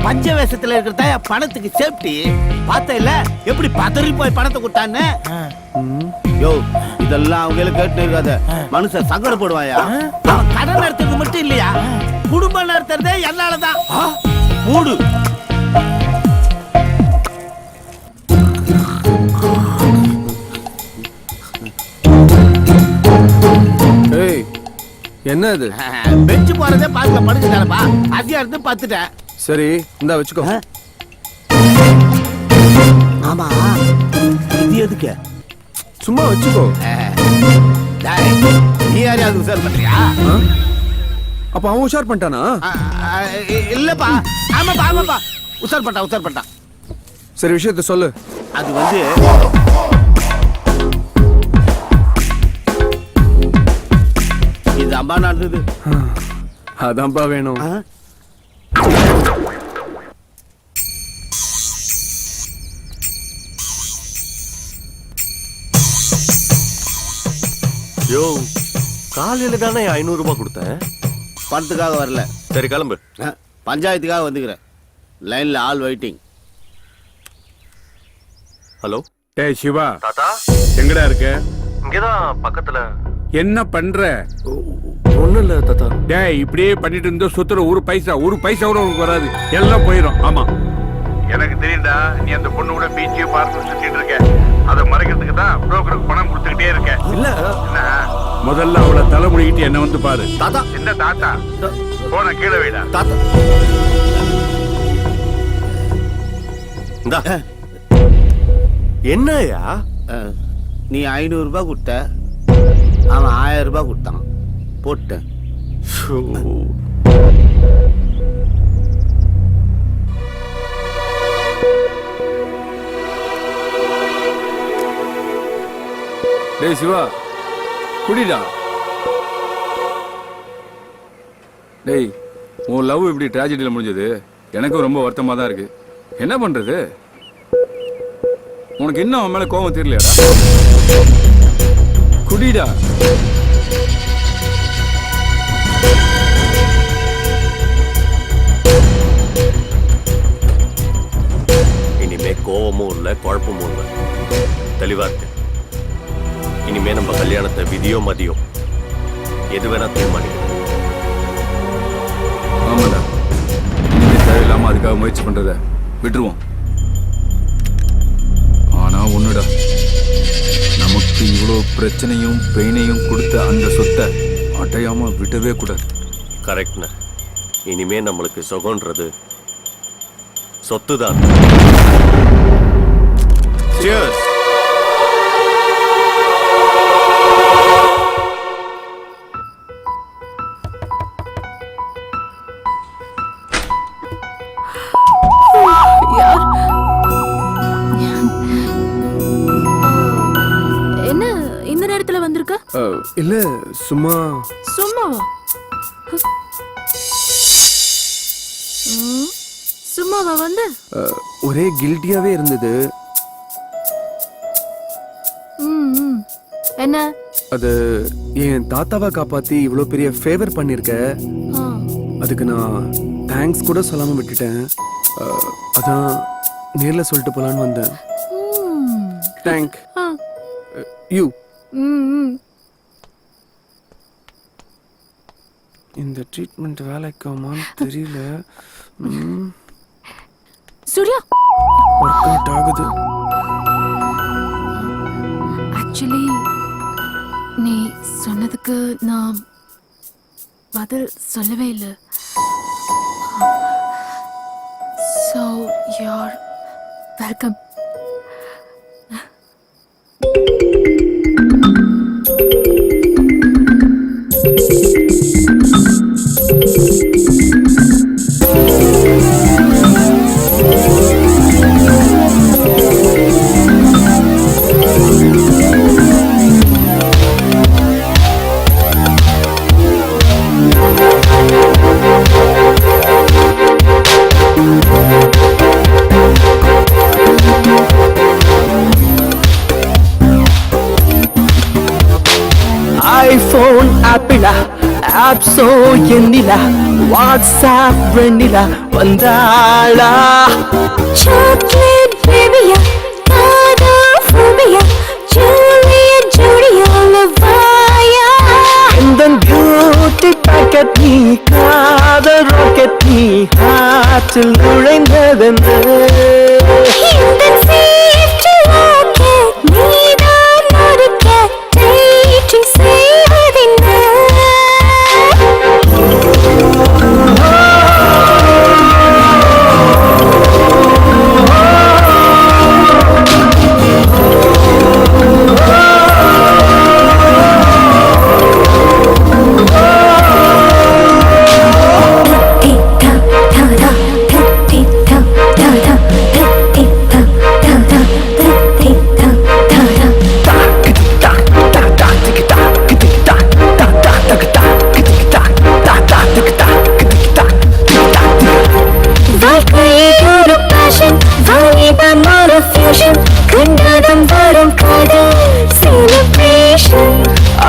பஞ்ச வேஷத்துல இருக்கிறத பணத்துக்கு சேஃப்டி பார்த்த இல்ல எப்படி பதறி போய் பணத்தை கொடுத்தான்னு? யோ இதெல்லாம் அவங்களுக்கு கேட்டு இருக்காத. மனுஷன் சங்கடப்படுவாயா? அவன் கடன் நடத்துறது மட்டும் இல்லையா, குடும்பம் நடத்துறதே என்னாலதான். மூடு. ஏய் என்ன இது? பெஞ்சு போறதே பார்க்கல படுத்துட்டாரப்பா. அதிகம் இருந்து பார்த்துட்டேன். சரி இந்தா வச்சுக்கோ. ஆமா இது எதுக்கு? சும்மா வச்சுக்கோ. நீ யாரையாவது உசார் பண்றியா? அப்ப அவன் உஷார் பண்ணிட்டானா? இல்லப்பா. ஆமாப்பா உசார் பண்ணிட்டான். சரி விஷயத்த சொல்லு. அது வந்து இது அம்பா நடந்தது. அதான்பா வேணும். யோ காலையில தானே 500 ரூபாய் கொடுத்தேன். பணத்துக்காக வரல. சரி கிளம்பு. பஞ்சாயத்துக்காக வந்துக்கிறேன். லைன்ல ஆல் வெயிட்டிங். ஹலோ. டேய் சிவா. தாத்தா எங்கடா இருக்க? இங்கதான் பக்கத்துல. என்ன பண்ற? ஒண்ணும் இல்ல தாத்தா. டேய் இப்படியே பண்ணிட்டு இருந்தா சொத்துல ஒரு பைசா கூட உனக்கு வராது. எல்லாம் போயிடும். ஆமா எனக்கு தெரியும்டா. நீ அந்த பொண்ணு கூட பீச்சையும் பார்த்து சுத்திட்டு இருக்க. அதை மறைக்கிறதுக்கு தான் புரோக்கருக்கு பணம் கொடுத்துக்கிட்டே இருக்க. இல்ல என்ன முதல்ல அவளை தலை முடிக்கிட்டு என்ன வந்து பாரு. தாத்தா. என்ன தாத்தா? போன கீழே வைடா. தாத்தா இந்தா. என்னயா நீ 500 ரூபாய் கொடுத்த, அவன் 1000 ரூபாய் கொடுத்தான், போட்டேன். டேய் சிவா, குடிடா. டேய், உன் லவ் இப்படி ட்ராஜடியில் முடிஞ்சது எனக்கும் ரொம்ப வருத்தமாக தான் இருக்கு. என்ன பண்றது? உனக்கு இன்னும் அவன் மேல கோபம் தெரியலையாடா? குடிடா. இனிமே கோபமும் இல்லை, குழப்பமும் இல்லை, தெளிவா இருக்கு. இனிமே நம்ம கல்யாணத்தை விதியோ மதியோ எது வேணா தீர்மானிக்கணும். ஆமாடா, இனிமே தேவையில்லாம அதுக்காக முயற்சி பண்றத விட்டுருவோம். ஆனா ஒண்ணுடா, நமக்கு இவ்வளோ பிரச்சனையும் பெயினையும் கொடுத்த அந்த சொத்தை அடையாம விடவே கூடாது. கரெக்ட்ண்ண. இனிமே நம்மளுக்கு சுகம்ன்றது சொத்து தான். Cheers. என்ன இந்த நேரத்துல வந்திருக்க? இல்ல சும்மா. சும்மாவா? சும்மாவா வந்து? ஒரே கில்ட்டியாவே இருந்தது. என்ன? அது என் தாத்தாவை காப்பாத்தி இவ்வளவு பெரிய ஃபேவர் பண்ணிருக்க, அதுக்கு நான் தேங்க்ஸ் கூட சொல்லாம விட்டுட்டேன். அதான் நேர்ல சொல்லிட்டு போலான்னு வந்தேன். Thank you. இந்த ட்ரீட்மெண்ட் வேலைக்காமான்னு தெரியல. சூர்யா, ஒர்க் அவுட் ஆகுது. ஆக்சுவலி நீ சொன்னதுக்கு நான் பதில் சொல்லவே இல்லை. So you're welcome. ஐபோன் ஆப்பிளா, ஆப்ஸோ எண்ணிலா, வாட்ஸ்ஆப் வெண்ணிலா வந்தாளா? சாக்லேட் பேபியா, காதா ஃபோபியா, ஜூலியட் ஜூலியா லவாயா. இந்த பியூட்டி பாக்கெட் நீ, காதல் ராக்கெட் நீ, ஹார்ட்டில் நுழைந்ததென்ன? இந்த சேஃப்டி ராக்கெட் நீதான் நொறுக்க டேட்டிங் செய்வதென்ன?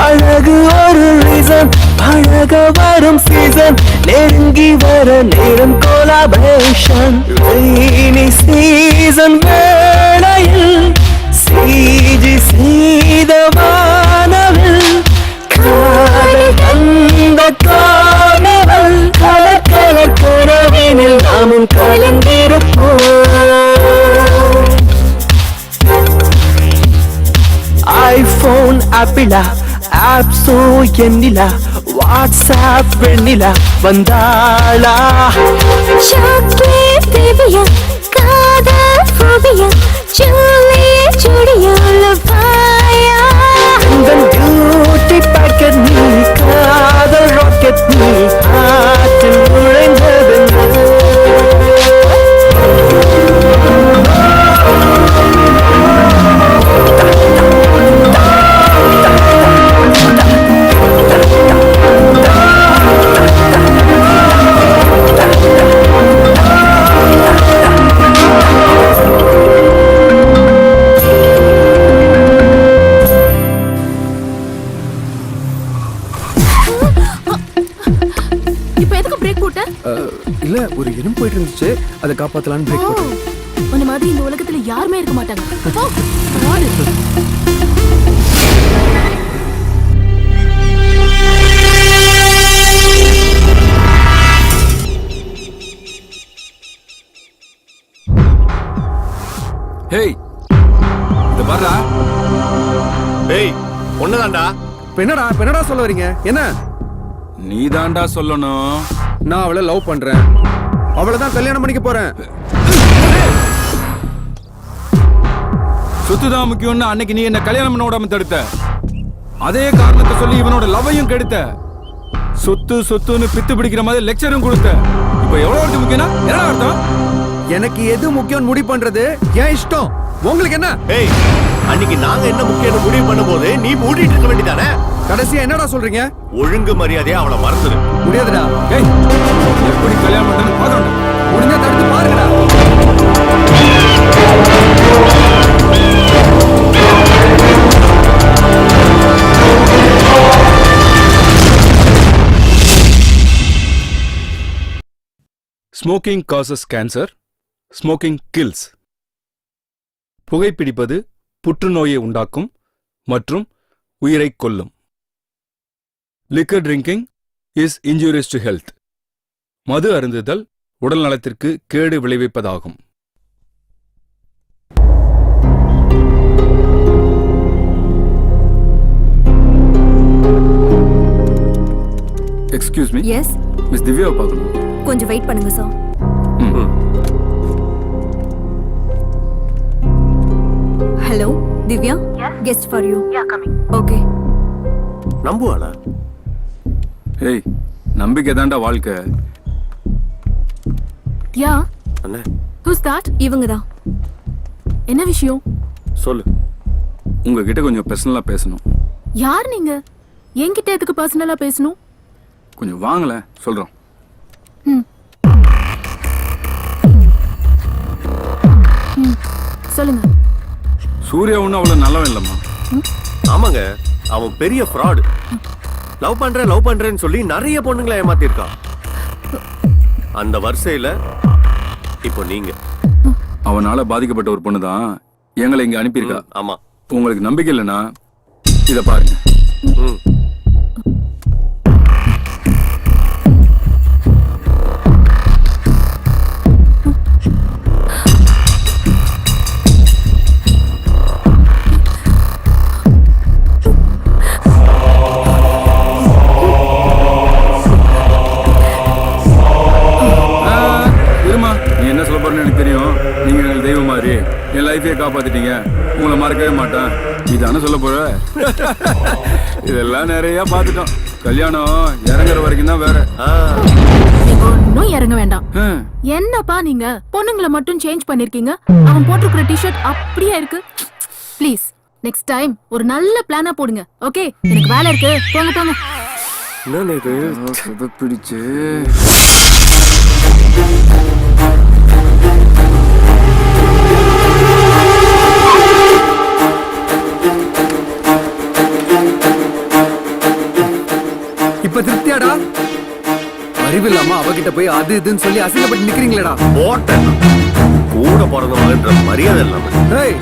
அழகு ஒரு ரீசன், பழக வரும் சீசன், நெருங்கி வர நேரம் கோலாபரேஷன். ரெய்னி சீசன் வேளையில் சீஜி செய்த வானவில் காதல் தந்த காணவல். கலர் கலர் கனவினில் நாமும் கலந்திருப்போம். ஐபோன் ஆப்பிளா, ஆப்ஸோ எண்ணிலா, வாட்ஸ்ஆப் வெண்ணிலா வந்தாளா? சாக்லேட் பேபியா, காதா ஃபோபியா, ஜூலியட் ஜூலியா லவாயா. உந்தன் பியூட்டி பாக்கெட் நீ காதல் ராக்கெட் நீ ஆற்றில் நுழைந்தது இப்ப எதுக்கு பிரேக் போட்ட? இல்ல ஒரு இடம் போயிட்டு இருந்துச்சு அதை காப்பாத்தலான்னு பிரேக் போட்டேன். உன்ன மாதிரி இந்த உலகத்துல யாருமே இருக்க மாட்டாங்க. போ, ஓடு. ஹேய் இத பாருடா. டேய் ஒண்ணுதான்டா. என்னடா சொல்ல வரீங்க? என்ன? நீதான்டா சொல்லணும். நான் அவளை லவ் பண்றேன், அவளை தான் கல்யாணம் பண்ணிக்க போறேன். சொத்துதான் முக்கியம்னு அன்னைக்கு நீ என்ன கல்யாணம் பண்ண விடாம தடுத்த. அதே காரணத்தை சொல்லி இவனோட லவ்வையும் கெடுத்த. சொத்து சொத்துன்னு பித்து பிடிக்கிற மாதிரி லெக்சரும் கொடுத்த. இப்ப எவ்வளவு முக்கியம்னா என்ன அர்த்தம்? எனக்கு எது முக்கியம் முடிவு பண்றது ஏன் இஷ்டம். உங்களுக்கு என்ன? ஏய் அன்னைக்கு நாங்க என்ன முக்கியம் முடிவு பண்ணும்போது நீ மூடிட்டு இருக்க வேண்டியதானே? கடைசியா என்னடா சொல்றீங்க? ஒழுங்கு மரியாதையா அவளை மறந்துடு. முடியாதுடா. ஏய் எப்படி கல்யாணம் பண்றேன்னு பாக்கணும். முடிஞ்சா தடுத்து பாருங்கடா. Smoking causes cancer, smoking kills. புகைப்பிடிப்பது புற்றுநோயை உண்டாக்கும் மற்றும் உயிரைக் கொல்லும். Liquor drinking is injurious to health. மது அருந்துதல் உடல் நலத்திற்கு கேடு விளைவிப்பதாகும். Excuse me. எஸ், மிஸ் திவ்யாவை பார்க்கணும். கொஞ்சம் வெயிட் பண்ணுங்க sir. Hello Divya, guest for you. Yeah coming. Okay. நம்புவாளா? ஏய் நம்பிக்கை தான்டா வாழ்க்கை. யா, அண்ணே ஹூஸ் தட்? இவங்க தான். என்ன விஷயம்? சொல்லு. உங்ககிட்ட கொஞ்சம் பர்சனலா பேசணும். யார் நீங்க? என்கிட்ட எதுக்கு பர்சனலா பேசணும்? கொஞ்சம் வாங்கல சொல்றோம். சொல்லுங்க. சூர்யா ஒன்றும் அவ்வளோ நல்லவன் இல்லைம்மா. ஆமாங்க, அவன் பெரிய ஃப்ராடு. லவ் பண்றேன்னு சொல்லி நிறைய பொண்ணுங்களை ஏமாத்திருக்கான். அந்த வரிசையில இப்போ நீங்க. அவனால பாதிக்கப்பட்ட ஒரு பொண்ணு தான் எங்களை இங்க அனுப்பியிருக்கா. ஆமா. உங்களுக்கு நம்பிக்கை இல்லைன்னா இத பாருங்க. எனக்கு தெரியும், நீங்க எனக்கு தெய்வம் மாதிரி என் லைஃபையே காப்பாத்திட்டீங்க, உங்களை மறக்கவே மாட்டேன் இதான சொல்ல போற. இதெல்லாம் நிறைய பாத்துட்டோம். கல்யாணம் இறங்குற வரைக்கும் தான் வேற. இன்னும் இறங்க வேண்டாம். என்னப்பா நீங்க பொண்ணுங்களை மட்டும் சேஞ்ச் பண்ணிருக்கீங்க, அவன் போட்டிருக்கிற டிஷர்ட் அப்படியே இருக்கு. ப்ளீஸ் நெக்ஸ்ட் டைம் ஒரு நல்ல பிளானா போடுங்க. ஓகே, எனக்கு வேலை இருக்கு, போங்க போங்க. என்ன இது பிடிச்சு இப்ப திருப்தியாடா? அறிவில்லாம அவகிட்ட போய் அது இதுன்னு சொல்லி அசிங்கப்பட்டு நிக்கிறீங்களேடா. போட்டேன் கூட பிறந்தவங்கன்ற மரியாதை இல்லாம. ஏய்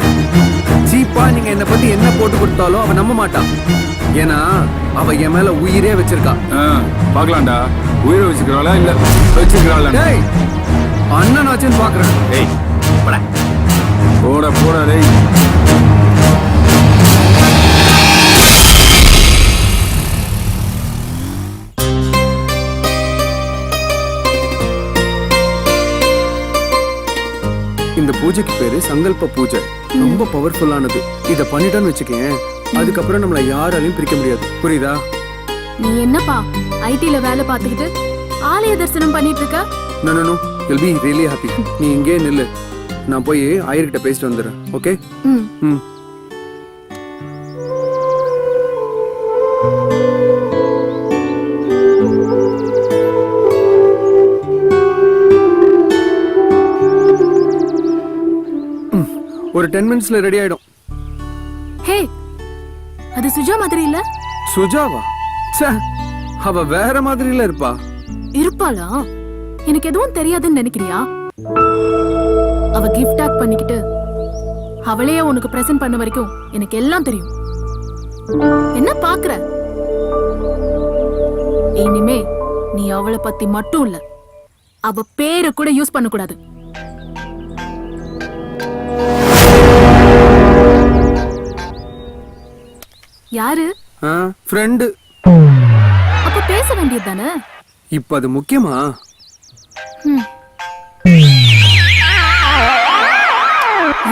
சீப்பா, நீங்க என்ன பத்தி என்ன போட்டு கொடுத்தாலும் அவ நம்ப மாட்டான். ஏன்னா அவ என் மேல உயிரே வச்சிருக்கா. பாக்கலாம்டா, உயிரை வச்சுக்கிறாளா இல்ல வச்சுக்கிறாளா? டேய் அண்ணன் ஆச்சுன்னு பாக்குறேன். ஏய் போட போட டேய். இந்த பூஜைக்கு பேரு சங்கல்ப பூஜை. ரொம்ப பவர்ஃபுல்லானது. இத பண்ணிட்டோன்னு வச்சுக்கேன், அதுக்கப்புறம் நம்மள யாராலையும் பிரிக்க முடியாது. புரியுதா? நீ என்னப்பா ஐடில வேலை பார்த்துக்கிட்டு ஆலய தரிசனம் பண்ணிட்டு இருக்க? No no no, you will be really happy. நீ இங்கே நில்லு, நான் போய் ஆயர்கிட்ட பேசிட்டு வந்துடுறேன். ஓகே? ம். ஒரு 10 மினிட்ஸ்ல ரெடி ஆயிடும். ஹே, அது சுஜா மாதிரி இல்ல? சுஜாவா? ச்சே, அவ வேற மாதிரில இருப்பா. இருப்பாளா? எனக்கு எதுவும் தெரியாதுன்னு நினைக்கிறியா? அவ கிஃப்ட் பேக் பண்ணிக்கிட்டு அவளையே உனக்கு பிரசன்ட் பண்ண வரைக்கும் எனக்கு எல்லாம் தெரியும். என்ன பாக்குற? இனிமே நீ அவளை பத்தி மட்டும் இல்ல, அவ பேரை கூட யூஸ் பண்ண கூடாது. யாரு? ஃப்ரெண்டு. அப்ப பேச வேண்டியது தானே? இப்ப அது முக்கியமா?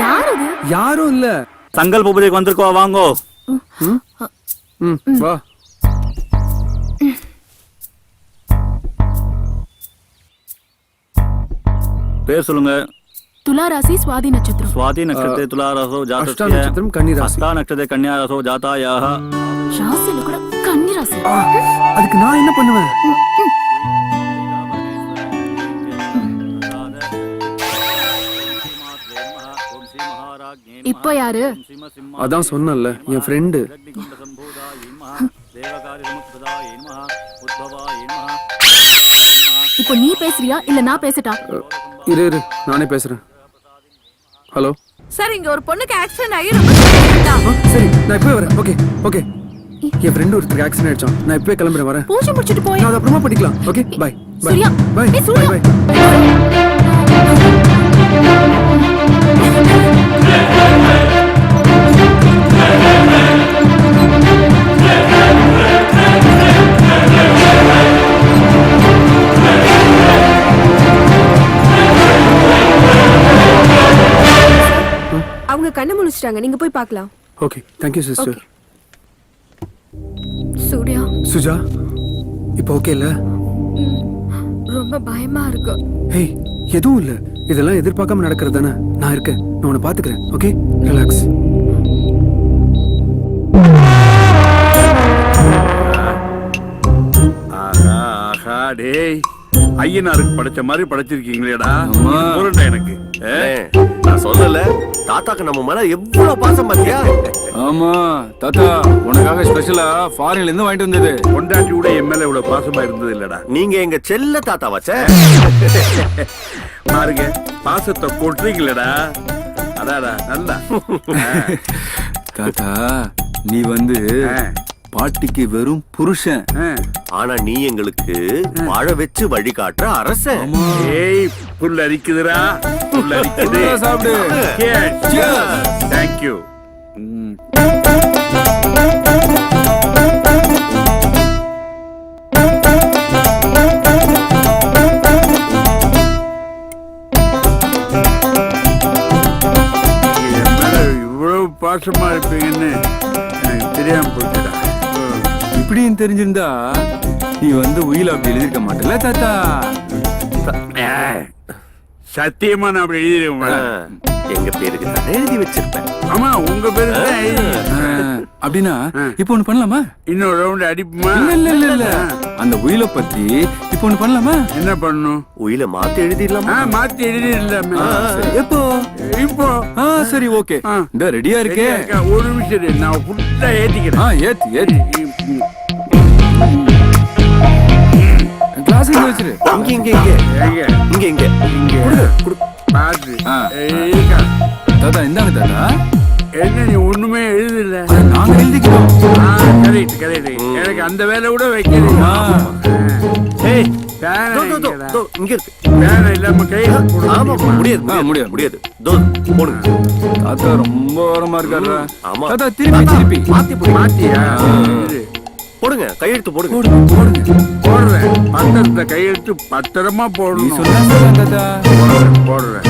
யாரு? யாரும் இல்ல. சங்கல்ப பூஜைக்கு வந்திருக்கோம், வாங்கோ. வா. பேர் சொல்லுங்க. துலா ராசி சுவாதி நட்சத்திரம். சுவாதி நட்சத்திர துலா ராசோ அஷ்டா நட்சத்திரம் கன்னி ராசி. அஷ்டா நட்சத்திர கன்யா ராசோ ஜாதாயாஹ. ராசில கூட கன்னி ராசி. அதுக்கு நான் என்ன பண்ணுவேன்? இப்போ யாரு? அதான் சொன்னல, என் ஃப்ரெண்டு. இப்போ நீ பேசுறியா இல்ல நான் பேசட்டா? இரு இரு, நானே பேசுறேன். ஹலோ சார், இங்க ஒரு பொண்ணுக்கு ஆக்சிடென்ட் ஆகி ரொம்ப சீரியஸா. சரி, நான் இப்பவே வரேன். Okay okay. என் ஃப்ரெண்ட் ஒருத்தருக்கு ஆக்சிடென்ட் ஆயிடுச்சான். நான் இப்பவே கிளம்புறேன், வரேன். பூஜை முடிச்சிட்டு போய். நான் அது அப்புறமா படிக்கலாம். Okay, bye bye Surya, bye ஏய் சூர்யா. பை. அவங்க கண்ணு முழிச்சிட்டாங்க, நீங்க போய் பார்க்கலாம். Okay, thank you sister. Surya. Suja, இப்போ ஓகே இல்ல? ரொம்ப பயமா இருக்கு. ஹே, எதுவும் இல்ல. இதெல்லாம் எதிர்பார்க்காம நடக்கிறது தானே. நான் இருக்கேன், நான் உன்னை பாத்துக்கிறேன். Okay, relax. ஆஹா ஆஹா, டேய் ஐயனாருக்கு படைச்ச மாதிரி படைச்சிருக்கீங்களேடா. பொருண்டா எனக்கு. நான் சொல்லல, தாத்தாக்கு நம்ம மேல எவ்வளவு பாசம் பாத்தியா? ஆமா தாத்தா, உனக்காக ஸ்பெஷலா ஃபாரின்ல இருந்து வாங்கிட்டு வந்தது. பொண்டாட்டி கூட என் மேல இவ்வளவு பாசமா இருந்தது இல்லடா. நீங்க எங்க செல்ல தாத்தா வச்ச பாருங்க, பாசத்தை கொட்டுறீங்களடா. அடாடா நல்லா. தாத்தா, நீ வந்து பாட்டிக்கு வெறும் புருஷன். ஆனா நீ எங்களுக்கு வாழ வச்சு வழி காட்டுற அரசன். ஏய், புல் அரிக்குதுடா, புல் அரிக்குது. சாப்பிடு. தேங்க்யூ. இவ்வளவு பாசமா இருப்பீங்கன்னு எனக்கு தெரியாம போச்சுடா. இப்படியும் தெரிஞ்சிருந்தா நீ வந்து உயில அப்படி எழுதிருக்க மாட்டல தாத்தா. சத்தியமா நான் அப்படி எழுதிருக்கேன். எங்க பேருக்கு தான் எழுதி வச்சிருப்பேன். ஆமா, உங்க பேரு அப்படின்னா இப்போ ஒண்ணு பண்ணலாமா? இன்னொரு ரவுண்ட் அடிப்புமா? இல்ல இல்ல இல்ல, அந்த உயில பத்தி இப்போ ஒண்ணு பண்ணலாமா? என்ன பண்ணணும்? உயில மாத்தி எழுதிடலாமா? மாத்தி எழுதிடலாமே. எப்போ? இப்போ. சரி, ஓகே. இந்த ரெடியா இருக்கே. ஒரு நிமிஷம், நான் ஃபுல்லா ஏத்திக்கிறேன். ஏத்தி ஏத்தி கிளாஸ் வச்சிரு. இங்க இங்க இங்க இங்க இங்க இங்க பாத்து. தாத்தா இந்தாங்க தாத்தா. என்ன நீ ஒண்ணுமே எழுதல? நாங்க எழுதிக்கிறோம். Correct correct. எனக்கு அந்த வேலை கூட வைக்கிறீங்க. ஏய், இங்க இருக்கு. வேலை இல்லாம கை. ஆமா, முடியாது முடியாது முடியாது. தோ போடுங்க. தாத்தா ரொம்ப ஓரமா இருக்காரு. ஆமா தாத்தா, திருப்பி திருப்பி மாத்தியா? போடுங்க, கையெழுத்து போடுங்க. போடுறேன். 10 பத்திரத்தை கையெழுத்து பத்திரமா நீ போடணும். சொன்னா தாத்தா. போடுறேன்.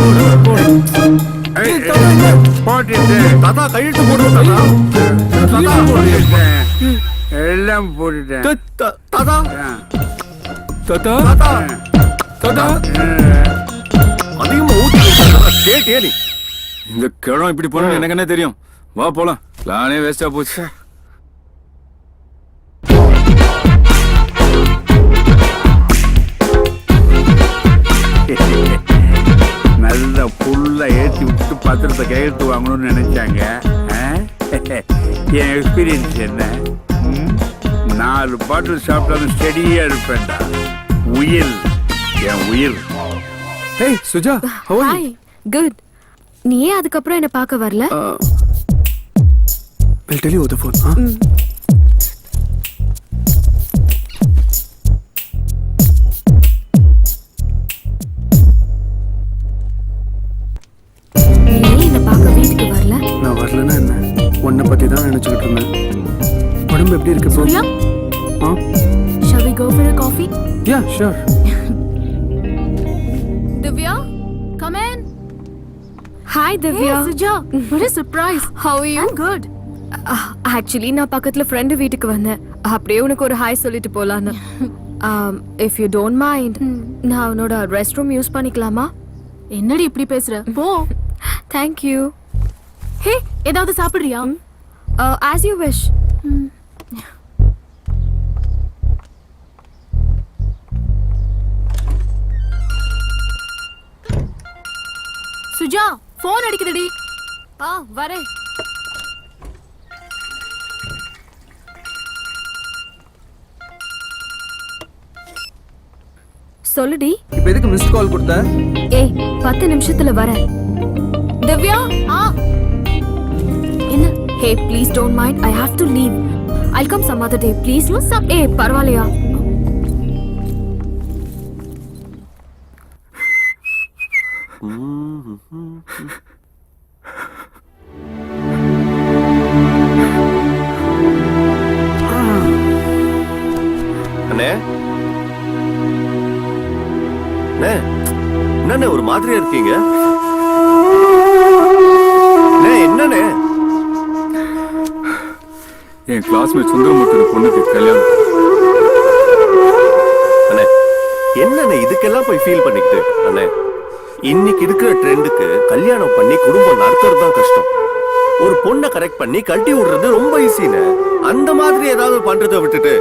ஏய், போட்டுட்டு தாத்தா கையெழுத்து போடுங்க தாத்தா. போட்டுட்டேன். எல்லாம் போட்டுட்டேன். தாத்தா தாத்தா தாத்தா தாத்தா அதிகமா ஊத்தி கேட்டியே நீ. இந்த கிழம் இப்படி போறோம் எனக்கு என்ன தெரியும். வா போலாம். பிளானே வேஸ்டா போச்சு. நல்ல புல்ல ஏற்றி விட்டு பத்திரத்தை கையெழுத்து வாங்கணும்னு நினைச்சாங்க. என் எக்ஸ்பீரியன்ஸ் என்ன? 4 பாட்டில் சாப்பிட்டாலும் ஸ்டெடியா இருப்பேன்டா. உயிர் என் உயிர். Hey Suja, how are you? Hi good. நீ ஏன் அதுக்கப்புறம் என்ன பார்க்க வரல? I'll tell you over the phone. நீ ஏன் என்ன பார்க்க வீட்டுக்கு வரல? நான் வரலன்னா என்ன? உன்னை பத்தி தான் நினைச்சுக்கிட்டு இருந்தேன். உடம்பு எப்படி இருக்கு இப்போ? Surya, shall we go for a coffee? Yeah, sure. Divya, come in. Hi Divya. Hey, Suja. What a surprise. How are you? I'm good. Actually நான் பக்கத்துல ஃப்ரெண்டு வீட்டுக்கு வந்தேன். அப்படியே உனக்கு ஒரு ஹாய் சொல்லிட்டு போலான்னு. இஃப் யூ டோன்ட் மைண்ட், நான் உன்னோட ரெஸ்ட் ரூம் யூஸ் பண்ணிக்கலாமா? என்னடி இப்படி பேசுற? போ. Thank you. ஹே, ஏதாவது சாப்பிடுறியா? As you wish. Suja, phone அடிக்குதுடி. வரேன். சொல்லுடி. இப்போ எதுக்கு மிஸ்ட் கால் கொடுத்த? ஏய் 10 நிமிஷத்துல வரேன். திவ்யா. என்ன? Hey please don't mind, I have to leave. I come some other day please. ஏய் பரவாயில்லையா? அண்ணே அண்ணே, என்னண்ணே ஒரு மாதிரியா இருக்கீங்க? அண்ணே, என்னண்ணே? என் கிளாஸ்மேட் சுந்தரமூர்த்தி பொண்ணுக்கு கல்யாணம். அண்ணே, என்னண்ணே இதுக்கெல்லாம் போய் ஃபீல் பண்ணிக்கிட்டு? அண்ணே, இன்னைக்கு இருக்கிற ட்ரெண்டுக்கு கல்யாணம் பண்ணி குடும்பம் நடத்துறது தான் கஷ்டம். ஒரு பொண்ணை கரெக்ட் பண்ணி கட்டி விடுறது ரொம்ப ஈஸின்னு. அந்த மாதிரி ஏதாவது பண்றதை விட்டுட்டு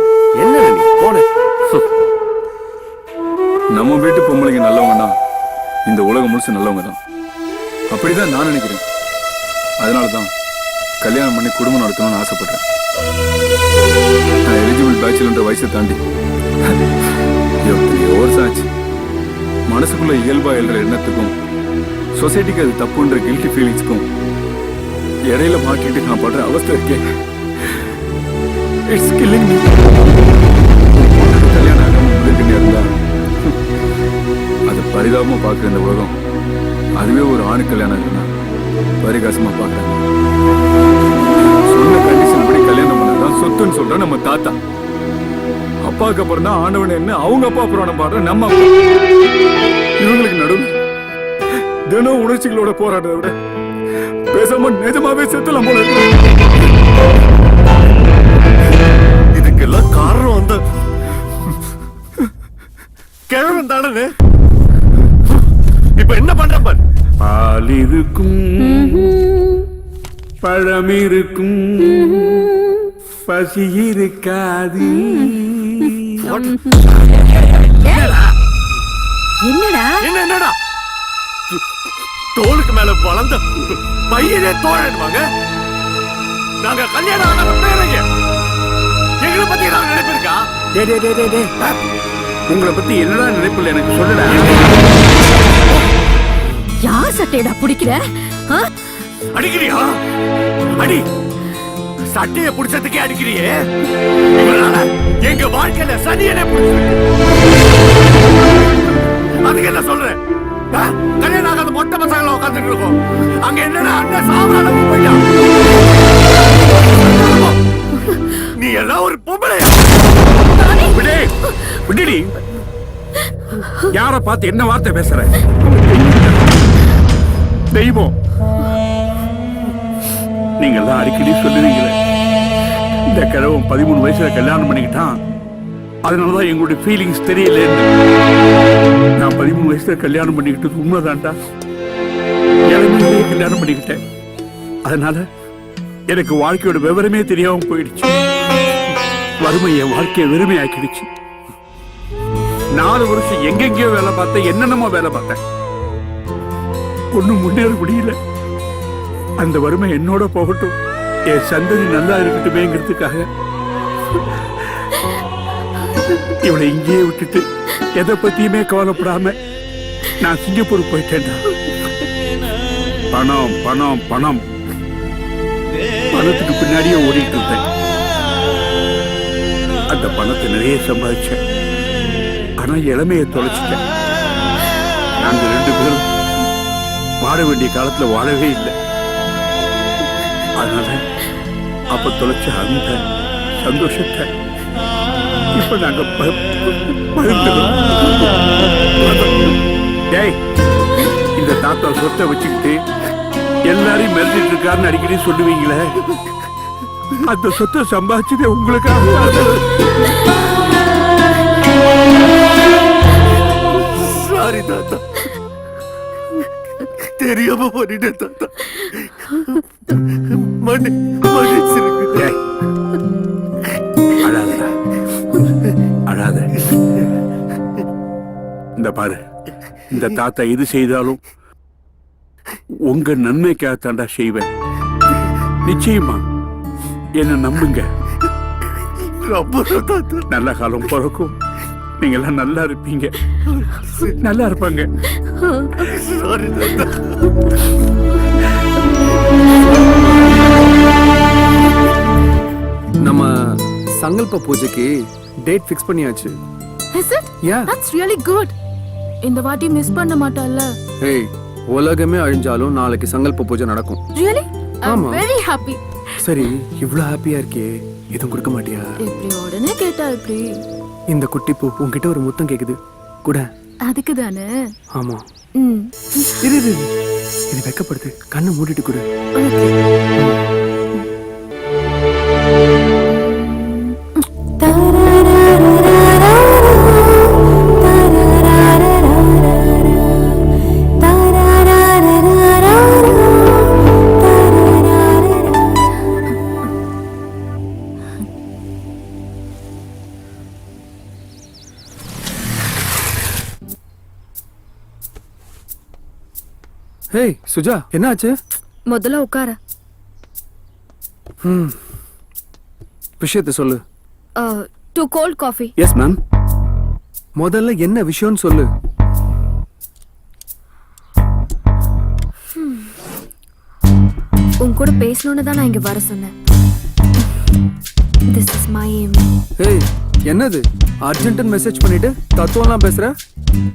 என்ன நீ போன? நம்ம வீட்டு பொம்பளைங்க நல்லவங்க தான், இந்த உலகம் முழுசு நல்லவங்க தான். அப்படிதான் நான் நினைக்கிறேன். அதனால தான் கல்யாணம் பண்ணி குடும்பம் நடத்தணும்னு ஆசைப்படுறேன். நான் எலிஜிபிள் பேச்சுலன்ற வயசை தாண்டி எத்தனையோ வருஷம் ஆச்சு. மனசுக்குள்ள இயல்பா எழுற எண்ணத்துக்கும் சொசைட்டிக்கு அது தப்புன்ற கில்ட்டி ஃபீலிங்ஸ்க்கும் இடையில மாட்டிட்டு நான் படுற அவஸ்தை இருக்கேன். It's killing me. கல்யாணம் ஆகாம முடிக்கிட்டே இருந்தா அதை பரிதாபமா பார்க்குற இந்த உலகம் அதுவே ஒரு ஆணு கல்யாணம் ஆகுதுன்னா பரிகாசமா பார்க்கறாங்க. சொன்ன கண்டிஷன் படி கல்யாணம் பண்ணதான் சொத்துன்னு சொல்ற நம்ம தாத்தா. அப்பாவுக்கு அப்புறம் தான் ஆண்டவன் என்ன அவங்க அப்பா புராணம் பாடுற நம்ம அப்பா. இவங்களுக்கு நடுவு தினம் உணர்ச்சிகளோட போராடுறத விட பேசாம நிஜமாவே செத்துலாம் போல இருக்கு. இதுக்கெல்லாம் காரணம் அந்த கிழவன் தானே. இப்ப என்ன பண்ற பாரு. பால் இருக்கும், பழம் இருக்கும், பசி இருக்காது. என்னடா என்னடா தோளுக்கு மேல வளர்ந்த பையனே தோழன்வாங்க. நாங்க கல்யாணம் ஆகாத பேரைங்க எங்களை பத்தி ஏதாவது நினைப்பு இருக்கா? உங்களை பத்தி என்னடா நினைப்பில்லை எனக்கு சொல்லுடா. யார் சட்டையடா பிடிக்கிற? அடிக்கிறியா? அடி. சட்டைய புடிச்சதுக்கே அடிக்கிறியே. இவனால எங்க வாழ்க்கையில சனியனே புடிச்சிருக்கு. அதுக்கு என்ன சொல்றேன்? கல்யாணம் ஆகாத மொட்டை பசங்களை உட்காந்துட்டு இருக்கோம். அங்க என்னடா அண்ணன் சாவரான போயிட்டான். நீ எல்லாம் ஒரு பொம்பளையா? விடுடி. யார பார்த்து என்ன வார்த்தை பேசுற? தெய்வம், நீங்க எல்லாம் அடிக்கடி சொல்லுவீங்களே, இந்த கிழவன் 13 வயசுல கல்யாணம் பண்ணிக்கிட்டான், அதனாலதான் எங்களுடைய ஃபீலிங்ஸ் தெரியல. நான் 13 வயசுல கல்யாணம் பண்ணிக்கிட்டது உண்மைதான்டா. இளமையிலேயே கல்யாணம் பண்ணிக்கிட்டேன். அதனால எனக்கு வாழ்க்கையோட விவரமே தெரியாம போயிடுச்சு. வறுமை என் வாழ்க்கையை வெறுமையாக்கிடுச்சு. 4 வருஷம் எங்கெங்கயோ வேலை பார்த்தேன், என்னென்னமோ வேலை பார்த்தேன், ஒண்ணும் முன்னேற முடியல. அந்த வறுமை என்னோட போகட்டும், என் சந்ததி நல்லா இருக்கட்டுமேங்கிறதுக்காக இவளை இங்கேயே விட்டுட்டு எதை பத்தியுமே கவலைப்படாம நான் சிங்கப்பூர் போயிட்டேன்டா. பணம் பணம் பணம், பணத்துக்கு பின்னாடியே ஓடிட்டு இருந்தேன். அந்த பணத்தை நிறைய சம்பாதிச்சேன், ஆனா இளமையை தொலைச்சிட்டேன். நாங்க 2 பேரும் வாழ வேண்டிய காலத்துல வாழவே இல்லை. அதனால அப்ப தொலைச்ச அந்த சந்தோஷத்தை இப்ப நாங்க பகிர்ந்துக்கிறோம். டேய், இந்த தாத்தா சொத்தை வச்சுக்கிட்டு எல்லாரையும் மெரிச்சிட்டு இருக்காருன்னு அடிக்கடி சொல்லுவீங்களே, அந்த சொத்தை சம்பாதிச்சதே உங்களுக்காக. சாரி தாத்தா, தெரியாம பண்ணிட்டேன் தாத்தா. மன்னிச்சிருங்க. அழாதடா, அழாத. இந்த பாரு, இந்த தாத்தா எது செய்தாலும் உங்க நன்மைக்காகத்தாண்டா செய்வேன். நிச்சயமா என்ன நம்புங்க. நல்ல காலம் பிறக்கும், நீங்க எல்லாம் நல்லா இருப்பீங்க, நல்லா இருப்பாங்க. நம்ம சங்கல்ப பூஜைக்கு டேட் ஃபிக்ஸ் பண்ணியாச்சு. Is it? Yeah. That's really good. இந்த வாட்டி மிஸ் பண்ண மாட்டல்ல? ஏய், உலகமே அழிஞ்சாலும் நாளைக்கு சங்கல்ப பூஜை நடக்கும். Really? I'm ஆமா. very happy. சரி, இவ்ளோ ஹாப்பியா இருக்கே, எதுவும் கொடுக்க மாட்டியா? இப்படி உடனே கேட்டா எப்படி? இந்த குட்டி பூ உன்கிட்ட ஒரு முத்தம் கேக்குது கூட. அதுக்கு தானே? ஆமா. ம். இரு இரு இரு. இது வெக்கப்படுது, கண்ணை மூடிட்டு கூட. ஹேய் சுஜா, என்னாச்சு? முதல்ல உட்கார. விஷயத்தை சொல்லு. 2 cold coffee. Yes ma'am. முதல்ல என்ன விஷயம்னு சொல்லு. உன் கூட பேசணும்னு தான் நான் இங்க வர சொன்னேன். This is my aim. Hey, என்னது அர்ஜென்ட் மெசேஜ் பண்ணிட்டு தத்துவம்லாம் பேசுற?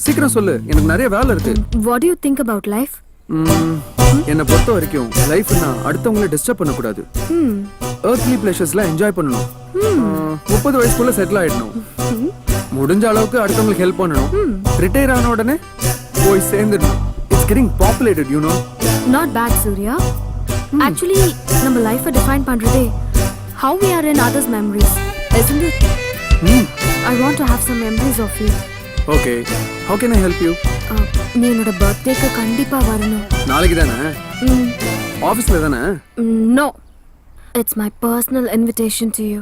சீக்கிரம் சொல்லு, எனக்கு நிறைய வேலை இருக்கு. What do you think about life? என்னை பொறுத்த வரைக்கும் லைஃப்னா அடுத்தவங்களை டிஸ்டர்ப் பண்ணக்கூடாது. earthly pleasuresலாம் என்ஜாய் பண்ணணும். 30 வயசுக்குள்ள செட்டில் ஆயிடணும். முடிஞ்ச அளவுக்கு அடுத்தவங்களுக்கு ஹெல்ப் பண்ணணும். ரிட்டையர் ஆன உடனே போய் சேர்ந்துடணும். It's getting populated, you know. Not bad, Surya. Actually, நம்ம லைஃபை டிஃபைன் பண்றதே how we are in others' memories, isn't it? I want to have some memories of you. Okay, how can I help you? நீ என்னோட பர்த்டேக்கு கண்டிப்பா வரணும். நாளைக்கு தானே? ஆபீஸ்ல தானே? No, it's my personal invitation to you,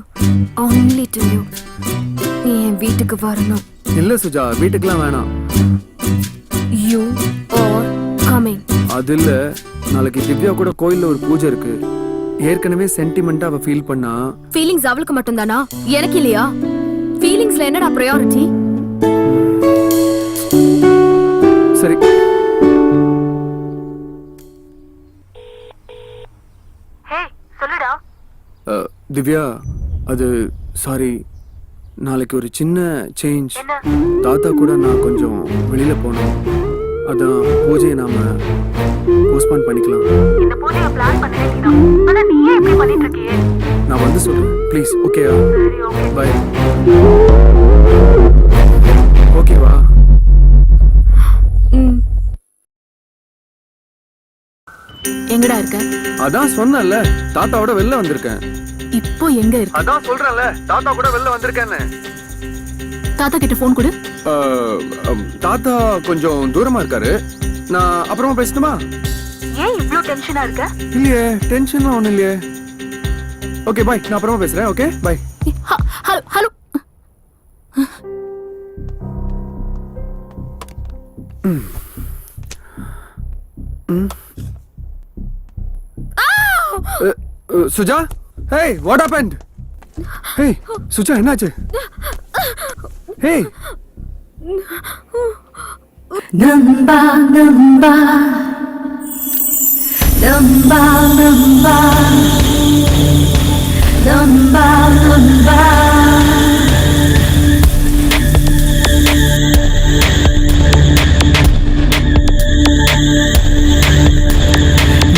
only to you. நீ என் வீட்டுக்கு வரணும். இல்ல சுஜா, வீட்டுக்குலாம் வேணாம். You are coming. அது இல்ல, நாளைக்கு திவ்யா கூட கோயில்ல ஒரு பூஜை இருக்கு. ஏற்கனவே சென்டிமெண்டா அவ ஃபீல் பண்ணா. ஃபீலிங்ஸ் அவளுக்கு மட்டும் தானா, எனக்கு இல்லையா? ஃபீலிங்ஸ்ல என்னடா பிரையாரிட்டி? சரி. ஹே, சொல்லுடா. திவ்யா, அது சாரி, நாளைக்கு ஒரு சின்ன சேஞ்ச். தாத்தா கூட நான் கொஞ்சம் வெளியில போனோம். அதான் பூஜையை நாம போஸ்ட்போன் பண்ணிக்கலாம். இந்த பூஜையை பிளான் பண்ணிட்டீங்க, ஆனா நீ ஏன் இப்படி பண்ணிட்டு இருக்கியே? நான் வந்து சொல்றேன் ப்ளீஸ். ஓகேயா? சரி, ஓகே. பை. ஓகேவா? இருக்க? அதான் சொன்னேன்ல, தாத்தாவோட வெளில வந்திருக்கேன். இப்போ எங்க இருக்க? அதான் சொல்றேன்ல, தாத்தா கூட வெளில வந்திருக்கேன்னு. தாத்தா கிட்ட போன் கொடு. தாத்தா கொஞ்சம் தூரமா இருக்காரு. நான் அப்புறமா பேசணுமா? ஏன் இவ்ளோ டென்ஷனா இருக்க? இல்லையே, டென்ஷன்லாம் ஒண்ணும் இல்லையே. ஓகே பாய், நான் அப்புறமா பேசுறேன். Okay bye. Hello. Suja, hey, what happened? Hey, Suja, என்னாச்சு? Hey. நம்பா நம்பா நம்பா நம்பா நம்பா நம்பா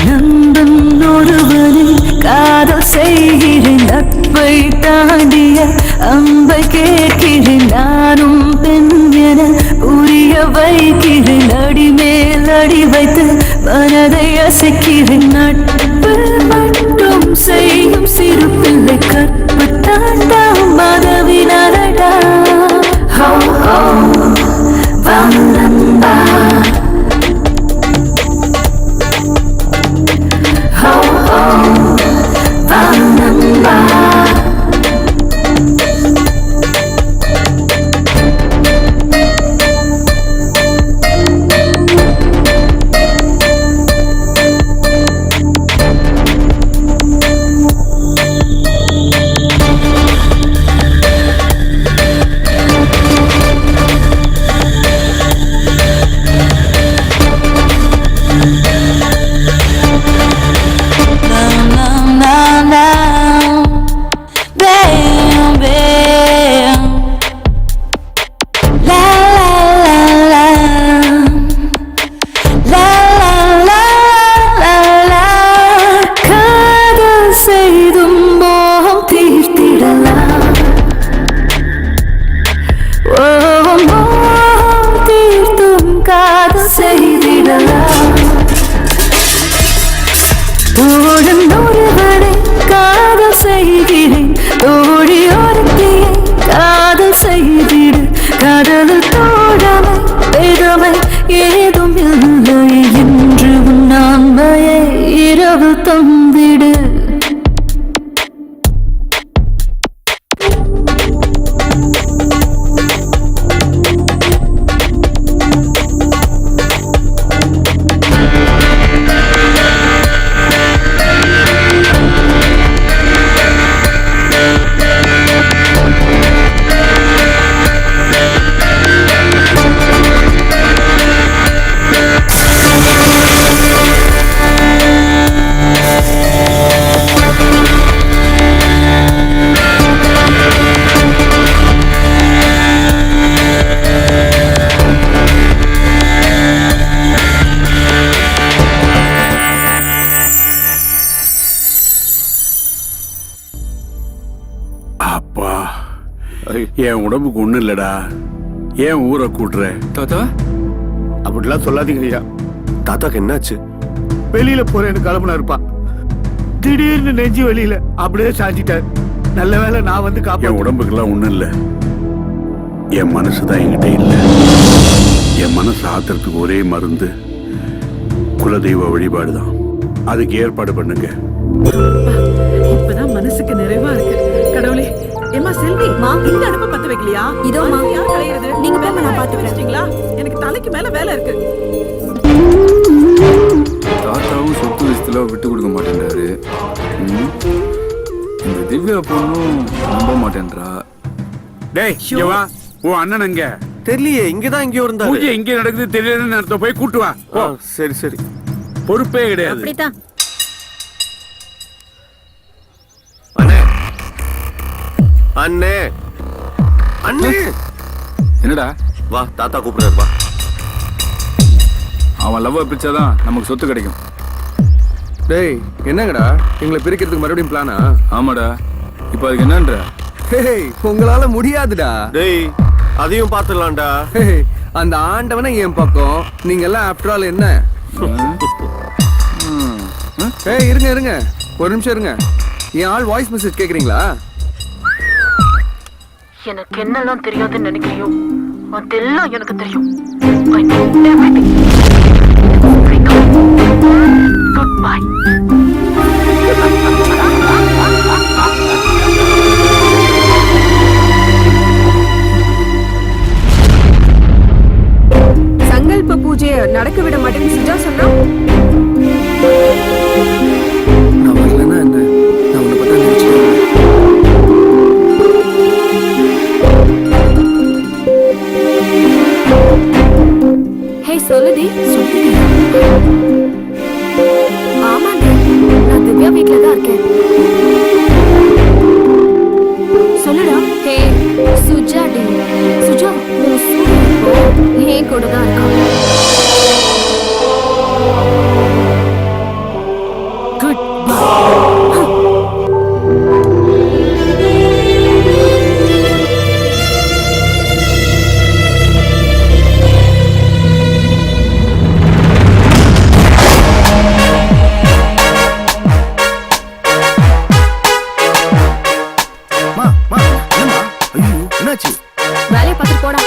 நம்பும் ஒருவனில் காதல் செய்கிறேன், நட்பை தாண்டிய அம்பை கேட்கிறேன், நானும் பெண் என புரிய வைக்கிறேன், அடி மேல் அடி வைத்து மனதை அசைக்கிறேன், நட்பு மட்டும் செய்யும் சிறு பிள்ளை கற்பு தாண்டா மதவினரடா. ஹோ ஹோ வந்தம்பா ஹோ ஹோ வந்தம்பா. என் உடம்புக்கு ஒண்ணு இல்லடா, ஏன் ஊரை கூட்டுற? தாத்தா அப்படிலாம் சொல்லாதீங்க ஐயா. தாத்தாக்கு என்னாச்சு? வெளியில போறேன்னு கிளம்புனா இருப்பா, திடீர்னு நெஞ்சு வெளியில அப்படியே சாஞ்சிட்டார். நல்ல வேளை நான் வந்து என் காப்பேன். உடம்புக்கெல்லாம் ஒண்ணும் இல்ல, என் மனசுதான் என்கிட்ட இல்ல. என் மனசு ஆத்துறதுக்கு ஒரே மருந்து குலதெய்வ வழிபாடுதான். அதுக்கு ஏற்பாடு பண்ணுங்க. இப்பதான் மனசுக்கு நிறைவா இருக்கு. கடவுளே, ஏமா செல்வி, இந்த அடுப்பை பத்த வைக்கலையா? இதோமா. யார் கலையிறது? நீங்க போங்க, நான் பாத்துக்கிறேன். எனக்கு தலைக்கு மேல வேலை இருக்கு. தாத்தாவும் சொத்து விஷயத்துல விட்டு கொடுக்க மாட்டேன்றாரு. இந்த திவ்யா பொண்ணும் நம்ப மாட்டேன்றா. டேய், இங்க வா. உன் அண்ணன் எங்க? தெரியலையே, இங்கதான் எங்கேயோ இருந்தாரு. பூஜை எங்க நடக்குது தெரியலன்னு நேரத்தை போய் கூட்டு வா. போ. சரி சரி. பொறுப்பே கிடையாது. அப்படித்தான். அண்ணே அண்ணே அண்ணே, என்னடா? வா, தாத்தா கூப்பிடுறாரு, வா. அவன் லவ் பிரிச்சாதான் நமக்கு சொத்து கிடைக்கும். டேய், என்னங்கடா எங்களை பிரிக்கிறதுக்கு மறுபடியும் பிளானா? ஆமாடா. இப்போ அதுக்கு என்னன்ற? உங்களால முடியாதுடா. டேய், அதையும் பாத்துடலாம்டா. அந்த ஆண்டவனை என் பக்கம், நீங்க எல்லாம் ஆஃப்டர் ஆல் என்ன? ஏய் இருங்க இருங்க, ஒரு நிமிஷம் இருங்க. என் ஆள் வாய்ஸ் மெசேஜ் கேக்குறீங்களா? எனக்கு என்னெல்லாம் தெரியாதுன்னு நினைக்கிறியோ அதெல்லாம் எனக்கு தெரியும். Good bye. சங்கல்ப பூஜையை நடக்க விட மாட்டேன்னு சுஜா சொன்னா நான் வரலன்னா என்ன? நான் உன்னை பத்தி நினைச்சிட்டேன். ஹே சொல்லுடி. ஆமாங்க, நான் திவ்யா வீட்ல தான் இருக்கேன். சொல்லுடா. Hey Suja D. சுஜா உன் சூரிய இப்போ ஏன் கூட தான் இருக்கான். Good bye. என்னாச்சு? வேலையை பார்த்துட்டு போடா.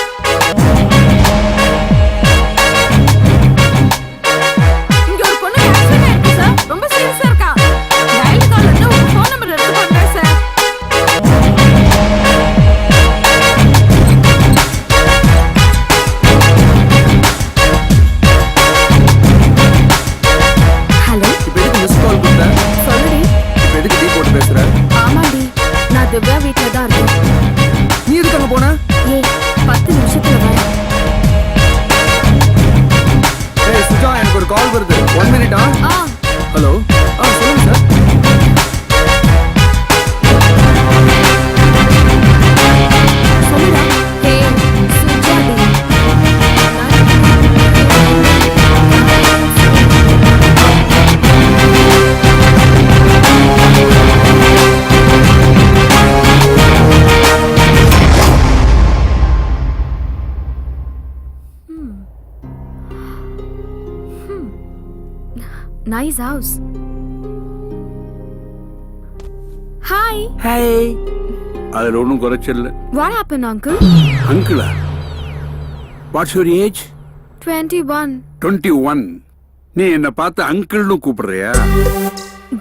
இங்க ஒரு பொண்ணு ஆக்சிடென்ட் ஆயிருக்கு சார். ரொம்ப சீரியஸா இருக்கா. டயல் கால்ல இருந்து உங்க ஃபோன் நம்பர் எடுத்து பண்றேன் சார். ஹலோ, இப்போ எதுக்கு மிஸ் கால் கொடுத்த? சொல்லுடி. இப்போ எதுக்கு டீ போட்டு பேசுற? ஆமாடி, நான் திவ்யா வீட்ல தான் இருக்கேன். நீ எதுக்கு அங்க போன? ஏய் 10 நிமிஷத்துல வரேன். ஏய் சுஜா, எனக்கு ஒரு கால் வருது. 1 மினிட்டா? ஹலோ. சொல்லுங்க சார். சொல்லுடா. ஹே சுஜா டி. Nice house. Hi. ஹே, அதுல ஒன்றும் குறைச்சல். What happened, uncle? அங்கிளா? What's your age? 21. 21. நீ என்ன பார்த்து அங்கிள்னு கூப்பிடுறியா?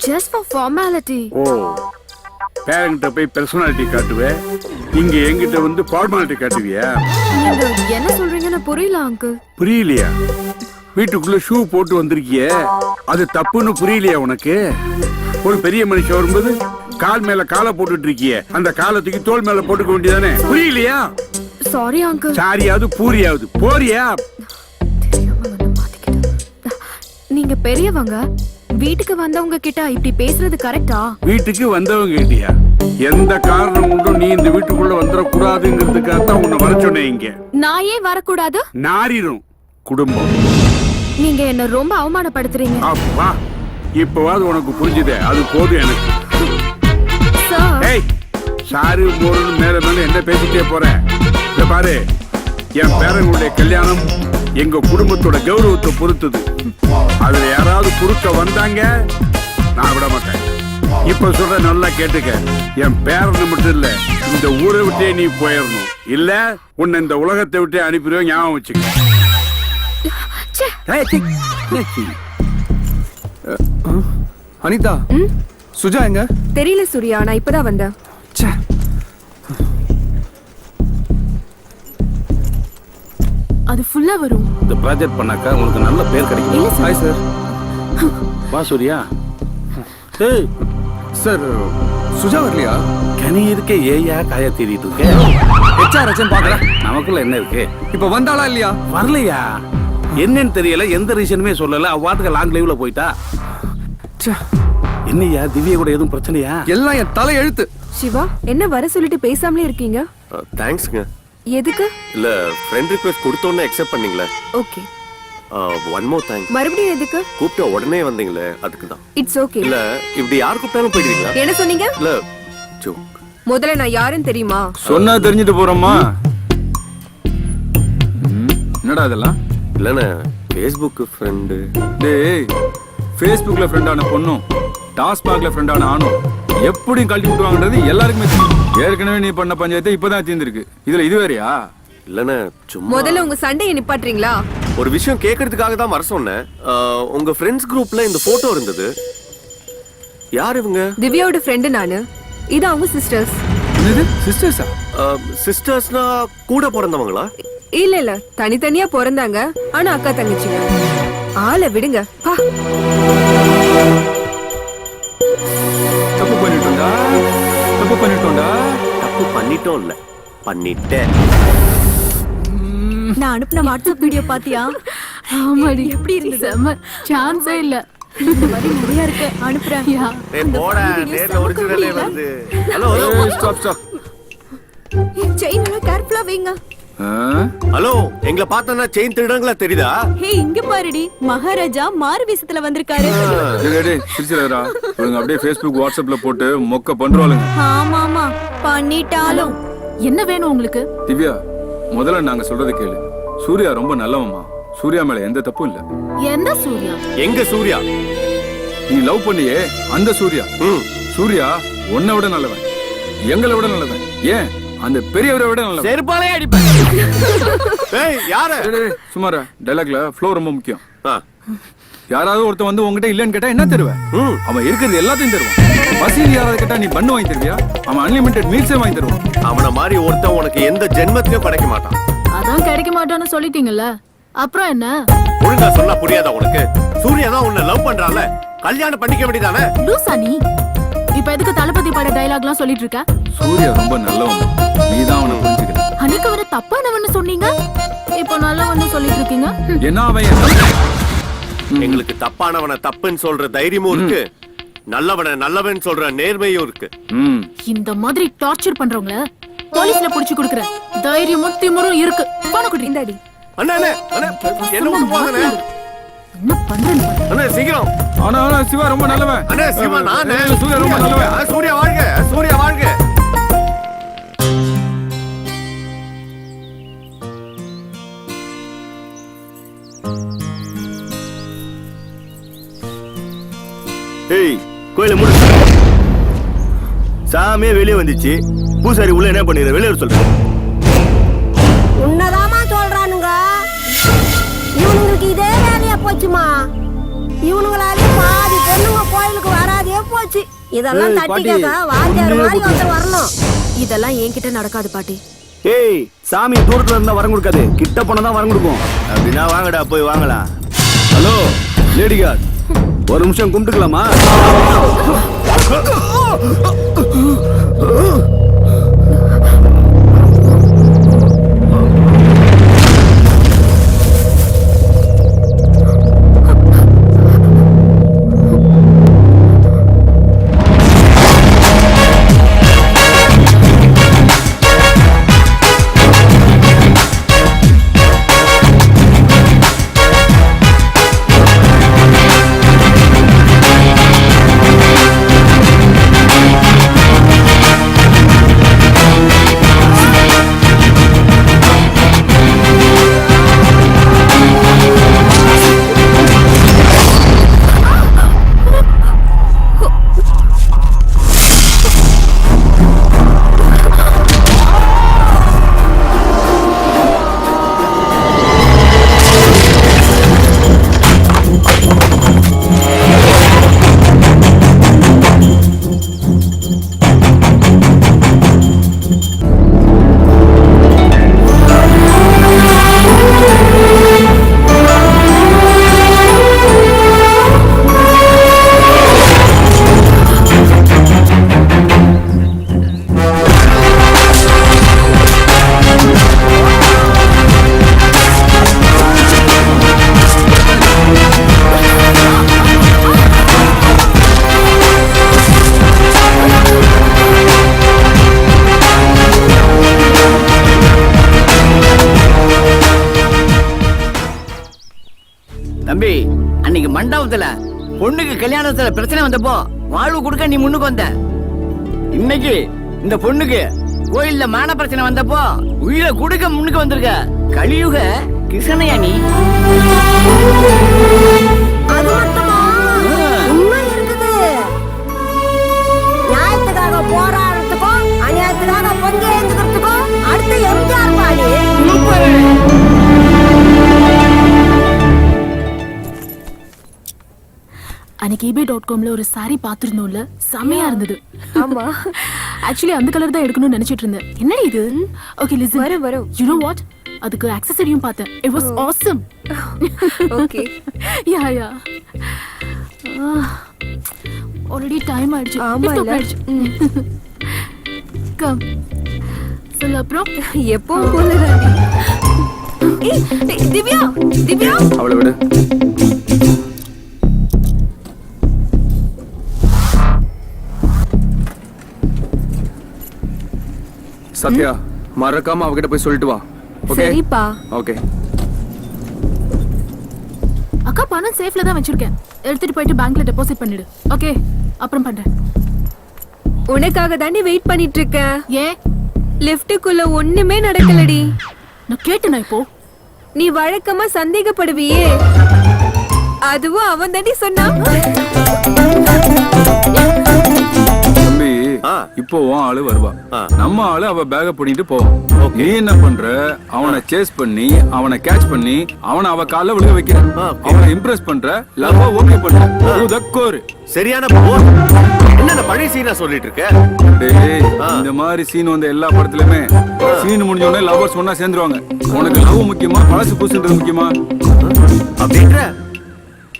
Just for formality. ஓ, பேரங்கிட்ட போய் பர்சனாலிட்டி காட்டுவே, இங்க எங்கிட்ட வந்து ஃபார்மாலிட்டி காட்டுவியா? நீங்க என்ன சொல்றீங்கன்னு புரியல uncle. புரியலையா? வீட்டுக்குள்ள ஷூ போட்டு வந்திருக்கிய, அது தப்புன்னு புரியலையா உனக்கு? ஒரு பெரிய மனுஷன் வரும்போது கால் மேல காலை போட்டுட்டு இருக்கிய, அந்த காலத்துக்கு தோல் மேல போட்டுக்க வேண்டியதானே? புரியலையா? Sorry uncle. சாரியாவது பூரியாவது போறியா? தெரியாம வந்து மாட்டிக்கிட்டேன். நீங்க பெரியவங்க, வீட்டுக்கு வந்தவங்க கிட்ட இப்படி பேசுறது கரெக்டா? வீட்டுக்கு வந்தவங்க கிட்டியா? எந்த காரணம் கொண்டும் நீ இந்த வீட்டுக்குள்ள வந்துடக்கூடாதுங்கிறதுக்காகத்தான் உன்னை வர சொன்னேன். இங்க நான் ஏன் வரக்கூடாது? நாரிரும் குடும்பம். நீங்க என்ன ரொம்ப அவமானப்படுத்துறீங்க. அப்பா, இப்பவாது உனக்கு புரிஞ்சுதே, அது போதும் எனக்கு. சார். ஏய், சாரு மோருன்னு மேல மேல என்ன பேசிட்டே போறேன்? இத பாரு, என் பேரனுடைய கல்யாணம் எங்க குடும்பத்தோட கௌரவத்தை பொறுத்தது. அதுல யாராவது குறுக்க வந்தாங்க நான் விட மாட்டேன். இப்ப சொல்ற நல்லா கேட்டுக்க, என் பேரனை மட்டும் இல்ல, இந்த ஊரை விட்டே நீ போயிடணும். இல்ல உன்னை இந்த உலகத்தை விட்டே அனுப்பிடுவேன், ஞாபகம் வச்சுக்க. அனிதா, சுஜா எங்க? தெரியல சூர்யா, நான் இப்பதான் வந்தேன். அது ஃபுல்லா வரும். இந்த ப்ராஜெக்ட் பண்ணாக்கா உனக்கு நல்ல பேர் கிடைக்கும். Hi sir. வா சூர்யா. ஏய் சார், சுஜா வரலையா? கனி இருக்க ஏயா காய தேடிட்டு இருக்க? ஹெச்ஆர் பாக்குறேன். நமக்குள்ள என்ன இருக்கு? இப்ப வந்தாளா இல்லையா? வரலையா? என்னன்னு தெரியல, எந்த ரீசனுமே சொல்லல. அவ்வாட்டுக்கு லாங் லைவ்ல போயிட்டா. என்னையா திவ்யா கூட எதுவும் பிரச்சனையா? எல்லாம் என் தலை எழுத்து. சிவா, என்ன வர சொல்லிட்டு பேசாமலே இருக்கீங்க? தேங்க்ஸ்ங்க. எதுக்கு? இல்ல ஃப்ரெண்ட் ரிக்வெஸ்ட் கொடுத்தோன்னே அக்செப்ட் பண்ணீங்களே. ஓகே. One more thanks. மறுபடியும் எதுக்கு? கூப்பிட்ட உடனே வந்தீங்களே, அதுக்கு தான். It's okay. இல்ல இப்படி யார் கூப்பிட்டாலும் போயிடுவீங்களா? என்ன சொன்னீங்க? இல்ல ஜோக். முதல்ல நான் யாருன்னு தெரியுமா? சொன்னா தெரிஞ்சுட்டு போறோமா? என்னடா இதெல்லாம்? இல்லண்ணே, ஃபேஸ்புக் ஃப்ரெண்டு. டேய், ஃபேஸ்புக்ல ஃப்ரெண்டான பொண்ணும் டாஸ்மாக்ல ஃப்ரெண்டான ஆணும் எப்படியும் கழட்டி விட்டுவாங்கன்றது எல்லாருக்குமே தெரியும். ஏற்கனவே நீ பண்ண பஞ்சாயத்து இப்பதான் தீர்ந்திருக்கு, இதுல இது வேறையா? இல்லண்ணே சும்மா முதல்ல உங்க சண்டையை நிப்பாட்டுறீங்களா? ஒரு விஷயம் கேட்கறதுக்காக தான் வர சொன்னேன். உங்க ஃப்ரெண்ட்ஸ் குரூப்ல இந்த போட்டோ இருந்தது. யார் இவங்க? திவ்யாவோட ஃப்ரெண்டு நானு. இது அவங்க சிஸ்டர்ஸ். என்னது சிஸ்டர்ஸா? சிஸ்டர்ஸ்னா கூட பிறந்தவங்களா? இல்ல தனித்தனியா பிறந்தாங்க, ஆனா அக்கா தங்கச்சிங்க. ஆளை விடுங்க. தப்பு பண்ணிட்டோம்டா, தப்பு பண்ணிட்டோம்டா. தப்பு பண்ணிட்டோம் இல்ல, பண்ணிட்டேன். நான் அனுப்பின வாட்ஸ்அப் வீடியோ பாத்தியா? ஆமாடி, எப்படி இருந்தது? செம சான்ஸே இல்ல. இந்த மாதிரி நிறைய இருக்கு, அனுப்புறேன். டேய் போடா, நேர்ல ஒரிஜினலே வருது. Hello stop stop. செயின் எல்லாம் கேர்ஃபுல்லா வைங்க. ஹலோ, எங்களை பார்த்தா செயின் திருடங்களா தெரியுதா? ஹே, இங்க பாருடி, மகாராஜா மாறு வேஷத்துல வந்திருக்காரு. டேய் சிரிச்சலடா. இவங்க அப்படியே ஃபேஸ்புக் வாட்ஸ்அப்ல போட்டு மொக்க பண்றாளுங்க. ஆமாமா பண்ணிட்டாலும். என்ன வேணும் உங்களுக்கு? திவ்யா, முதல்ல நாங்க சொல்றதை கேளு. சூர்யா ரொம்ப நல்லவம்மா. சூர்யா மேல எந்த தப்பும் இல்ல. எந்த சூர்யா? எங்க சூர்யா? நீ லவ் பண்ணியே அந்த சூர்யா. சூர்யா உன்னை விட நல்லவன், எங்களை விட நல்லவன், ஏன் அந்த பெரியவரை விட நல்லவன். செருப்பாலே அடிப்பேன். ஏய் யாரு? சுமாரா டைலாக்ல ஃப்ளோ ரொம்ப முக்கியம். யாராவது ஒருத்தன் வந்து உங்ககிட்ட இல்லன்னு கேட்டா என்ன தருவேன்? அவன் இருக்கிறது எல்லாத்தையும் தருவான். பசியில் யாராவது கேட்டா நீ பண்ணு வாங்கி தருவியா? அவன் அன்லிமிட்டெட் மீல்ஸே வாங்கி தருவான். அவன மாதிரி ஒருத்தன் உனக்கு எந்த ஜென்மத்திலயும் கிடைக்க மாட்டான். அதான் கிடைக்க மாட்டான்னு சொல்லிட்டீங்கல்ல, அப்புறம் என்ன? ஒழுங்கா சொன்னா புரியாதா உனக்கு? சூர்யா தான் உன்னை லவ் பண்றான்ல, கல்யாணம் பண்ணிக்க வேண்டியதானே? லூசா நீ? இப்ப எதுக்கு தளபதி பட டயலாக்லாம் சொல்லிட்டு இருக்க? சூர்யா ரொம்ப நல்லவன், நீதான் அவனை புரிஞ்சுக்கல. அன்னைக்கு அவரை தப்பானவன்னு சொன்னீங்க, இப்போ நல்லவன்னு சொல்லிட்டு இருக்கீங்க. என்ன அவன்? எங்களுக்கு தப்பானவனை தப்புன்னு சொல்ற தைரியமும் இருக்கு, நல்லவனை நல்லவன் சொல்ற நேர்மையும் இருக்கு. இந்த மாதிரி டார்ச்சர் பண்றவங்கள போலீஸ்ல புடிச்சு கொடுக்கற தைரியமும் திமிரும் இருக்கு. போன குடி இந்தாடி. அண்ணா அண்ணா அண்ணா என்ன ஒண்ணு போங்கண்ணே. என்ன பண்றேன்னு பாரு. அண்ணா சீக்கிரம். ஆனா சிவா ரொம்ப நல்லவன். அண்ணா சிவா நானே. சூர்யா ரொம்ப நல்லவன். சூர்யா வாழ்க, சூர்யா வாழ்க. ஏய் கோயில முடி. சாமியே வெளியே வந்துச்சு, பூசாரி உள்ள என்ன பண்ணிடுற? வெளியே சொல்ற. உன்னதாமா சொல்றானுங்க. இவனுங்களுக்கு இதே வேலையா போச்சுமா. இவனுங்களாலே பாதி பொண்ணுங்க கோயிலுக்கு வராதே போச்சு. இதெல்லாம் தட்டி கேட்க வாத்தியார் மாதிரி ஒருத்தர் வரணும். இதெல்லாம் என்கிட்ட நடக்காது பாட்டி. ஏய் சாமி தூரத்துல இருந்தா வரம் கொடுக்காது, கிட்ட போனா வரம் கொடுக்கும். அப்படின்னா வாங்கடா போய் வாங்கலாம். ஹலோ லேடி கார்டு, ஒரு நிமிஷம் கும்பிட்டுக்கலாமா? தம்பி, அன்னைக்கு மண்டபத்துல பொண்ணுக்கு கல்யாணத்துல பிரச்சனை வந்தப்போ வாழ்வு கொடுக்க நீ முன்னுக்கு வந்த. இன்னைக்கு இந்த பொண்ணுக்கு கோயில்ல மான பிரச்சனை வந்தப்போ உயிரை கொடுக்க முன்னுக்கு வந்திருக்க. கலியுக கிருஷ்ணயா நீ. அது மட்டுமா அன்னைக்கு eBay.comல ஒரு சாரி பார்த்திருந்தோம்ல, செமையா இருந்தது. ஆமா. ஆக்சுவலி அந்த கலர் தான் எடுக்கணும்னு நினைச்சிட்டு இருந்தேன். என்ன இது? Okay listen. வரும். You know what? அதுக்கு ஆக்சஸரியும் பார்த்தேன். It was awesome. Okay. Yeah. Already time ஆயிடுச்சு. ஆமா இல்ல. கம். சொல்ல அப்புறம் எப்பவும் போலதான். ஏய் திவ்யா, திவ்யா. அவளை விடு. சத்யா, மறக்காம அவகிட்ட போய் சொல்லிட்டு வா. ஓகே? சரிப்பா. ஓகே. அக்கா பணம் சேஃப்ல தான் வச்சிருக்கேன். எடுத்துட்டு போயிட்டு பேங்க்ல டெபாசிட் பண்ணிடு. ஓகே? அப்புறம் பண்றேன். உனக்காக தாண்டி வெயிட் பண்ணிட்டு இருக்கேன். ஏன்? லிஃப்ட்டுக்குள்ள ஒண்ணுமே நடக்கலடி. நான் கேட்டேனா இப்போ? நீ வழக்கமா சந்தேகப்படுவியே, அதுவும் அவன் தாண்டி சொன்னான். தம்பி, இப்போ உன் ஆளு வருவா. நம்ம ஆளு அவ பேக பண்ணிட்டு போவோம். நீ என்ன பண்ற? அவனை சேஸ் பண்ணி, அவனை கேட்ச் பண்ணி, அவனை அவ கால்ல விழுக வைக்கிற. அவனை இம்ப்ரெஸ் பண்ற, லவ் ஓகே பண்ற. உதக்கோரு சரியான போர். என்ன பழைய சீனா சொல்லிட்டு இருக்க? டேய், இந்த மாதிரி சீன் வந்த எல்லா படத்துலயுமே சீன் முடிஞ்ச உடனே லவ்வர்ஸ் ஒண்ணா சேர்ந்துருவாங்க. உனக்கு லவ் முக்கியமா, பழசு புதுசுன்றது முக்கியமா? அப்படின்ற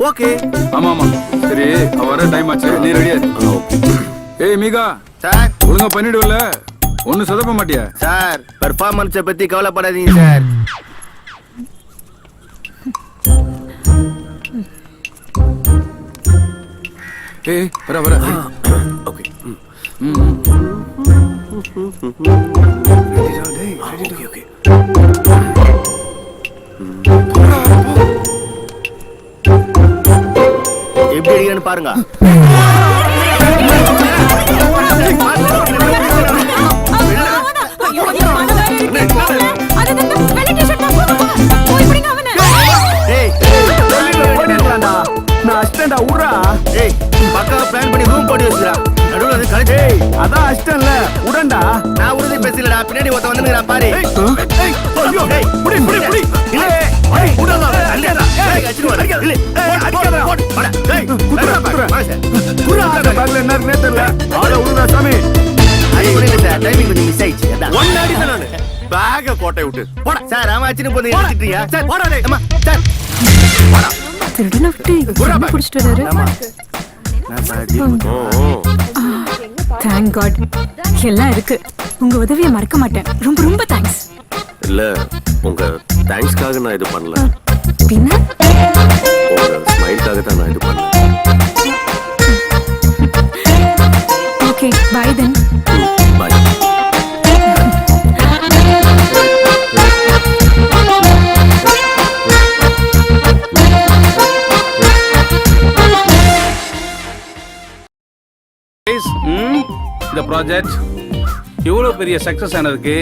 ஓகே. ஆமா. சரி, அவ வர டைம் ஆச்சு. நீ ரெடியா? ஏய் மீகா சார், ஒழுங்கா பண்ணிடுவல? ஒன்னும் சொதப்ப மாட்டியா? சார் பெர்ஃபார்மன்ஸை பத்தி கவலைப்படாதீங்க சார். ஏய் வர. ஓகே. ஓகே. எப்படி அடிக்கன்னு பாருங்க. நான் அஸ்டண்டா ஊரா. ஏய் பக்காவா பிளான் பண்ணி ரூம் போட்டு வச்சுடா. நடுவுல வந்து கலெக்ட். ஏய் அதான் அஸ்டன்ல உடண்டா. நான் உறுதி பேசலடா. பின்னாடி ஒருத்த வந்துங்கடா பாரு. ஏய் ஐயோ ஏய் புடி. இல்ல ஏய் உடடா. அல்லடா. ஏய் அடிச்சு வர. இல்ல அடிக்கடா. போடா. ஏய் குறா அந்த பேக்ல என்ன இருக்குனே தெரியல. ஆள உடுடா சாமி. அடி புரியல சார். டைமிங் கொஞ்சம் மிஸ் ஆயிடுச்சு. அதான் ஒண்ணு அடிச்சேன் நானு. பேக கோட்டை விட்டு போடா. சார் அவன் அடிச்சிட்டு போய் எடுத்துட்டீங்க. சார் போடா டேய். அம்மா சார் போடா. திருடன விட்டு என்ன புடிச்சிட்டு வராரு. ஆமா. நான் சாடி. Thank God. எல்லாம் இருக்கு. உங்க உதவியை மறக்க மாட்டேன். ரொம்ப தேங்க்ஸ். இல்ல உங்க தேங்க்ஸ்க்காக நான் இது பண்ணல. பின்ன உங்க ஸ்மைல்காக தான் நான் இது பண்ணேன். Okay bye then. பை. இந்த ப்ராஜெக்ட் இவ்வளவு பெரிய சக்சஸ் ஆனதுக்கு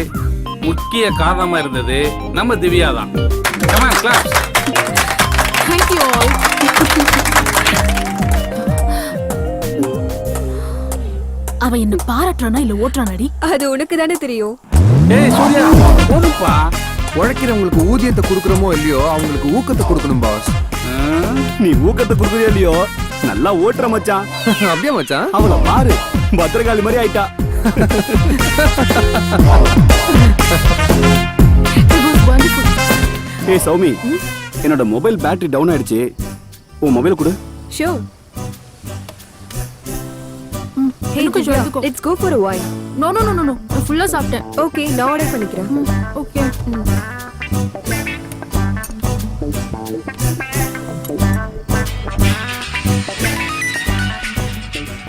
முக்கிய காரணமா இருந்தது நம்ம திவ்யா தான். Come on, claps. Thank you all. அவ என்ன பாராட்டுறானா இல்ல ஓட்டுறானாடி? அது உனக்கு தானே தெரியும். ஏய் சூர்யா, போடுப்பா. உழைக்கிறவங்களுக்கு ஊதியத்தை கொடுக்கறோமோ இல்லையோ, அவங்களுக்கு ஊக்கத்தை கொடுக்கணும் பாஸ். நீ ஊக்கத்தை கொடுக்குறியோ இல்லையோ, நல்லா ஓட்டுற மச்சான். அப்படியே மச்சான். அவளை பாரு, பத்திரகாளி மாதிரி ஆயிட்டா. It was wonderful. ஏய் சௌமி, என்னோட மொபைல் பேட்டரி டவுன் ஆயிடுச்சு. உன் மொபைல் கொடு. Sure. Hey கொஞ்சம் Divya, எடுத்துக்கோ. let's go for a while. No. நான் ஃபுல்லா சாப்பிட்டேன். Okay, நான் ஆர்டர் பண்ணிக்கிறேன். ஓகே.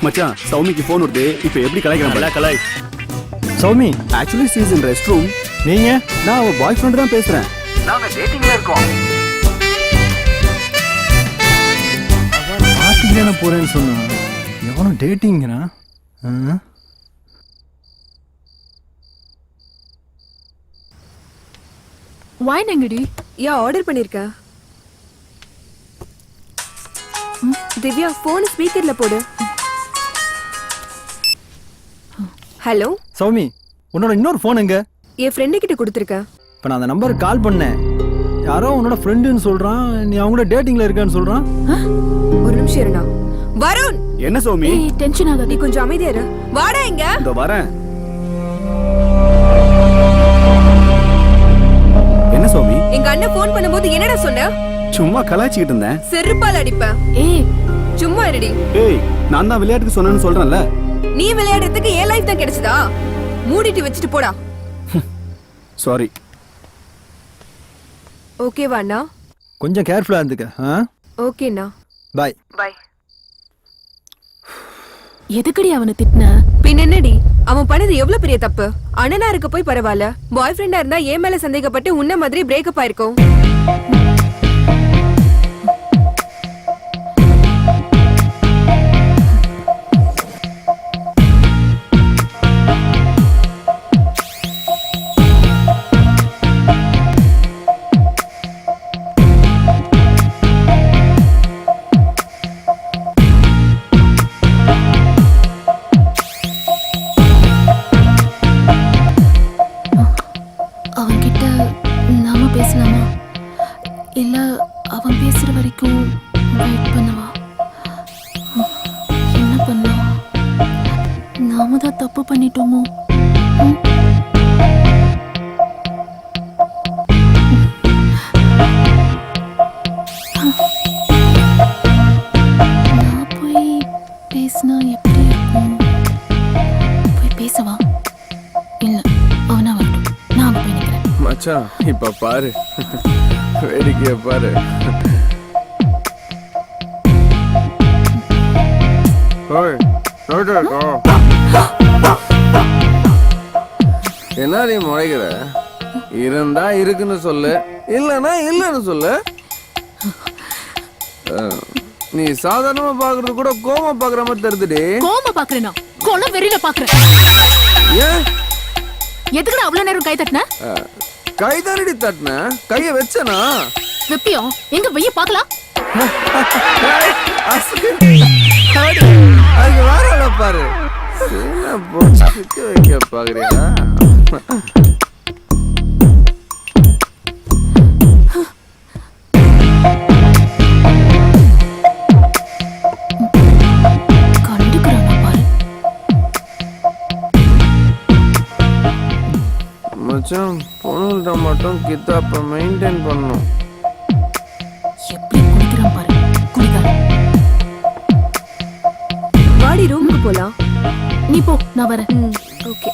மச்சான், சௌமிக்கு ஃபோன் வருது. இப்போ எப்படி கலாய்க்கிறான்? கலாய். Soumi, actually she is in rest room. நீங்க? நான் அவ பாய் ஃப்ரெண்ட் தான் பேசுறேன். நாங்க டேட்டிங்ல இருக்கோம். பார்ட்டிக்கு தானே போறேன்னு சொன்னா, எவனும் டேட்டிங்கிறா? வைன் எங்கடி? யா ஆர்டர் பண்ணிருக்கேன். திவ்யா போன் ஸ்பீக்கர்ல போடு. ஹலோ சௌமி, உன்னோட இன்னொரு ஃபோன் எங்க? என் ஃப்ரெண்டு கிட்ட கொடுத்துருக்கேன். இப்போ நான் அந்த நம்பருக்கு கால் பண்ணேன். யாரோ உன்னோட ஃப்ரெண்டுன்னு சொல்றான், நீ அவங்களோட டேட்டிங்ல இருக்கான்னு சொல்றான். ஒரு நிமிஷம் இருடா. வருண், என்ன சௌமி? டென்ஷன் ஆகாத, நீ கொஞ்சம் அமைதியா இரு. வாடா இங்க. இதோ வரேன். என்ன சௌமி? எங்க அண்ணன் ஃபோன் பண்ணும்போது என்னடா சொன்ன? சும்மா கலாய்ச்சிக்கிட்டு இருந்தேன். செருப்பால் அடிப்பேன். ஏய் சும்மா இருடி. ஏய், நான் தான் விளையாட்டுக்கு சொன்னேன்னு சொல்றேன்ல. நீ விளையாடுறதுக்கு ஏன் லைஃப் தான் கிடைச்சதா? மூடிட்டு வச்சுட்டு போடா. சாரி. ஓகேவா அண்ணா? கொஞ்சம் கேர்ஃபுல்லா இருந்துக்க. ஓகேண்ணா. பை. பை. எதுக்கடி அவனை திட்டின? பின் என்னடி, அவன் பண்ணது எவ்வளவு பெரிய தப்பு. அண்ணனா இருக்க போய் பரவாயில்ல, பாய் ஃப்ரெண்டா இருந்தா ஏன் மேல சந்தேகப்பட்டு உன்ன மாதிரி பிரேக்கப் ஆயிருக்கும். அவன்கிட்ட நாம பேசலாமா, இல்ல அவன் பேசுற வரைக்கும் வெயிட் பண்ணவா? என்ன பண்ணலாம்? நாம தான் தப்பு பண்ணிட்டோமோ? நான் போய் பேசினா எப்படி இருக்கும்? போய் பேசவா? இல்ல, அவனா வரட்டும், நான் போய் நிக்கிறேன். மச்சான் இப்ப பாரு, வேடிக்கைய பாரு. என்ன நீ முறைகிற? இருந்தா இருக்குன்னு சொல்லு, இல்லன்னா இல்லன்னு சொல்லு. நீ சாதாரணமா பாக்குறது கூட கோமா பாக்குற மாதிரி தெரியுதுடி. கோமா பாக்குறேனா? கொலை வெறியில பாக்குறேன். ஏன் எதுக்குடா அவ்வளவு நேரம் கை தட்டின? கை தானடி தட்டின, கைய வச்சனா? வெப்பியோ எங்க வெய்ய பாக்கலாம். அதுக்கு வேற பாரு, வைக்க பாக்குறியா? மச்சான், பொண்ணுகிட்ட மட்டும் கித்தாப்ப மெயின்டைன் பண்ணணும். எப்படி குடிக்கிறான் பாரு, குடிக்காரன். வாடி ரூமுக்கு போலாம். நீ போ, நான் வரேன். ஓகே.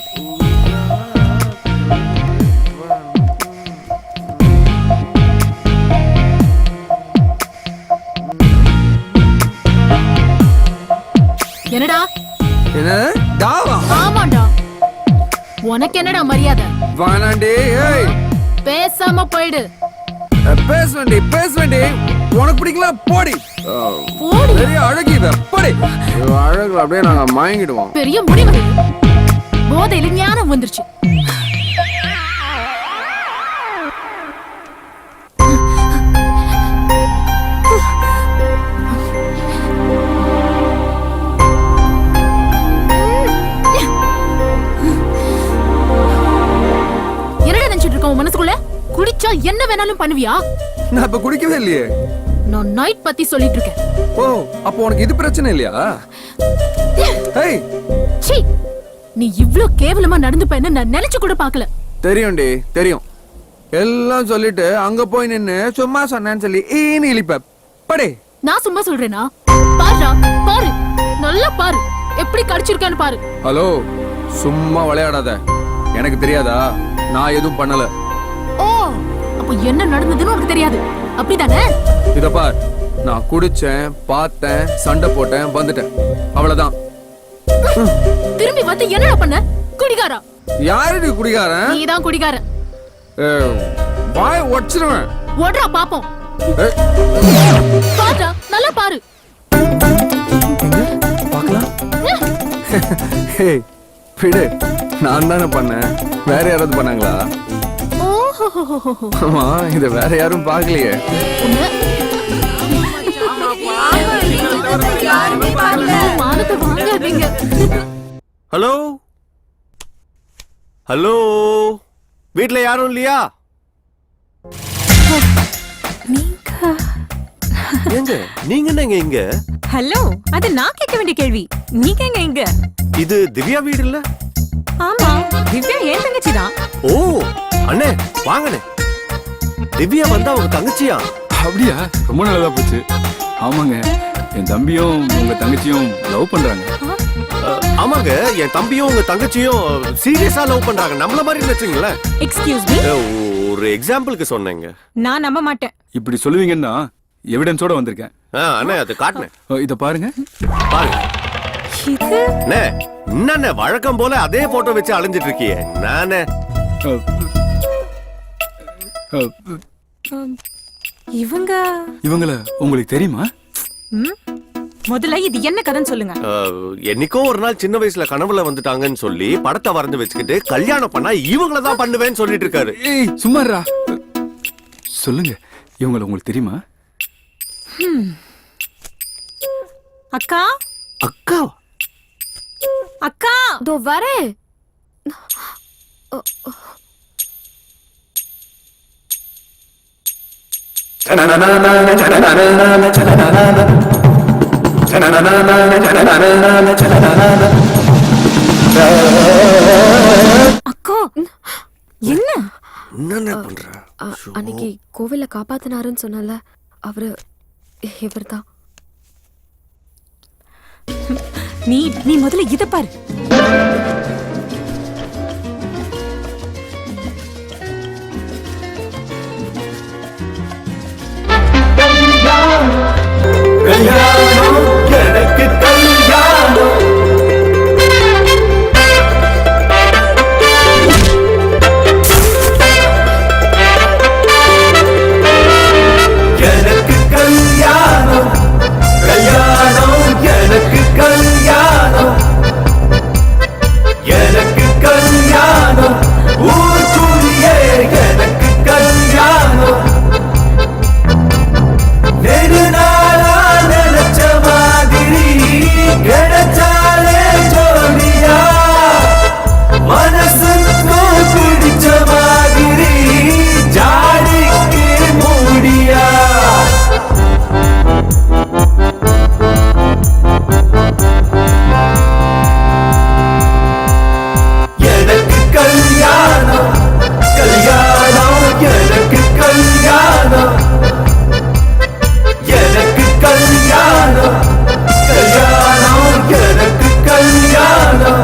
என்னடா? என்ன டாவா? ஆமாடா. உனக்கு என்னடா மரியாதை? வானாண்டி, ஏய் பேசாம போயிடு. பேசுவேண்டி பேசுவேண்டி, உனக்கு பிடிக்கலாம் போடி. போடி. பெரிய அழகி இவ, போடி. அழகு அப்படியே நாங்க மயங்கிடுவோம். பெரிய முடி வருது, போதையில ஞானம் வந்துருச்சு. மனசுக்குள்ள குடிச்சா என்ன வேணாலும் பண்ணுவியா? நான் இப்ப குடிக்கவே இல்லையே. நான் நைட் பத்தி சொல்லிட்டு இருக்கேன். ஓ, அப்போ உனக்கு இது பிரச்சனை இல்லையா? ஏய் சீ, நீ இவ்ளோ கேவலமா நடந்துப்பேன்னு நான் நினைச்சு கூட பார்க்கல. தெரியும்டி, தெரியும். எல்லாம் சொல்லிட்டு அங்க போய் நின்னு சும்மா சொன்னேன்னு சொல்லி ஈனி இழிப்ப படே. நான் சும்மா சொல்றேனா? பாருடா, பாரு, நல்லா பாரு, எப்படி கடிச்சிருக்கான்னு பாரு. ஹலோ, சும்மா விளையாடாத. எனக்கு தெரியாதா? நான் எதுவும் பண்ணல. ஓ, அப்ப என்ன நடந்ததுன்னு உனக்கு தெரியாது, அப்படிதானே? இத பார், நான் குடிச்சேன், பார்த்தேன், சண்டை போட்டேன், வந்துட்டேன், அவ்வளவுதான். திரும்பி வந்து என்னடா பண்ண? குடிகாரா? யாருடி குடிகாரன்? நீதான் குடிகாரன். வாய் உடைச்சிருவேன். ஓடுறா பாப்போம். பாருடா, நல்லா பாரு. பார்க்கலாம். ஹே, விடு, நான் தானே பண்ணேன், வேற யாராவது பண்ணாங்களா? ஆமா, இத வேற யாரும் பார்க்கலையே. ஹலோ ஹலோ, வீட்ல யாரும் இல்லையா? ஏங்க நீங்க என்னங்க இங்க? ஹலோ, அது நான் கேட்க வேண்டிய கேள்வி. நீங்க எங்க இங்க? இது திவ்யா வீடு இல்ல? ஆமா, திவ்யா ஏன் தங்கச்சி தான். ஓ அண்ணே வாங்கண்ணே. திவ்யா வந்தா உங்க தங்கச்சியா? அப்படியா? ரொம்ப நல்லதா போச்சு. ஆமாங்க, என் தம்பியும் உங்க தங்கச்சியும் லவ் பண்றாங்க. ஆமாங்க, என் தம்பியும் உங்க தங்கச்சியும் சீரியஸா லவ் பண்றாங்க. நம்மள மாதிரி நினைச்சீங்களே. Excuse me. ஒரு எக்ஸாம்பிளுக்கு சொன்னேங்க. நான் நம்ப மாட்டேன். இப்படி சொல்லுவீங்கன்னா எவிடன்ஸோட வந்திருக்கேன். அண்ணே அது காட்டுனேன். இத பாருங்க. பாருங்க. இது என்ன வழக்கம் போல அதே போட்டோ வச்சு அலைஞ்சிட்டு இருக்கியே. நானே இவங்கள உங்களுக்கு தெரியுமா? முதல்ல இது என்ன கதைன்னு சொல்லுங்க. என்னைக்கோ ஒரு நாள் சின்ன வயசுல கனவுல வந்துட்டாங்கன்னு சொல்லி படத்தை வரைஞ்சு வச்சுக்கிட்டு கல்யாணம் பண்ணா இவங்கள தான் பண்ணுவேன்னு சொல்லிட்டு இருக்காரு. ஏய் சும்மாரா. சொல்லுங்க, இவங்கள உங்களுக்கு தெரியுமா? அக்கா அக்கா அக்கா தோ வரேன். அக்கா என்ன என்ன பண்ற? அன்னைக்கு கோவில்ல காப்பாத்தினாருன்னு சொன்னல அவரு இவர்தான். நீ முதல்ல இத பாரு. எனக்கு கல்யாணம் எனக்கு கல்யாணம் கல்யாணம் எனக்கு கல்யாணம் எனக்கு கல்யாணம் ஊர் கூடியே எனக்கு கல்யாணம் நெடுநாளா நினைச்ச மாதிரி கிடைச்சாலே ஜோடியா மனசுக்கும் பிடிச்ச மாதிரி ஜாடிக்கு மூடியா எனக்கு கல்யாணம் கல்யாணம் எனக்கு கல்யாணம் எனக்கு கல்யாணம் கல்யாணம் எனக்கு கல்யாணம்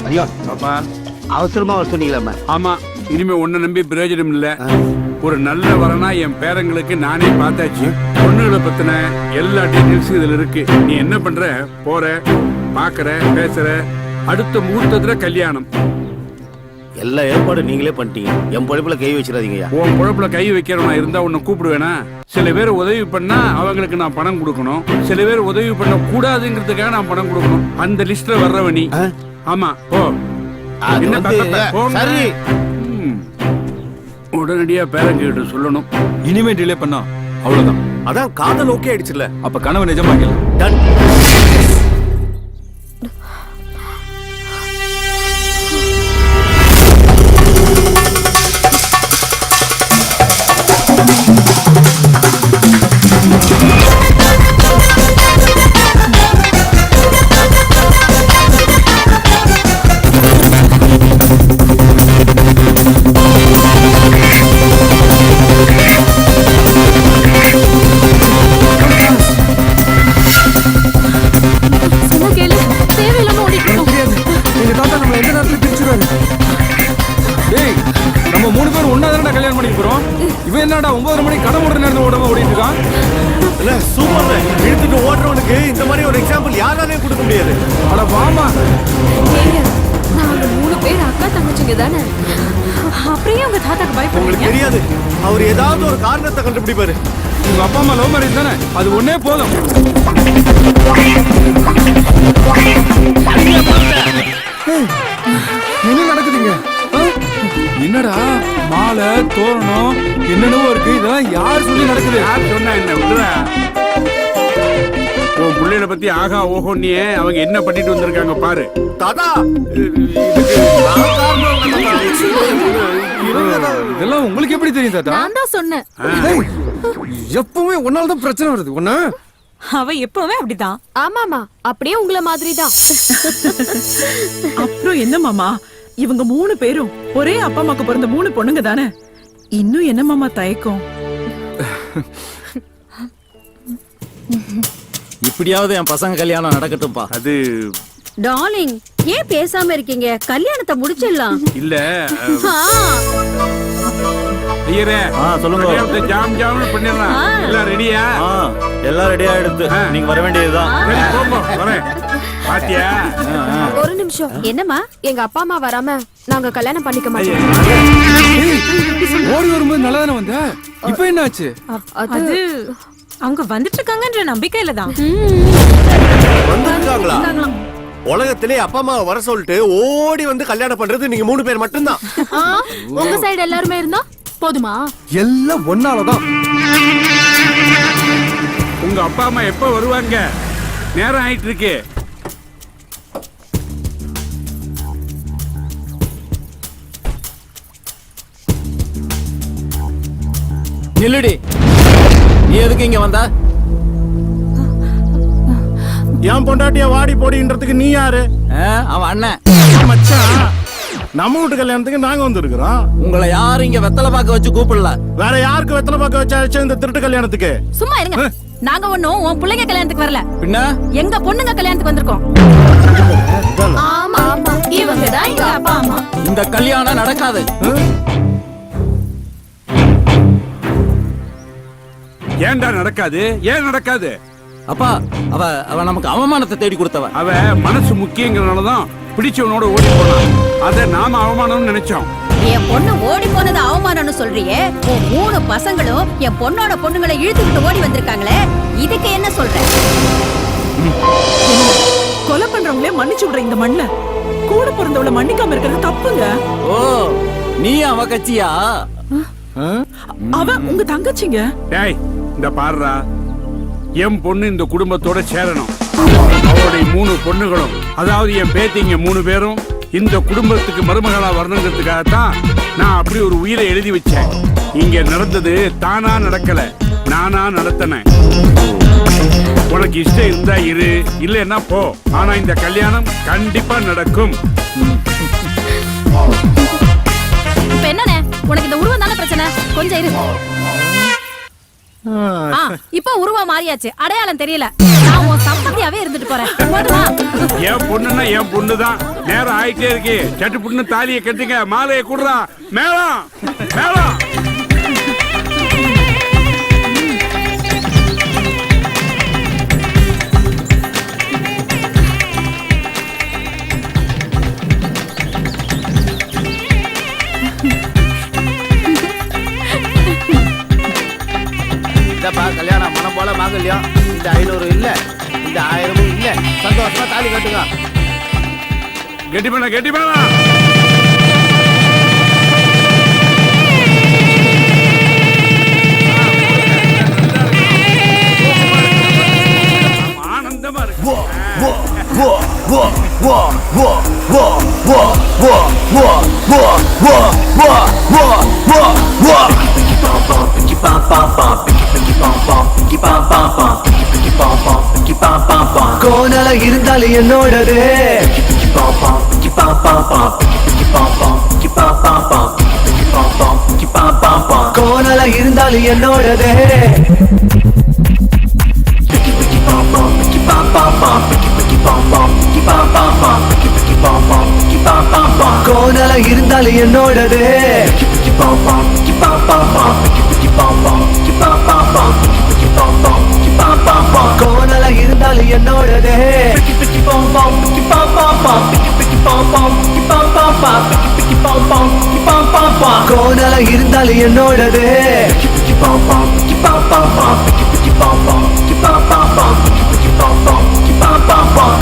ஐயோ அவசரமா வர சொன்னீங்களா? ஆமா, இனிமே உன்னை நம்பி பிரயோஜனம் இல்ல. ஒரு நல்ல வரனா என் பேரங்களுக்கு நானே பார்த்தாச்சு. பொண்ணுகளை பத்தின எல்லா டீடைல்ஸும் இதுல இருக்கு. நீ என்ன பண்ற, போற, பாக்குற, பேசுற, அடுத்த முகூர்த்தத்துல கல்யாணம். எல்லா ஏற்பாடும் நீங்களே பண்ணிட்டீங்க. என் பொழப்புல கை வச்சிடாதீங்கய்யா. உன் பொழப்புல கை வைக்கிறவனா இருந்தா உன்னை கூப்பிடுவேனா? சில பேர் உதவி பண்ணா அவங்களுக்கு நான் பணம் கொடுக்கணும். சில பேர் உதவி பண்ண கூடாதுங்கிறதுக்காக நான் பணம் கொடுக்கணும். அந்த லிஸ்ட்ல வர்றவனி. ஆமா போ. என்ன சரி, உடனடியா பேரங்கிட்ட சொல்லணும். இனிமே டிலே பண்ணா அவ்வளவுதான். அதான் காதல் ஓகே ஆயிடுச்சுல. அப்ப கனவு நிஜமாக்கல. டன். என்னடா 9:30 மணிக்கு கடை மூடுற நேரத்துல ஓடாம ஓடிட்டு இருக்கான்? இல்ல சூப்பர். இழுத்துட்டு ஓடுறவனுக்கு இந்த மாதிரி ஒரு எக்ஸாம்பிள் யாராலையும் கொடுக்க முடியாது. அட வாமா. நாங்க 3 பேர் அக்கா தங்கச்சிங்க தானே. அப்படியே உங்க தாத்தாக்கு பயப்படுறீங்க? உங்களுக்கு தெரியாது, அவர் ஏதாவது ஒரு காரணத்தை கண்டுபிடிப்பாரு. உங்க அப்பா அம்மா லவ் மேரேஜ் தானே, அது ஒன்னே போதும். என்ன விடுறா. உன் பிள்ளைகளை பத்தி ஆகா ஓஹோ நீ அவங்க என்ன பண்ணிட்டு வந்திருக்காங்க பாரு. தாத்தா இதெல்லாம் உங்களுக்கு எப்படி தெரியும் தாத்தா? நான் தான் சொன்னேன். எப்பவுமே ஒன்னால தான் பிரச்சனை வருது. ஒன்னா அவ எப்பவுமே அப்படிதான். ஆமாமா, அப்படியே உங்கள மாதிரி தான். அப்புறம் என்ன மாமா, இவங்க 3 பேரும் ஒரே அப்பா அம்மாக்கு பிறந்த 3 பொண்ணுங்க தானே. இன்னும் என்ன மாமா தயக்கம்? இப்படியாவது என் பசங்க கல்யாணம் நடக்கட்டும்பா. அது டார்லிங், ஏன் பேசாம இருக்கீங்க? கல்யாணத்தை முடிச்சிடலாம். இல்ல ஐயரே, சொல்லுங்க. கல்யாணத்தை ஜாம் ஜாம்னு பண்ணிடலாம். எல்லாம் ரெடியா? எல்லாம் ரெடியா எடுத்து நீங்க வர வேண்டியதுதான். சரி, போங்க, வரேன். பாத்தியா? ஒரு நிமிஷம். என்னம்மா? எங்க அப்பா அம்மா வராம நாங்க கல்யாணம் பண்ணிக்க மாட்டோம். ஓடி வரும்போது நல்லா தானே வந்த, இப்ப என்ன ஆச்சு? அது அவங்க வந்துட்டு இருக்காங்கன்ற நம்பிக்கையில தான். வந்துருக்காங்களா? உலகத்திலே அப்பா அம்மா வர சொல்லிட்டு ஓடி வந்து கல்யாணம் பண்றது நீங்க 3 பேர் மட்டும்தான். உங்க சைடு எல்லாருமே இருந்தா போதுமா? எல்லாம் ஒன்னாலதான். உங்க அப்பா அம்மா எப்ப வருவாங்க? நேரம் ஆயிட்டு இருக்கு. நில்லுடி, நீ எதுக்கு இங்க வந்த? என் பொண்டாட்டிய வாடி போடின்றதுக்கு நீ யாரு? அவன் அண்ணன். மச்சான், நம்ம வீட்டு கல்யாணத்துக்கு நாங்க வந்திருக்கிறோம். உங்களை யாரும் இங்க வெத்தலை பாக்க வச்சு கூப்பிடல. வேற யாருக்கு வெத்தலை பாக்க வச்சாச்சு இந்த திருட்டு கல்யாணத்துக்கு? சும்மா இருங்க. நாங்க ஒண்ணும் உன் பிள்ளைங்க கல்யாணத்துக்கு வரல. பின்ன எங்க பொண்ணுங்க கல்யாணத்துக்கு வந்திருக்கோம். ஆமா, இவங்க தான் எங்க அப்பா அம்மா. இந்த கல்யாணம் நடக்காது. ஏன்டா நடக்காது? ஏன் நடக்காது? அப்பா, அவ நமக்கு அவமானத்தை தேடி கொடுத்தவ. அவ மனசு முக்கியங்கிறனாலதான் பிடிச்சவனோட ஓடி போனான். அத நாம அவமானம்னு நினைச்சோம். என் பொண்ணு ஓடி போனது அவமானம்னு சொல்றியே? உன் 3 பசங்களும் என் பொண்ணோட பொண்ணுங்களை இழுத்துக்கிட்டு ஓடி வந்திருக்காங்களே, இதுக்கு என்ன சொல்ற? கொலை பண்றவங்களே மன்னிச்சு விடுற இந்த மண்ணுல கூட பிறந்தவள மன்னிக்காம இருக்கிறது தப்புங்க. ஓ, நீ அவ கட்சியா? அவ உங்க தங்கச்சிங்க. டேய், இந்த பாருடா, என் பொண்ணு இந்த குடும்பத்தோட சேரணும். அவருடைய 3 பொண்ணுகளும், அதாவது என் பேத்திங்க 3 பேரும் இந்த குடும்பத்துக்கு மருமகளா வரணுங்கிறதுக்காகத்தான் நான் அப்படி ஒரு உயிரை எழுதி வச்சேன். இங்க நடந்தது தானா நடக்கல, நானா நடத்தினேன். உனக்கு இஷ்டம் இருந்தா இரு, இல்லைன்னா போ. ஆனா இந்த கல்யாணம் கண்டிப்பா நடக்கும். இப்ப என்னண்ணே, உனக்கு இந்த உருவம் தானே பிரச்சனை? கொஞ்சம் இரு. இப்ப உருவம் மாறியாச்சு, அடையாளம் தெரியல. நான் உன் சம்பந்தியாவே இருந்துட்டு போறேன். என் பொண்ணுன்னா என் பொண்ணுதான். நேரம் ஆயிட்டே இருக்கு. சட்டு பொண்ணு தாலியை கட்டுங்க, மாலையை குடுறா. மேளம் மேளம். கல்யாணம் மனம் போல மாங்கல்யம். இந்த 500 இல்ல, இந்த 1000 இல்ல. சந்தோஷமா தாலி கட்டுங்க. கெட்டி பண்ண கெட்டி பண்ண. ஆனந்தமா இருக்கு. கோணல இருந்தாலும் என்னோடது, கோணல இருந்தாலும் என்னோடது. கோணல இருந்தாலும் என்னோடது. கோணல இருந்தாலும் என்னோடது. கோணல இருந்தாலும் என்னோடது.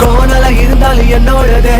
கோணல இருந்தாலும் என்னோடது.